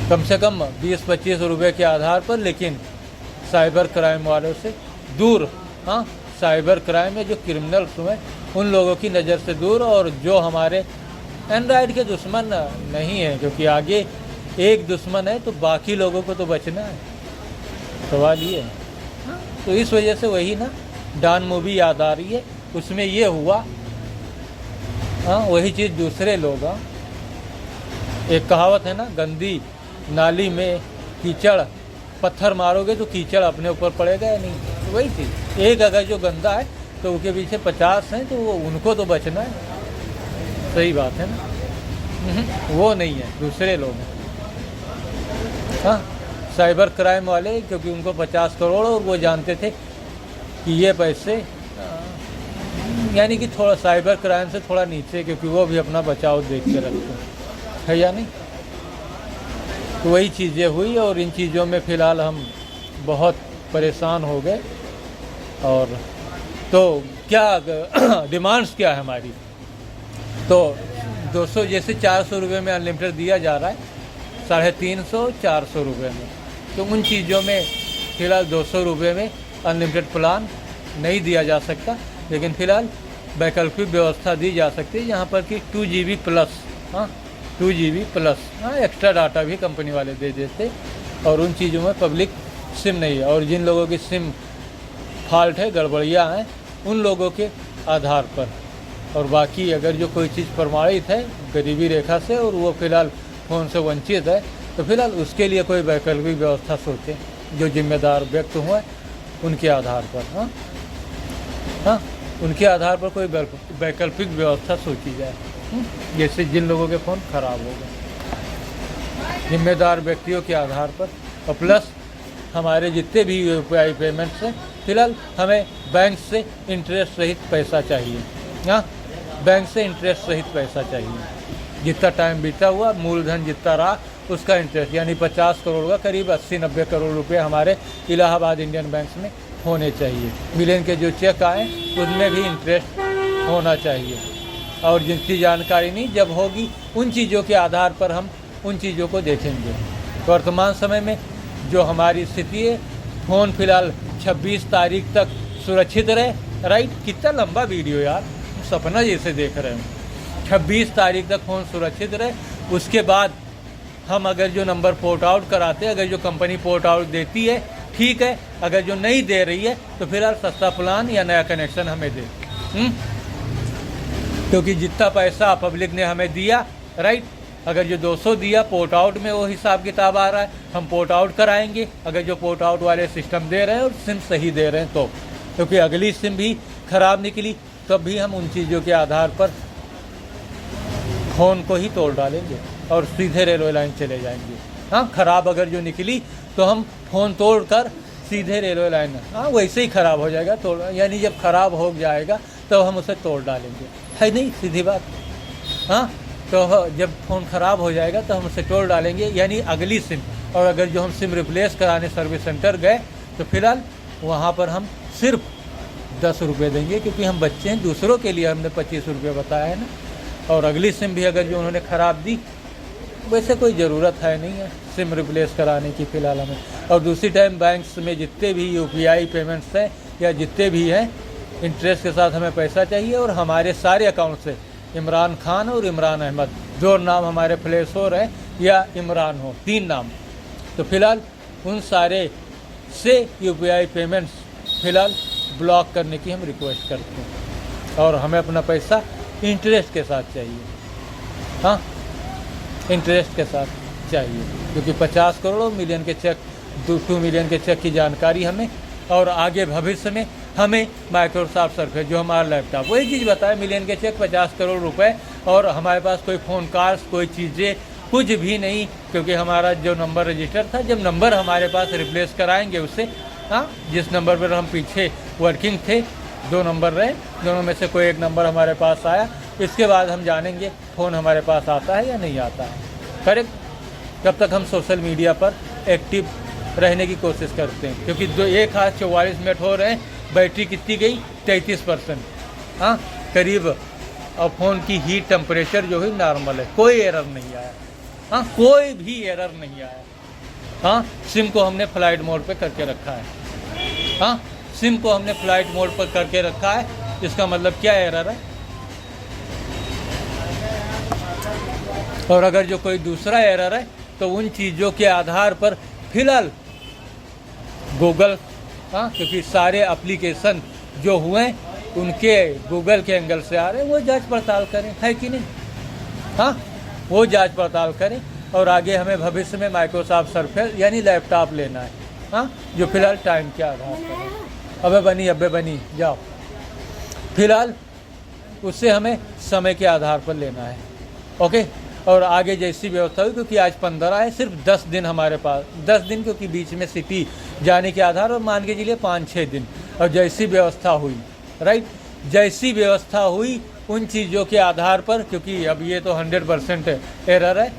कम से कम 20-25 रुपये के आधार पर, लेकिन साइबर क्राइम वालों से दूर, हाँ, साइबर क्राइम में जो क्रिमिनल्स हुए उन लोगों की नज़र से दूर, और जो हमारे एंड्रॉयड के दुश्मन नहीं है, क्योंकि आगे एक दुश्मन है तो बाकी लोगों को तो बचना है, सवाल ये है। हाँ, तो इस वजह से वही ना, डॉन मूवी याद आ रही है, उसमें ये हुआ। हाँ, वही चीज़ दूसरे लोग। हाँ, एक कहावत है ना, गंदी नाली में कीचड़, पत्थर मारोगे तो कीचड़ अपने ऊपर पड़ेगा या नहीं। तो वही चीज़, एक अगर जो गंदा है तो उसके पीछे 50 हैं, तो वो उनको तो बचना है। सही बात है ना। वो नहीं है, दूसरे लोग हैं। हाँ, साइबर क्राइम वाले, क्योंकि उनको 50 करोड़ और वो जानते थे कि ये पैसे यानी कि थोड़ा साइबर क्राइम से थोड़ा नीचे, क्योंकि वो भी अपना बचाव देख के रखते है या नहीं। तो वही चीज़ें हुई और इन चीज़ों में फ़िलहाल हम बहुत परेशान हो गए। और तो क्या डिमांड्स क्या है हमारी, तो 200 जैसे 400 रुपये में अनलिमिटेड दिया जा रहा है, 350-400 रुपये में। तो उन चीज़ों में फ़िलहाल 200 रुपये में अनलिमिटेड प्लान नहीं दिया जा सकता, लेकिन फ़िलहाल वैकल्पिक व्यवस्था दी जा सकती है, यहाँ पर कि 2 GB प्लस। हाँ, 2 GB प्लस। हाँ, एक्स्ट्रा डाटा भी कंपनी वाले दे देते, और उन चीज़ों में पब्लिक सिम नहीं है। और जिन लोगों की सिम फॉल्ट है, गड़बड़ियाँ हैं, उन लोगों के आधार पर। और बाकी अगर जो कोई चीज़ प्रमाणित है गरीबी रेखा से और वो फ़िलहाल फ़ोन से वंचित है, तो फिलहाल उसके लिए कोई वैकल्पिक व्यवस्था सोचें, जो जिम्मेदार व्यक्ति हुए उनके आधार पर। हाँ हाँ, उनके आधार पर कोई वैकल्पिक व्यवस्था सोची जाए, जैसे जिन लोगों के फ़ोन ख़राब हो गए, जिम्मेदार व्यक्तियों के आधार पर। और प्लस हमारे जितने भी UPI पेमेंट्स हैं, फिलहाल हमें बैंक से इंटरेस्ट रहित पैसा चाहिए। हाँ, बैंक से इंटरेस्ट रहित पैसा चाहिए। जितना टाइम बीता हुआ, मूलधन जितना रहा उसका इंटरेस्ट, यानी 50 करोड़ का करीब 80-90 करोड़ रुपए हमारे इलाहाबाद इंडियन बैंक में होने चाहिए। मिलियन के जो चेक आए उनमें भी इंटरेस्ट होना चाहिए। और जितनी जानकारी नहीं जब होगी, उन चीज़ों के आधार पर हम उन चीज़ों को देखेंगे। वर्तमान समय में जो हमारी स्थिति है, फ़ोन फिलहाल 26 तारीख तक सुरक्षित रहे। राइट, कितना लंबा वीडियो यार, सपना जैसे देख रहे हैं। 26 तारीख तक फ़ोन सुरक्षित रहे। उसके बाद हम अगर जो नंबर पोर्ट आउट कराते हैं, अगर जो कंपनी पोर्ट आउट देती है ठीक है, अगर जो नहीं दे रही है तो फिलहाल सस्ता प्लान या नया कनेक्शन हमें दे। क्योंकि जितना पैसा पब्लिक ने हमें दिया, राइट, अगर जो 200 दिया पोर्ट आउट में वो हिसाब किताब आ रहा है, हम पोर्ट आउट कराएंगे। अगर जो पोर्ट आउट वाले सिस्टम दे रहे हैं और सिम सही दे रहे हैं तो, क्योंकि अगली सिम भी ख़राब निकली तब भी हम उन चीज़ों के आधार पर फ़ोन को ही तोड़ डालेंगे और सीधे रेलवे लाइन चले जाएंगे। हाँ, ख़राब अगर जो निकली तो हम फ़ोन तोड़ कर सीधे रेलवे लाइन, हाँ वैसे ही ख़राब हो जाएगा, तोड़, यानी जब ख़राब हो जाएगा तो हम उसे तोड़ डालेंगे, है नहीं, सीधी बात। हाँ, तो जब फ़ोन ख़राब हो जाएगा तो हम उसे तोड़ डालेंगे, यानी अगली सिम। और अगर जो हम सिम रिप्लेस कराने सर्विस सेंटर गए तो फिलहाल वहाँ पर हम सिर्फ 10 रुपये देंगे, क्योंकि हम बच्चे हैं, दूसरों के लिए हमने 25 रुपये बताया है ना। और अगली सिम भी अगर जो उन्होंने ख़राब दी, वैसे कोई ज़रूरत है नहीं है सिम रिप्लेस कराने की फ़िलहाल हमें। और दूसरी टाइम बैंक्स में जितने भी UPI पेमेंट्स हैं या जितने भी हैं, इंटरेस्ट के साथ हमें पैसा चाहिए। और हमारे सारे अकाउंट से इमरान खान और इमरान अहमद, जो नाम हमारे फ्लैश हो रहे हैं, या इमरान हो, 3 नाम, तो फिलहाल उन सारे से UPI पेमेंट्स फ़िलहाल ब्लॉक करने की हम रिक्वेस्ट करते हैं। और हमें अपना पैसा इंटरेस्ट के साथ चाहिए। हाँ, इंटरेस्ट के साथ चाहिए, क्योंकि 50 करोड़ मिलियन के चेक, 2 मिलियन के चेक की जानकारी हमें, और आगे भविष्य में हमें माइक्रोसॉफ्ट सर्फेस जो हमारा लैपटॉप, वही चीज़ बताया, मिलियन के चेक 50 करोड़ रुपए, और हमारे पास कोई फ़ोन कॉल्स, कोई चीज़ें कुछ भी नहीं, क्योंकि हमारा जो नंबर रजिस्टर था, जब नंबर हमारे पास रिप्लेस कराएंगे उससे, हाँ, जिस नंबर पर हम पीछे वर्किंग थे, 2 नंबर रहे, दोनों में से कोई एक नंबर हमारे पास आया, इसके बाद हम जानेंगे फ़ोन हमारे पास आता है या नहीं आता है। करेक्ट, तब तक हम सोशल मीडिया पर एक्टिव रहने की कोशिश करते हैं, क्योंकि 1 आज 44 मिनट हो रहे हैं, बैटरी कितनी गई, 33%, हाँ करीब। और फ़ोन की हीट टेम्परेचर जो है नॉर्मल है, कोई एरर नहीं आया। हाँ, कोई भी एरर नहीं आया। हाँ, सिम को हमने फ्लाइट मोड पे करके रखा है। हाँ, सिम को हमने फ्लाइट मोड पर करके रखा है, इसका मतलब क्या एरर है। और अगर जो कोई दूसरा एरर है तो उन चीज़ों के आधार पर फिलहाल गूगल, हाँ, क्योंकि सारे एप्लीकेशन जो हुए उनके गूगल के एंगल से आ रहे हैं, वो जांच पड़ताल करें, है कि नहीं? हाँ, वो जांच पड़ताल करें। और आगे हमें भविष्य में माइक्रोसॉफ्ट सरफेस यानी लैपटॉप लेना है, हाँ, जो फिलहाल टाइम के आधार पर है। अबे बनी जाओ, फिलहाल उससे हमें समय के आधार पर लेना है, ओके। और आगे जैसी व्यवस्था हुई, क्योंकि आज 15 है, सिर्फ 10 दिन हमारे पास, 10 दिन, क्योंकि बीच में सिटी जाने के आधार, और मान के चलिए 5-6 दिन। और जैसी व्यवस्था हुई, राइट, जैसी व्यवस्था हुई उन चीज़ों के आधार पर, क्योंकि अब ये तो 100% एरर है,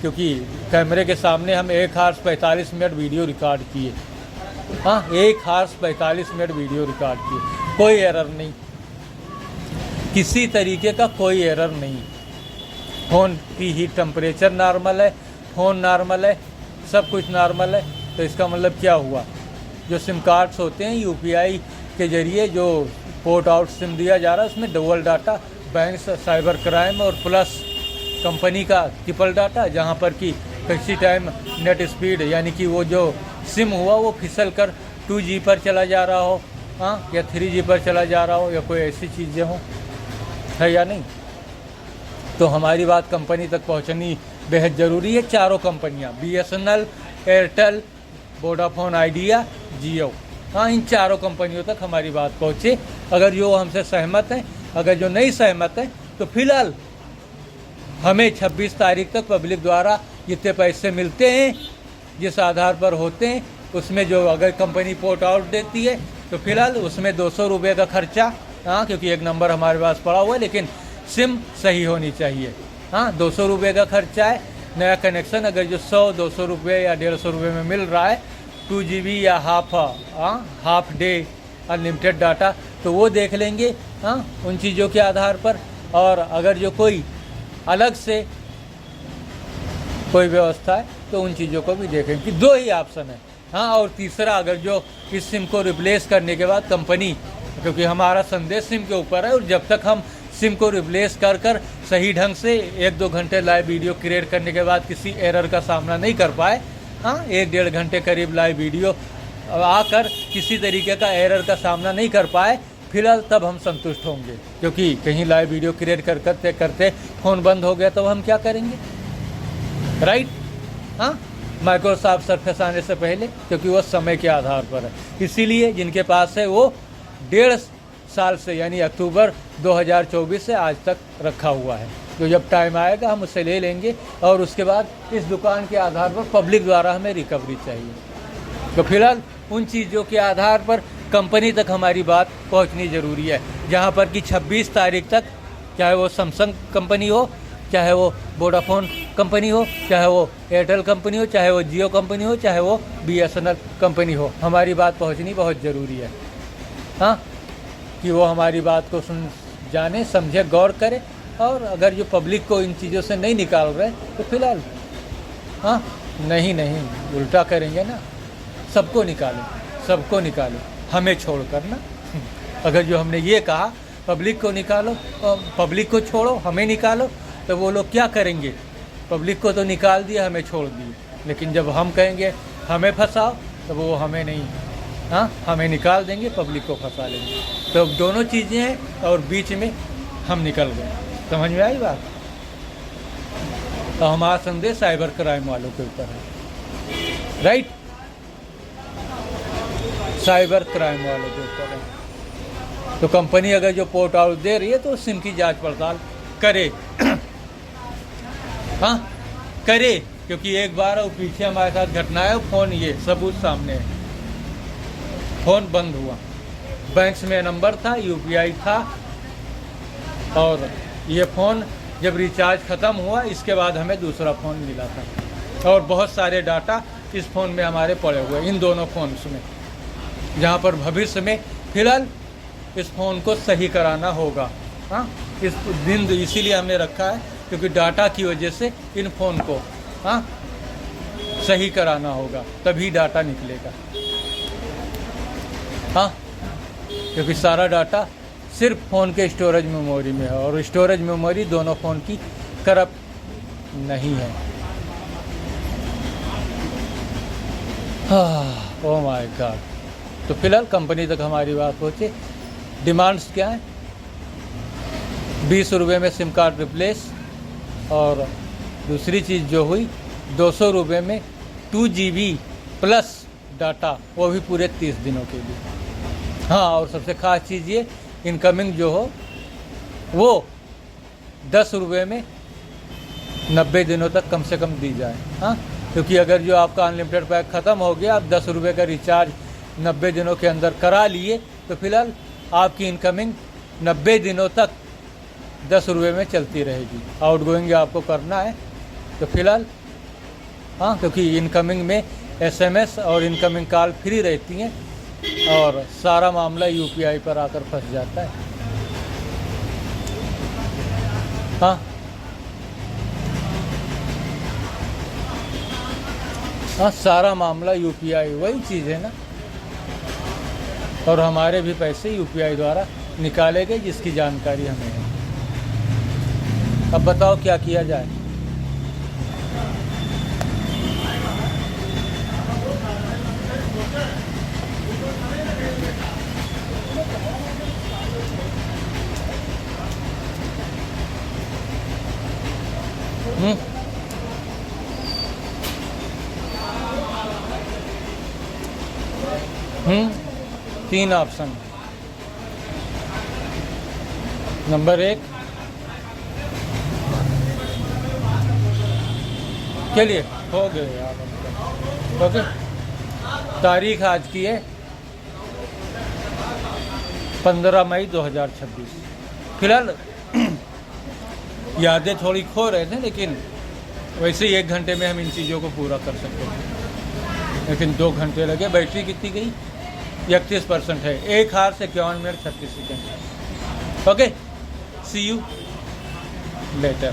क्योंकि कैमरे के सामने हम 1 आवर्स 45 मिनट वीडियो रिकॉर्ड किए, हाँ, 1 आवर्स 45 मिनट वीडियो रिकॉर्ड किए, कोई एरर नहीं, किसी तरीके का कोई एरर नहीं। फ़ोन की हीट टेम्परेचर नॉर्मल है, फ़ोन नॉर्मल है, सब कुछ नॉर्मल है। तो इसका मतलब क्या हुआ, जो सिम कार्ड्स होते हैं यूपीआई के ज़रिए जो पोर्ट आउट सिम दिया जा रहा है, उसमें double data, bank, cyber crime और प्लस कंपनी का ट्रिपल डाटा, जहाँ पर कि किसी टाइम नेट स्पीड यानी कि वो जो सिम हुआ वो फिसल कर 2G पर चला जा रहा हो, हाँ, या 3G पर चला जा रहा हो, या कोई ऐसी चीज़ें हों, है या नहीं? तो हमारी बात कंपनी तक पहुंचनी बेहद ज़रूरी है। चारों कंपनियां, BSNL, एयरटेल, वोडाफोन आइडिया, जियो, हाँ, इन चारों कंपनियों तक हमारी बात पहुंचे। अगर जो हमसे सहमत हैं, अगर जो नहीं सहमत हैं, तो फिलहाल हमें 26 तारीख तक पब्लिक द्वारा जितने पैसे मिलते हैं, जिस आधार पर होते हैं, उसमें जो अगर कंपनी पोर्ट आउट देती है तो फिलहाल उसमें 200 रुपये का खर्चा, हाँ, क्योंकि एक नंबर हमारे पास पड़ा हुआ है, लेकिन सिम सही होनी चाहिए, हाँ, 200 रुपये का खर्चा है। नया कनेक्शन अगर जो 100-200 रुपये या 150 रुपये में मिल रहा है, 2GB या हाफ डे अनलिमिटेड डाटा, तो वो देख लेंगे, हाँ, उन चीज़ों के आधार पर। और अगर जो कोई अलग से कोई व्यवस्था है तो उन चीज़ों को भी देखेंगे कि 2 ही ऑप्शन है, हाँ। और तीसरा, अगर जो इस सिम को रिप्लेस करने के बाद कंपनी, क्योंकि हमारा संदेश सिम के ऊपर है, और जब तक हम सिम को रिप्लेस कर सही ढंग से 1-2 घंटे लाइव वीडियो क्रिएट करने के बाद किसी एरर का सामना नहीं कर पाए, हाँ, 1-1.5 घंटे करीब लाइव वीडियो आकर किसी तरीके का एरर का सामना नहीं कर पाए, फिलहाल तब हम संतुष्ट होंगे। क्योंकि कहीं लाइव वीडियो क्रिएट करते करते फ़ोन बंद हो गया तो हम क्या करेंगे, राइट, हाँ, माइक्रोसॉफ्ट सरफेस आने से पहले, क्योंकि वो समय के आधार पर है। इसीलिए जिनके पास है वो 1.5 साल से, यानी अक्टूबर 2024 से आज तक रखा हुआ है। तो जब टाइम आएगा हम उसे ले लेंगे, और उसके बाद इस दुकान के आधार पर पब्लिक द्वारा हमें रिकवरी चाहिए। तो फिलहाल उन चीज़ों के आधार पर कंपनी तक हमारी बात पहुंचनी ज़रूरी है, जहां पर कि 26 तारीख तक, चाहे वो सैमसंग कंपनी हो, चाहे वो वोडाफोन कंपनी हो, चाहे वो एयरटेल कंपनी हो, चाहे वो जियो कंपनी हो, चाहे वो BSNL कंपनी हो, हमारी बात पहुंचनी बहुत ज़रूरी है, हाँ, कि वो हमारी बात को सुन, जाने, समझे, गौर करे। और अगर जो पब्लिक को इन चीज़ों से नहीं निकाल रहे तो फिलहाल, हाँ, नहीं, उल्टा करेंगे ना, सबको निकालो, हमें छोड़कर ना। अगर जो हमने ये कहा पब्लिक को निकालो, पब्लिक को छोड़ो, हमें निकालो, तो वो लोग क्या करेंगे, पब्लिक को तो निकाल दिया, हमें छोड़ दिए। लेकिन जब हम कहेंगे हमें फंसाओ, तो वो हमें नहीं, हाँ, हमें निकाल देंगे, पब्लिक को फंसा लेंगे। तो दोनों चीज़ें हैं, और बीच में हम निकल गए। समझ में आई बात? तो हमारा संदेश साइबर क्राइम वालों के ऊपर है, राइट, साइबर क्राइम वालों के ऊपर है। तो कंपनी अगर जो पोर्ट आउट दे रही है तो सिम की जांच पड़ताल करे, हाँ, करे, क्योंकि एक बार और पीछे हमारे साथ घटना है, फ़ोन, ये सबूत सामने है, फ़ोन बंद हुआ, बैंक में नंबर था, UPI था, और ये फ़ोन जब रिचार्ज ख़त्म हुआ, इसके बाद हमें दूसरा फ़ोन मिला था, और बहुत सारे डाटा इस फ़ोन में हमारे पड़े हुए, इन दोनों फ़ोन्स में, जहाँ पर भविष्य में फिलहाल इस फ़ोन को सही कराना होगा, हाँ, इस दिन इसीलिए हमने रखा है, क्योंकि डाटा की वजह से इन फ़ोन को, हाँ, सही कराना होगा, तभी डाटा निकलेगा, हाँ, क्योंकि सारा डाटा सिर्फ फ़ोन के स्टोरेज मेमोरी में है, और स्टोरेज मेमोरी दोनों फ़ोन की करप्ट नहीं है। Oh my God. तो फिलहाल कंपनी तक हमारी बात पहुँचे, डिमांड्स क्या है? 20 रुपये में सिम कार्ड रिप्लेस, और दूसरी चीज़ जो हुई 200 रुपये में 2 GB प्लस डाटा, वो भी पूरे 30 दिनों के लिए। हाँ, और सबसे ख़ास चीज़ ये, इनकमिंग जो हो वो 10 रुपये में 90 दिनों तक कम से कम दी जाए। हाँ, क्योंकि अगर जो आपका अनलिमिटेड पैक ख़त्म हो गया, आप 10 रुपये का रिचार्ज 90 दिनों के अंदर करा लिए, तो फिलहाल आपकी इनकमिंग 90 दिनों तक 10 रुपये में चलती रहेगी। आउटगोइंग आपको करना है तो फिलहाल, हाँ, क्योंकि इनकमिंग में SMS और इनकमिंग कॉल फ्री रहती हैं, और सारा मामला UPI पर आकर फंस जाता है। हाँ हाँ, सारा मामला UPI, वही चीज़ है ना। और हमारे भी पैसे UPI द्वारा निकाले गए, जिसकी जानकारी हमें है। अब बताओ क्या किया जाए? तीन ऑप्शन। नंबर 1, चलिए हो गए यार। ओके, तारीख आज की है 15 मई 2026। फिलहाल यादें थोड़ी खो रहे थे, लेकिन वैसे ही 1 घंटे में हम इन चीज़ों को पूरा कर सकते थे, लेकिन 2 घंटे लगे। बैटरी कितनी गई? 31% है। 1 हार से 51 minute 36 second. Okay, see you letter.